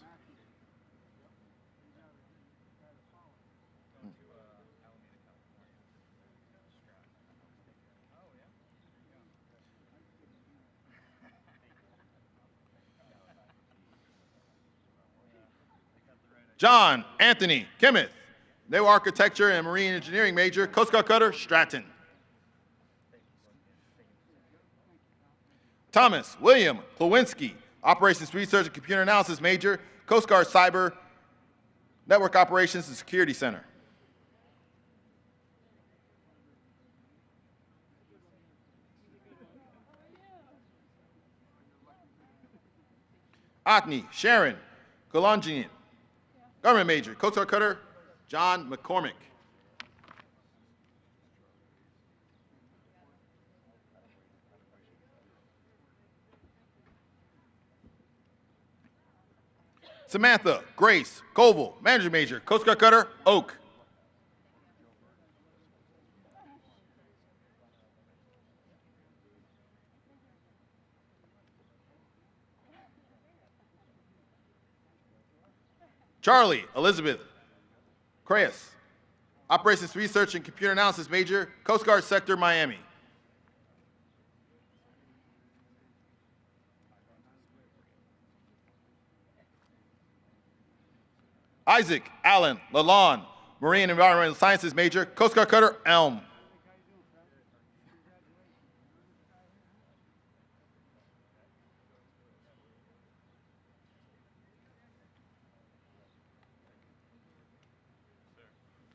John Anthony Kimmeth, Naval Architecture and Marine Engineering Major, Coast Guard Cutter Stratton. Thomas William Klawinski, Operations Research and Computer Analysis Major, Coast Guard Cyber Network Operations and Security Center. Otney Sharon Golongian, Government Major, Coast Guard Cutter John McCormick. Samantha Grace Koval, Management Major, Coast Guard Cutter Oak. Charlie Elizabeth Creyas, Operations Research and Computer Analysis Major, Coast Guard Sector Miami. Isaac Allen Lalonde, Marine and Environmental Sciences Major, Coast Guard Cutter Elm.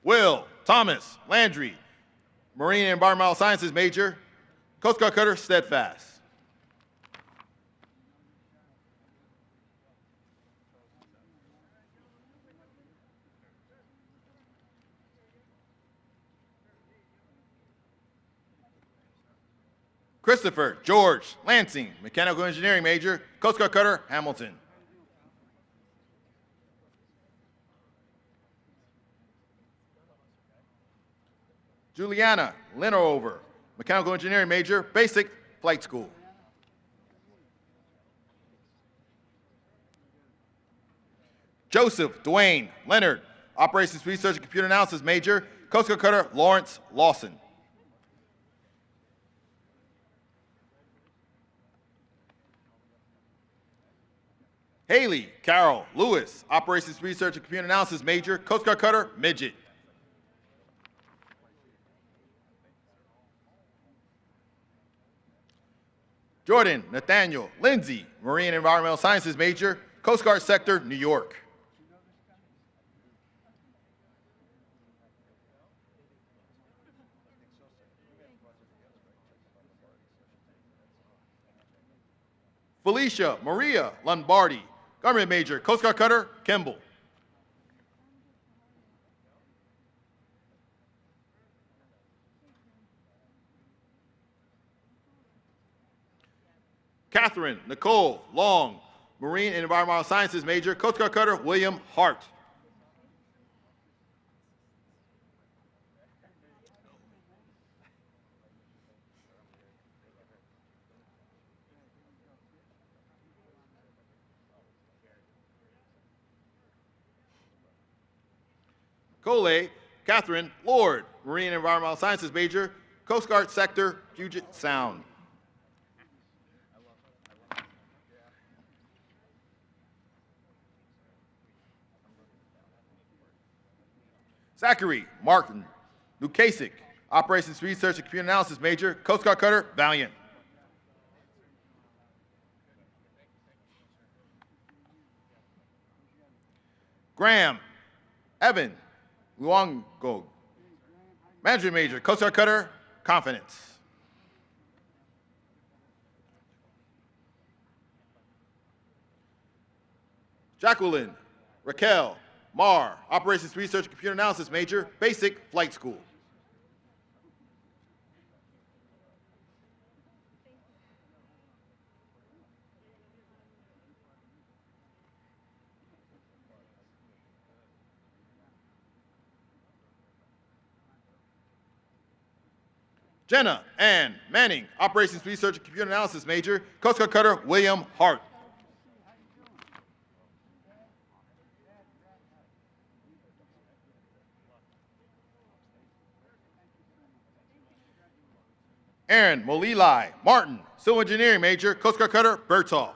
Will Thomas Landry, Marine and Environmental Sciences Major, Coast Guard Cutter Steadfast. Christopher George Lansing, Mechanical Engineering Major, Coast Guard Cutter Hamilton. Juliana Linover, Mechanical Engineering Major, Basic Flight School. Joseph Dwayne Leonard, Operations Research and Computer Analysis Major, Coast Guard Cutter Lawrence Lawson. Haley Carol Lewis, Operations Research and Computer Analysis Major, Coast Guard Cutter Midget. Jordan Nathaniel Lindsay, Marine and Environmental Sciences Major, Coast Guard Sector, New York. Felicia Maria Lombardi, Government Major, Coast Guard Cutter Kimball. Catherine Nicole Long, Marine and Environmental Sciences major, Coast Guard Cutter William Hart. Cole Catherine Lord, Marine and Environmental Sciences major, Coast Guard Sector, Puget Sound. Zachary Martin Lukasik, Operations Research and Computer Analysis major, Coast Guard Cutter Valiant. Graham Evan Luongo, Management major, Coast Guard Cutter Confidence. Jacqueline Raquel Marr, Operations Research and Computer Analysis major, Basic Flight School. Jenna Ann Manning, Operations Research and Computer Analysis major, Coast Guard Cutter William Hart. Aaron Molili Martin, Civil Engineering major, Coast Guard Cutter Bertolf.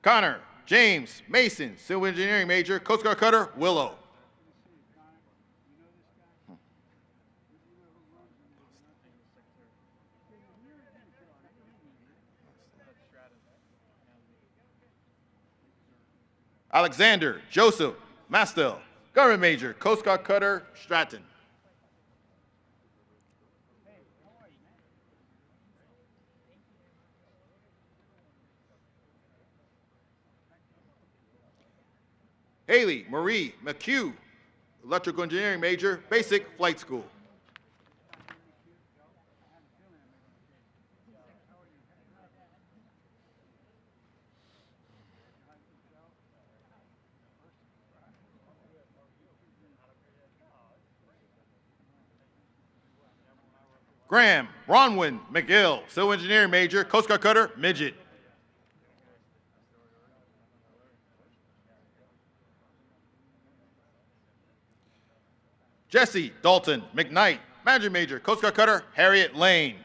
Connor James Mason, Civil Engineering major, Coast Guard Cutter Willow. Alexander Joseph Mastel, Government major, Coast Guard Cutter Stratton. Haley Marie McHugh, Electrical Engineering major, Basic Flight School. Graham Bronwyn McGill, Civil Engineering major, Coast Guard Cutter Midget. Jesse Dalton McKnight, Management major, Coast Guard Cutter Harriet Lane.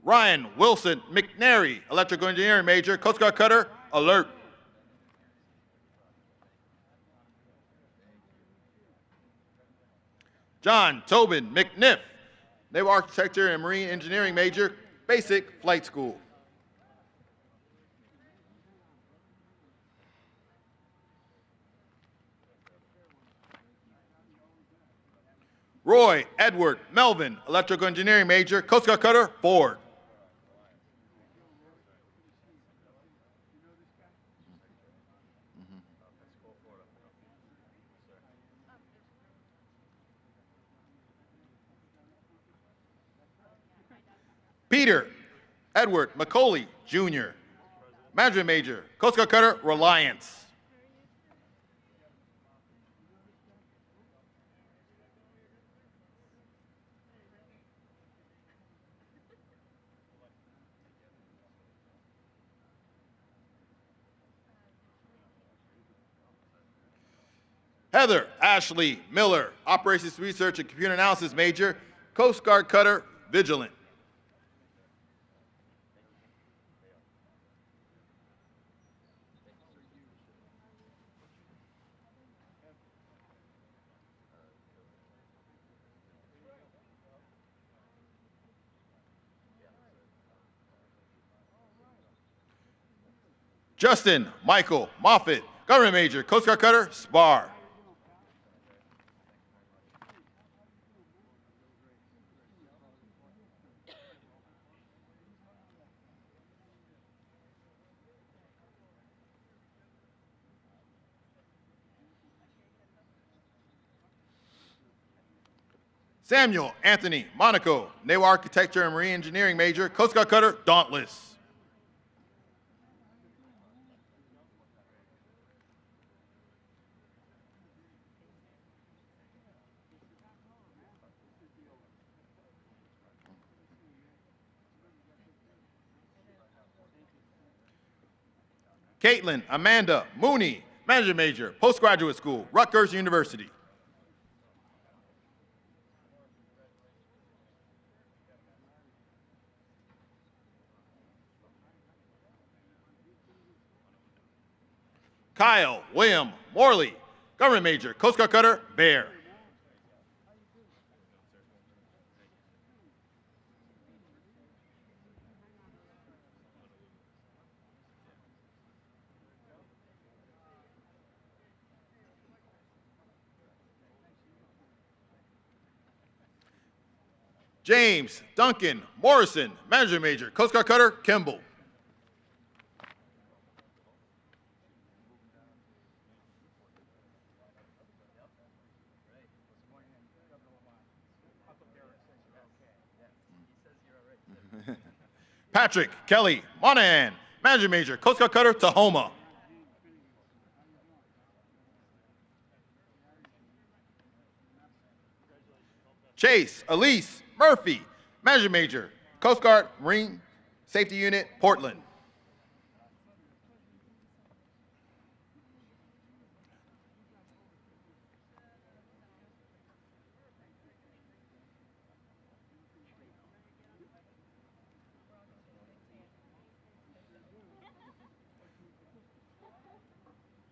Ryan Wilson McNary, Electrical Engineering major, Coast Guard Cutter Alert. John Tobin McNiff, Naval Architecture and Marine Engineering major, Basic Flight School. Roy Edward Melvin, Electrical Engineering major, Coast Guard Cutter Ford. Peter Edward McCauley, Jr., Management major, Coast Guard Cutter Reliance. Heather Ashley Miller, Operations Research and Computer Analysis major, Coast Guard Cutter Vigilant. Justin Michael Moffitt, Government major, Coast Guard Cutter Spar. Samuel Anthony Monaco, Naval Architecture and Marine Engineering major, Coast Guard cutter Dauntless. Caitlin Amanda Mooney, Management Major, Postgraduate School, Rutgers University. Kyle William Morley, Government Major, Coast Guard cutter Bear. James Duncan Morrison, Management Major, Coast Guard cutter Kimball. Patrick Kelly Monahan, Management Major, Coast Guard cutter Tahoma. Chase Elise Murphy, Management Major, Coast Guard Marine Safety Unit, Portland.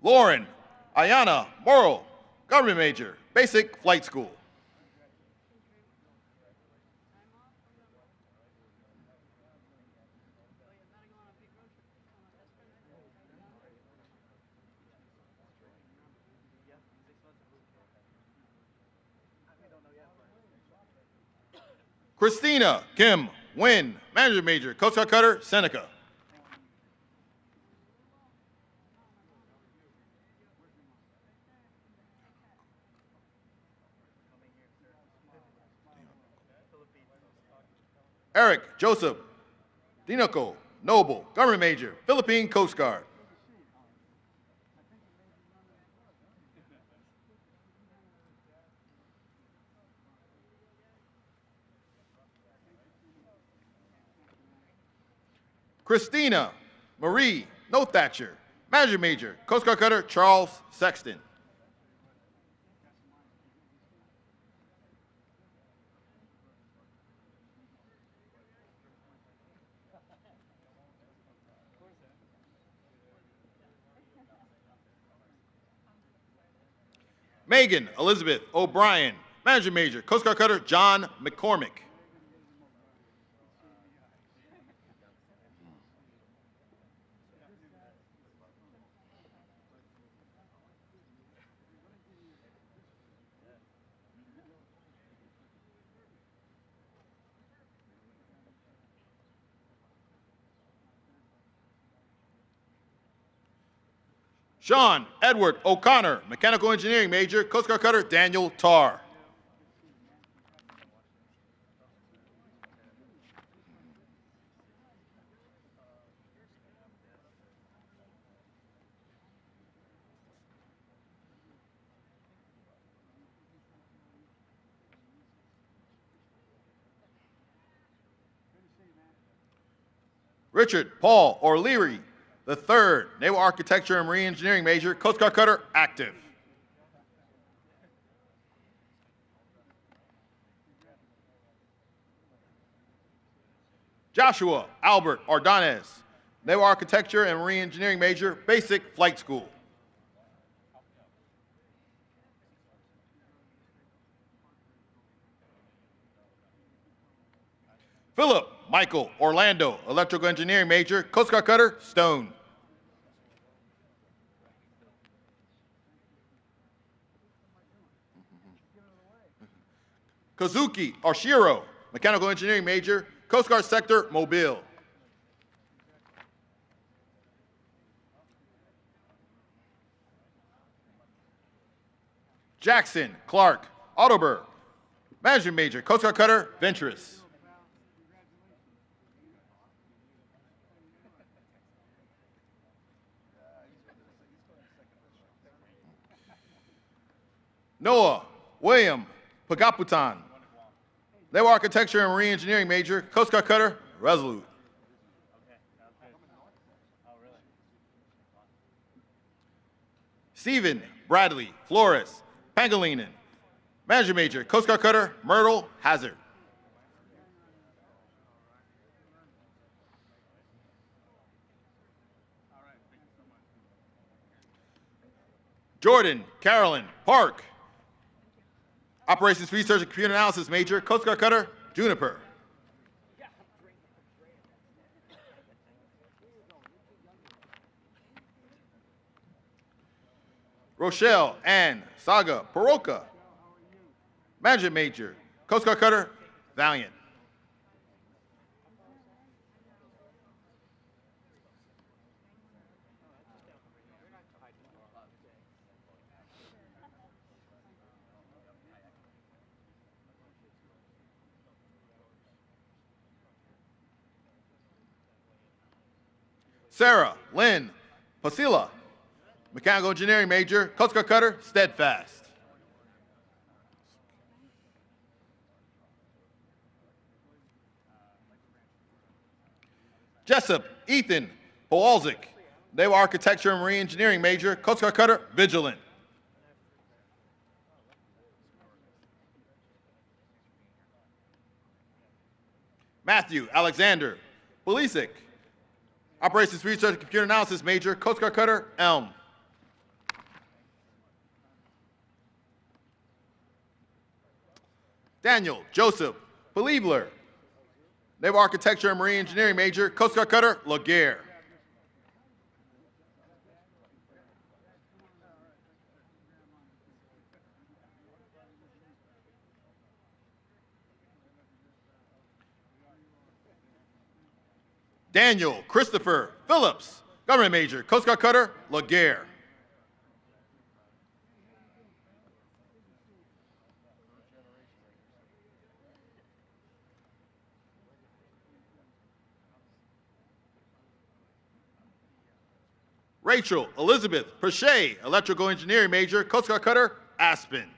Lauren Ayana Morrow, Government Major, Basic Flight School. Christina Kim Wynn, Management Major, Coast Guard cutter Seneca. Eric Joseph Dinoco Noble, Government Major, Philippine Coast Guard. Christina Marie No Thatcher, Management Major, Coast Guard cutter Charles Sexton. Megan Elizabeth O'Brien, Management Major, Coast Guard cutter John McCormick. Sean Edward O'Connor, Mechanical Engineering Major, Coast Guard cutter Daniel Tarr. Richard Paul O'Leary, the third Naval Architecture and Marine Engineering Major, Coast Guard cutter active. Joshua Albert Ordonez, Naval Architecture and Marine Engineering Major, Basic Flight School. Philip Michael Orlando, Electrical Engineering Major, Coast Guard cutter Stone. Kazuki Oshiro, Mechanical Engineering Major, Coast Guard Sector Mobile. Jackson Clark Autober, Management Major, Coast Guard Cutter, Venturous. Noah William Pagaputan, Naval Architecture and Marine Engineering Major, Coast Guard Cutter, Resolute. Stephen Bradley Flores Pangilinan, Manager Major, Coast Guard Cutter, Myrtle, Hazard. Jordan Carolyn Park, Operations Research and Computer Analysis Major, Coast Guard Cutter, Juniper. Rochelle Ann Saga Paroka, Management Major, Coast Guard Cutter, Valiant. Sarah Lynn Pasila, Mechanical Engineering Major, Coast Guard Cutter, Steadfast. Jessup Ethan Powalczyk, Naval Architecture and Marine Engineering Major, Coast Guard Cutter, Vigilant. Matthew Alexander Polisic, Operations Research and Computer Analysis Major, Coast Guard Cutter, Elm. Daniel Joseph Beliebler, Naval Architecture and Marine Engineering Major, Coast Guard Cutter, Laguerre. Daniel Christopher Phillips, Government Major, Coast Guard Cutter, Laguerre. Rachel Elizabeth Prochet, Electrical Engineering Major, Coast Guard Cutter, Aspen.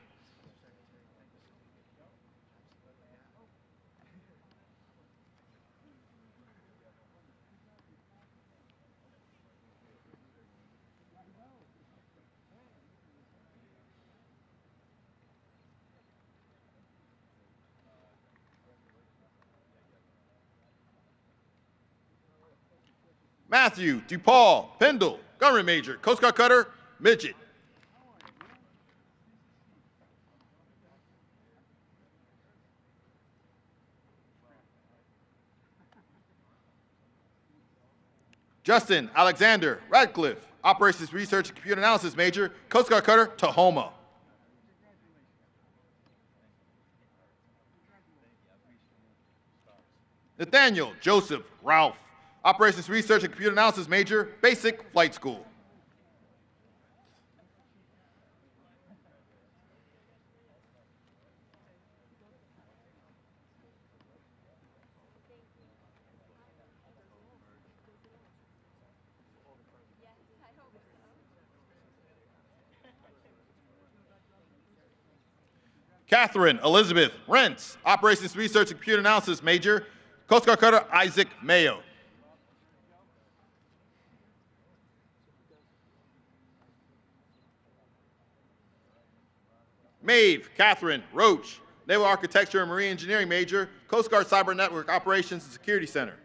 Matthew DePaul Pendle, Government Major, Coast Guard Cutter, Midget. Justin Alexander Radcliffe, Operations Research and Computer Analysis Major, Coast Guard Cutter, Tahoma. Nathaniel Joseph Ralph, Operations Research and Computer Analysis Major, Basic Flight School. Catherine Elizabeth Rentz, Operations Research and Computer Analysis Major, Coast Guard Cutter, Isaac Mayo. Maeve Catherine Roach, Naval Architecture and Marine Engineering Major, Coast Guard Cyber Network Operations and Security Center.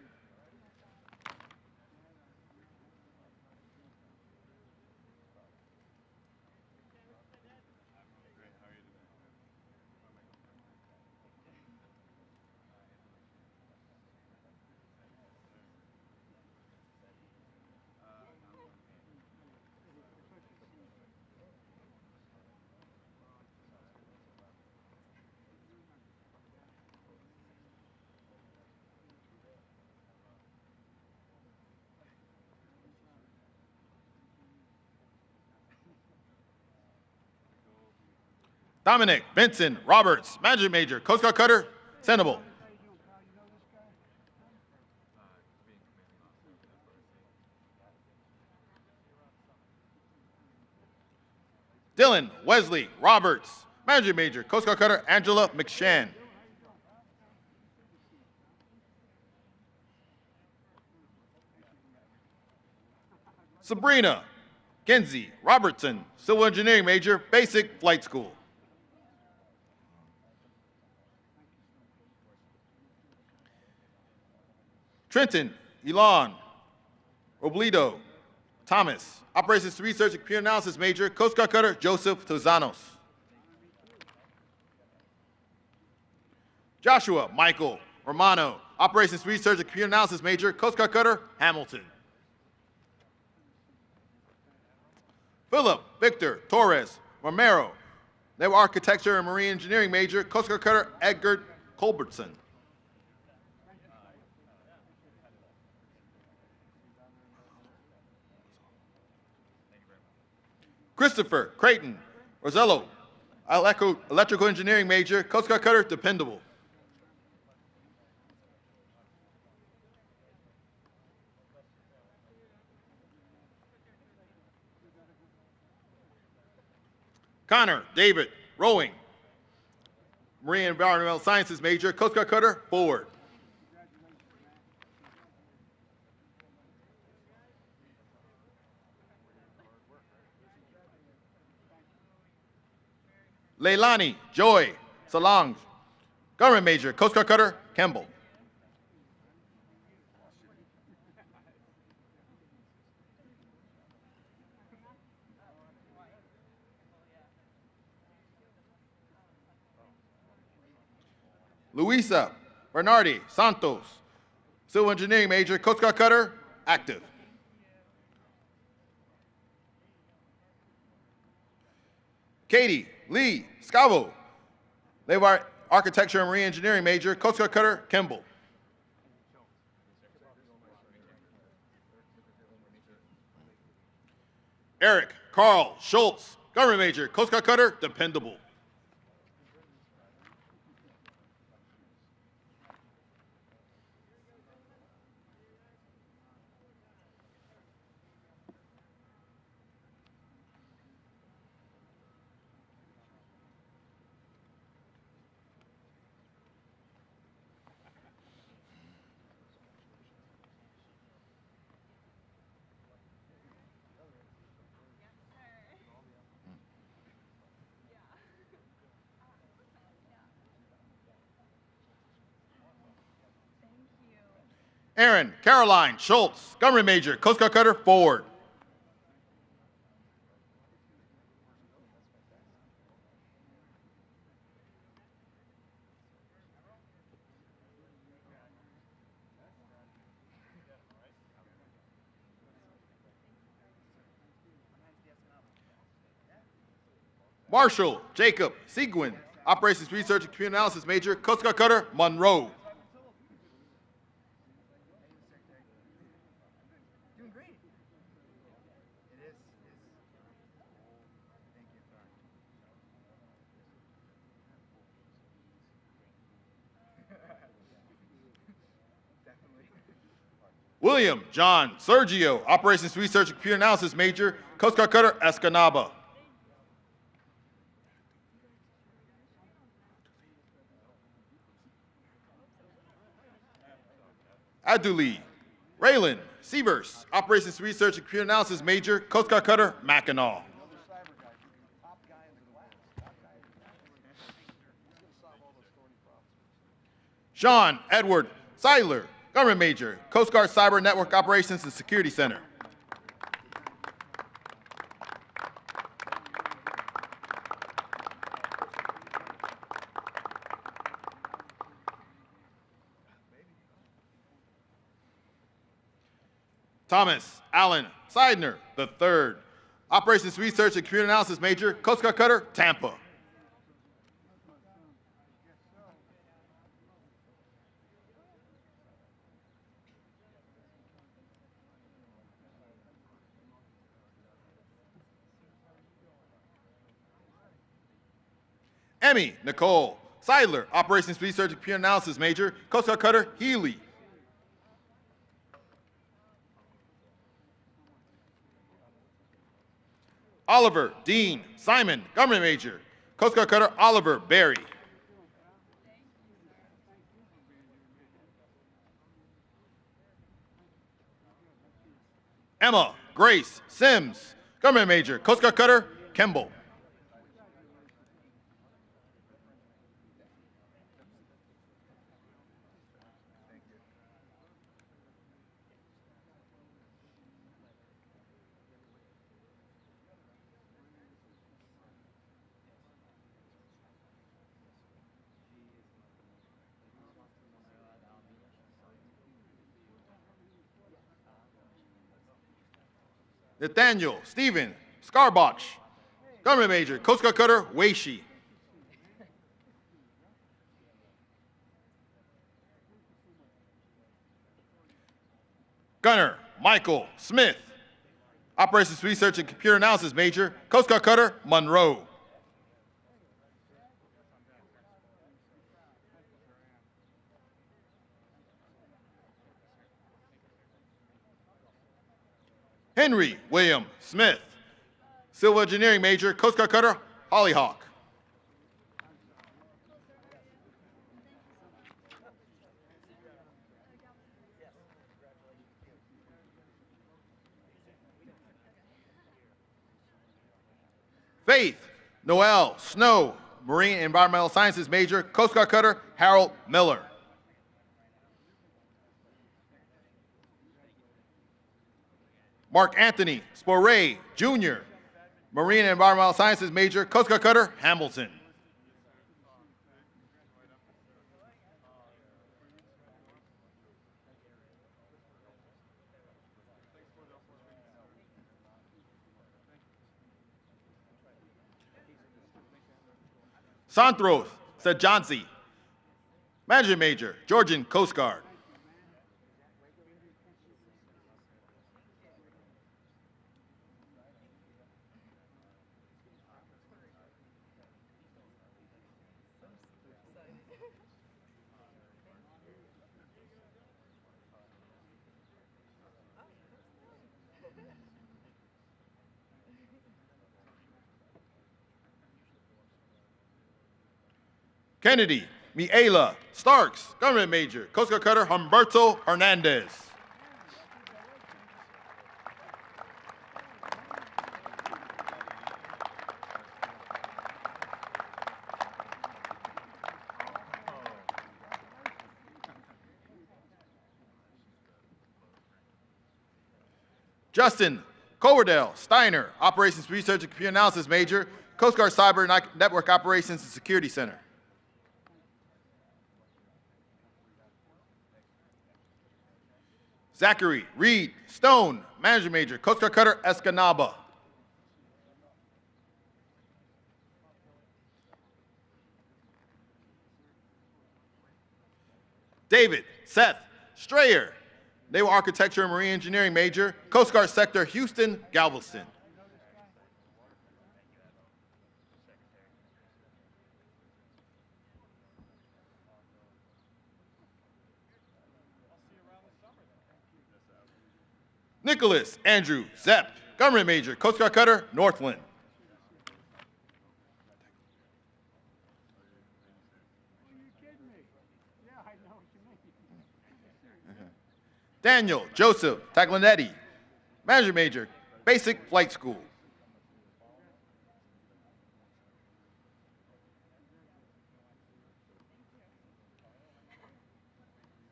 Dominic Vincent Roberts, Management Major, Coast Guard Cutter, Sandoval. Dylan Wesley Roberts, Management Major, Coast Guard Cutter, Angela McShann. Sabrina Kenzie Robertson, Civil Engineering Major, Basic Flight School. Trenton Elon Robledo Thomas, Operations Research and Computer Analysis Major, Coast Guard Cutter, Joseph Tozanos. Joshua Michael Romano, Operations Research and Computer Analysis Major, Coast Guard Cutter, Hamilton. Philip Victor Torres Romero, Naval Architecture and Marine Engineering Major, Coast Guard Cutter, Edgar Culbertson. Christopher Creighton Rosello, Electrical Engineering Major, Coast Guard Cutter, Dependable. Connor David Rowing, Marine Environmental Sciences Major, Coast Guard Cutter, Forward. Leilani Joy Salang, Government Major, Coast Guard Cutter, Kemble. Luisa Bernardi Santos, Civil Engineering Major, Coast Guard Cutter, active. Katie Lee Scavo, Naval Architecture and Marine Engineering Major, Coast Guard Cutter, Kimball. Eric Carl Schultz, Government Major, Coast Guard Cutter, Dependable. Aaron Caroline Schultz, Government Major, Coast Guard Cutter, Forward. Marshall Jacob Seguin, Operations Research and Computer Analysis Major, Coast Guard Cutter, Monroe. William John Sergio, Operations Research and Computer Analysis Major, Coast Guard Cutter, Escanaba. Aduli Raylan Sievers, Operations Research and Computer Analysis Major, Coast Guard Cutter, Mackinac. Sean Edward Seidler, Government Major, Coast Guard Cyber Network Operations and Security Center. Thomas Allen Seidner III, Operations Research and Computer Analysis Major, Coast Guard Cutter, Tampa. Emmy Nicole Seidler, Operations Research and Computer Analysis Major, Coast Guard Cutter Healy. Oliver Dean Simon, Government Major, Coast Guard Cutter Oliver Berry. Emma Grace Sims, Government Major, Coast Guard Cutter Kemble. Nathaniel Stephen Skarbach, Government Major, Coast Guard Cutter Weishi. Gunner Michael Smith, Operations Research and Computer Analysis Major, Coast Guard Cutter Monroe. Henry William Smith, Civil Engineering Major, Coast Guard Cutter Hollyhock. Faith Noel Snow, Marine and Environmental Sciences Major, Coast Guard Cutter Harold Miller. Mark Anthony Sporay, Jr., Marine and Environmental Sciences Major, Coast Guard Cutter Hamilton. Santhros Sajansi, Management Major, Georgian Coast Guard. Kennedy Miela Starks, Government Major, Coast Guard Cutter Humberto Hernandez. Justin Coverdale Steiner, Operations Research and Computer Analysis Major, Coast Guard Cyber Network Operations and Security Center. Zachary Reed Stone, Manager Major, Coast Guard Cutter Escanaba. David Seth Strayer, Naval Architecture and Marine Engineering Major, Coast Guard Sector Houston, Galveston. Nicholas Andrew Zepp, Government Major, Coast Guard Cutter Northland. Daniel Joseph Taglinetti, Manager Major, Basic Flight School.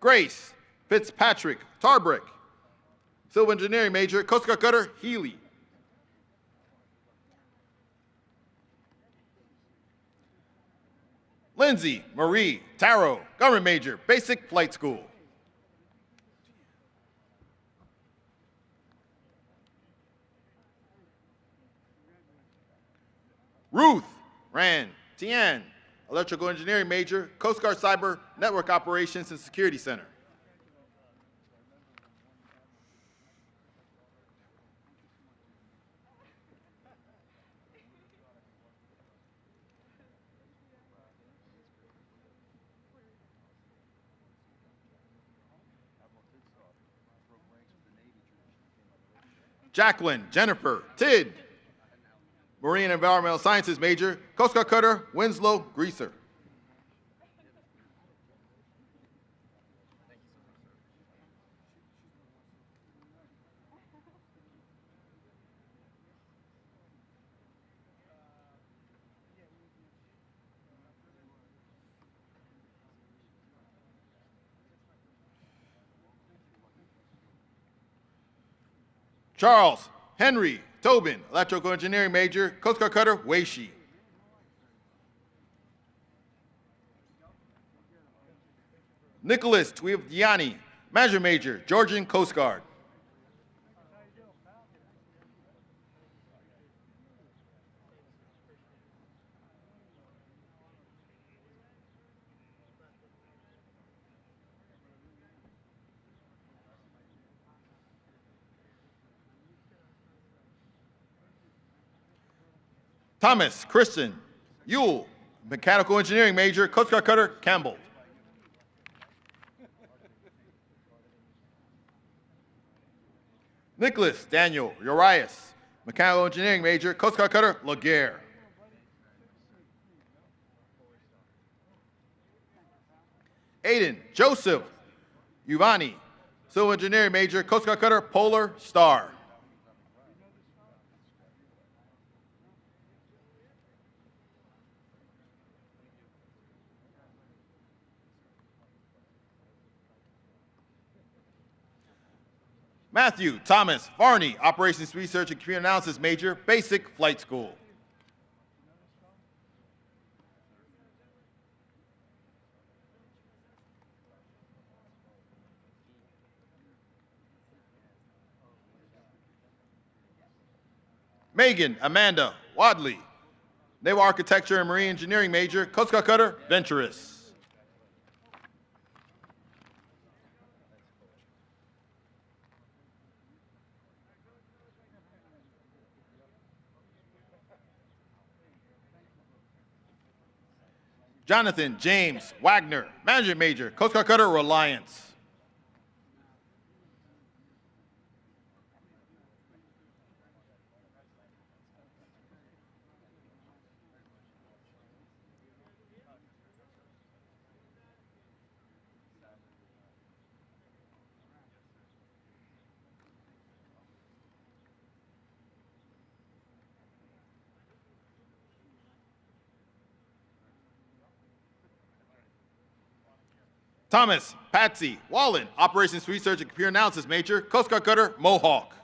Grace Fitzpatrick Tarbrick, Civil Engineering Major, Coast Guard Cutter Healy. Lindsay Marie Taro, Government Major, Basic Flight School. Ruth Ran Tian, Electrical Engineering Major, Coast Guard Cyber Network Operations and Security Center. Jacqueline Jennifer Tidd, Marine and Environmental Sciences major, Coast Guard Cutter Winslow Greaser. Charles Henry Tobin, Electrical Engineering major, Coast Guard Cutter Weishi. Nicholas Twiviani, Management major, Georgian Coast Guard. Thomas Christian Yule, Mechanical Engineering major, Coast Guard Cutter Campbell. Nicholas Daniel Urias, Mechanical Engineering major, Coast Guard Cutter Laguerre. Aiden Joseph Uvani, Civil Engineering major, Coast Guard Cutter Polar Star. Matthew Thomas Varney, Operations Research and Computer Analysis major, Basic Flight School. Megan Amanda Wadley, Naval Architecture and Marine Engineering major, Coast Guard Cutter Venturous. Jonathan James Wagner, Management major, Coast Guard Cutter Reliance. Thomas Patsy Wallen, Operations Research and Computer Analysis major, Coast Guard Cutter Mohawk.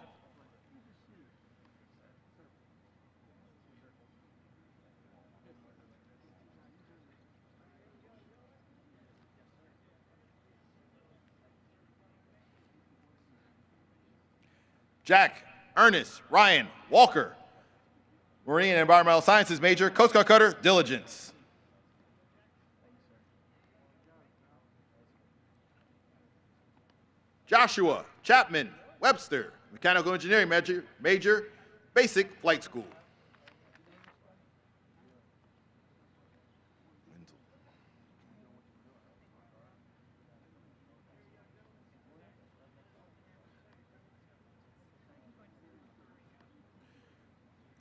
Jack Ernest Ryan Walker, Marine and Environmental Sciences major, Coast Guard Cutter Diligence. Joshua Chapman Webster, Mechanical Engineering major, Basic Flight School.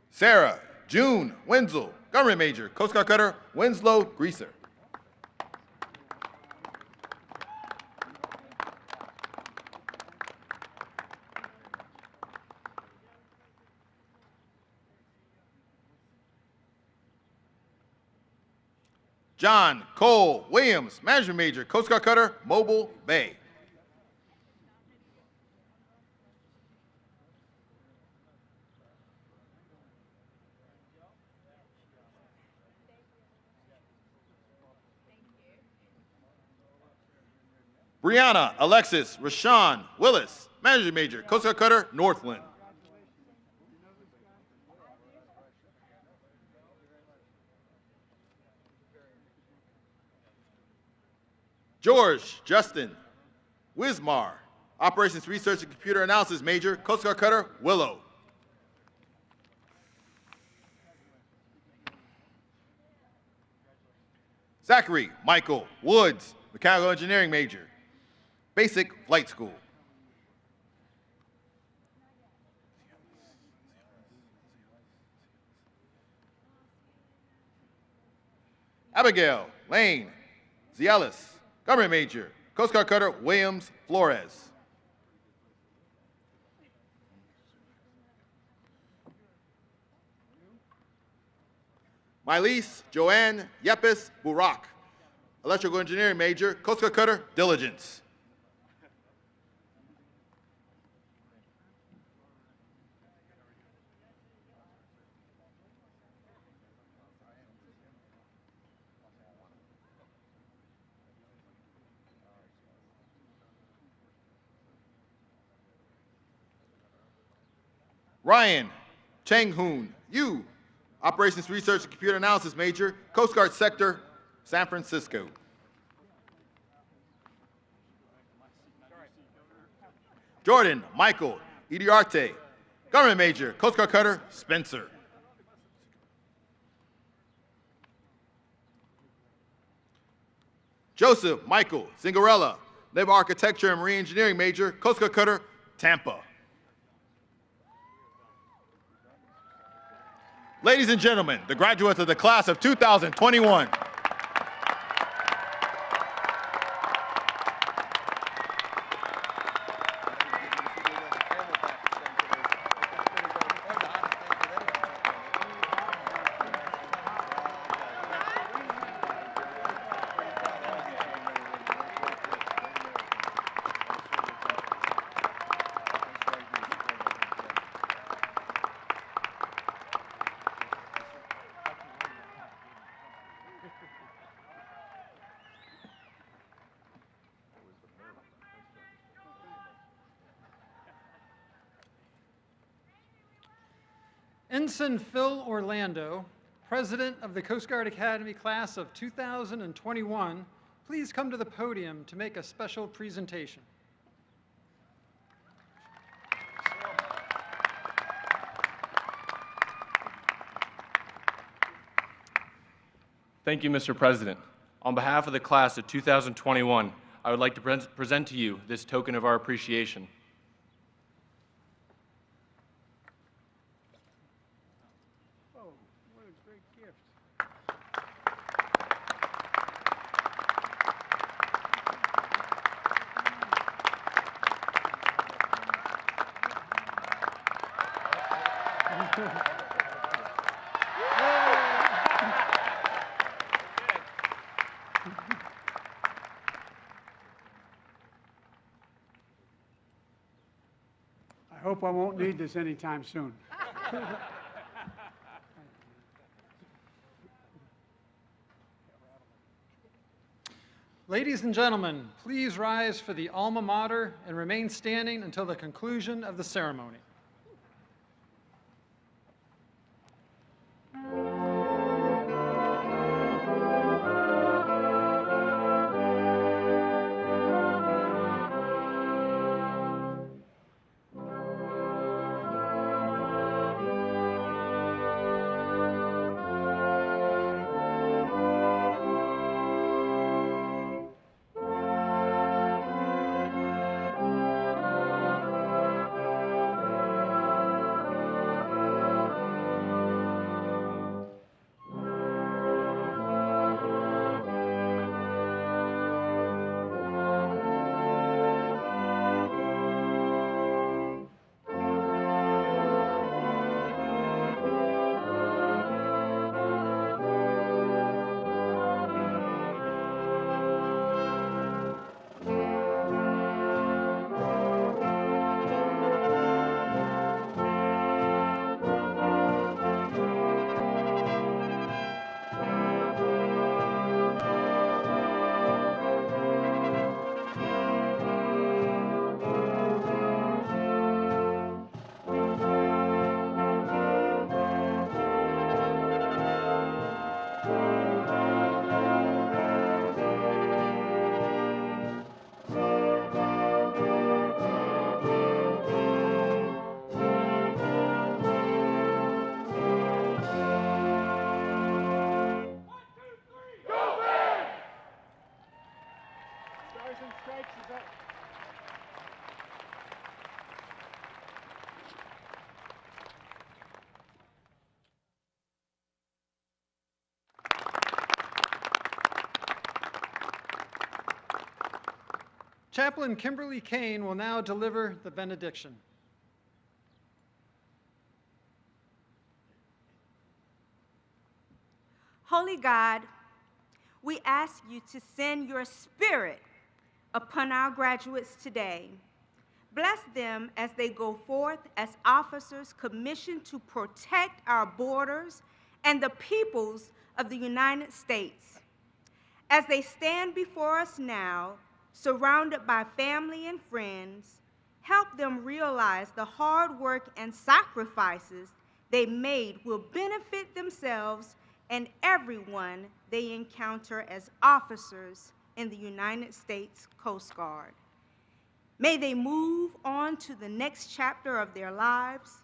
Sarah June Wenzel, Government major, Coast Guard Cutter Winslow Greaser. John Cole Williams, Management major, Coast Guard Cutter Mobile Bay. Brianna Alexis Rashawn Willis, Management major, Coast Guard Cutter Northland. George Justin Wismar, Operations Research and Computer Analysis major, Coast Guard Cutter Willow. Zachary Michael Woods, Mechanical Engineering major, Basic Flight School. Abigail Lane Zielis, Government Major, Coast Guard Cutter Williams Flores. Milese Joanne Yepes Burak, Electrical Engineering Major, Coast Guard Cutter Diligence. Ryan Cheng Hoon Yu, Operations Research and Computer Analysis Major, Coast Guard Sector, San Francisco. Jordan Michael Idiarte, Government Major, Coast Guard Cutter, Spencer. Joseph Michael Zingarella, Naval Architecture and Marine Engineering Major, Coast Guard Cutter, Tampa. Ladies and gentlemen, the graduates of the class of 2021. Ensign Phil Orlando, President of the Coast Guard Academy Class of 2021, please come to the podium to make a special presentation. Thank you, Mr. President. On behalf of the class of 2021, I would like to present to you this token of our appreciation. Oh, what a great gift. I hope I won't need this anytime soon. Ladies and gentlemen, please rise for the alma mater and remain standing until the conclusion of the ceremony. Chaplain Kimberly Kane will now deliver the benediction. Holy God, we ask you to send your Spirit upon our graduates today. Bless them as they go forth as officers commissioned to protect our borders and the peoples of the United States. As they stand before us now, surrounded by family and friends, help them realize the hard work and sacrifices they made will benefit themselves and everyone they encounter as officers in the United States Coast Guard. May they move on to the next chapter of their lives,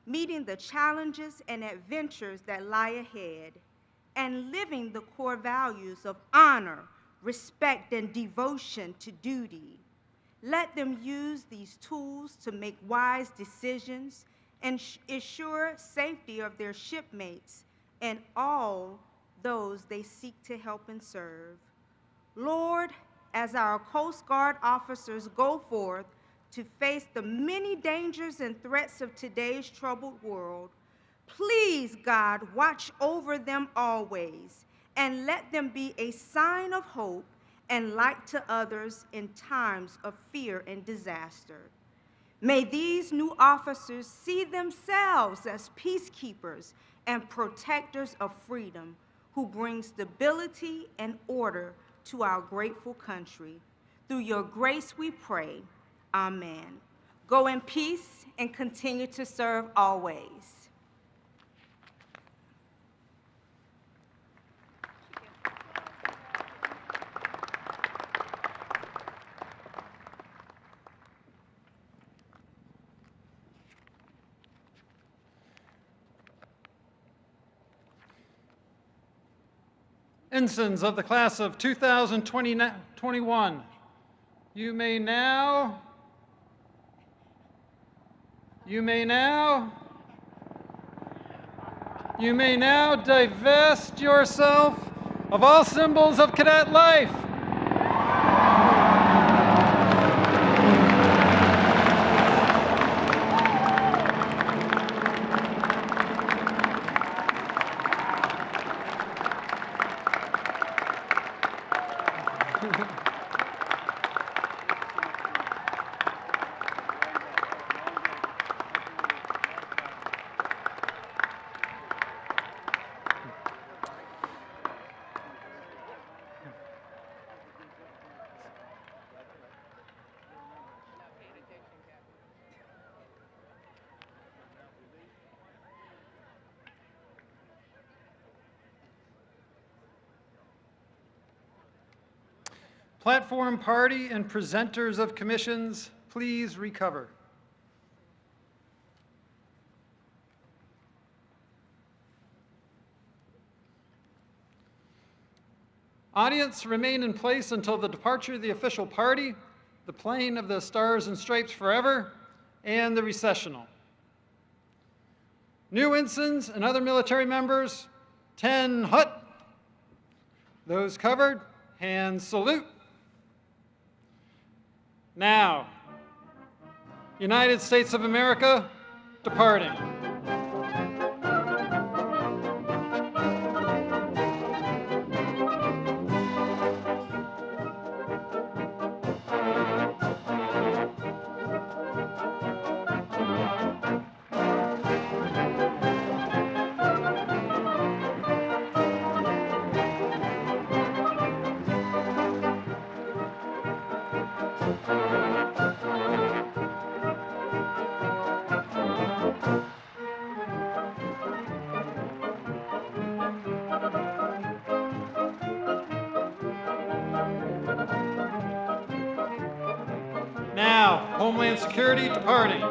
meeting the challenges and adventures that lie ahead, and living the core values of honor, respect, and devotion to duty. Let them use these tools to make wise decisions and ensure safety of their shipmates and all those they seek to help and serve. Lord, as our Coast Guard officers go forth to face the many dangers and threats of today's troubled world, please, God, watch over them always and let them be a sign of hope and light to others in times of fear and disaster. May these new officers see themselves as peacekeepers and protectors of freedom who bring stability and order to our grateful country. Through your grace we pray, amen. Go in peace and continue to serve always. Ensigns of the class of 2021, you may now divest yourself of all symbols of cadet life. Platform party and presenters of commissions, please recover. Audience, remain in place until the departure of the official party, the playing of the Stars and Stripes Forever, and the recessional. New ensigns and other military members, 10 hut. Those covered, hands salute. Now, United States of America, departing. Now, Homeland Security departing.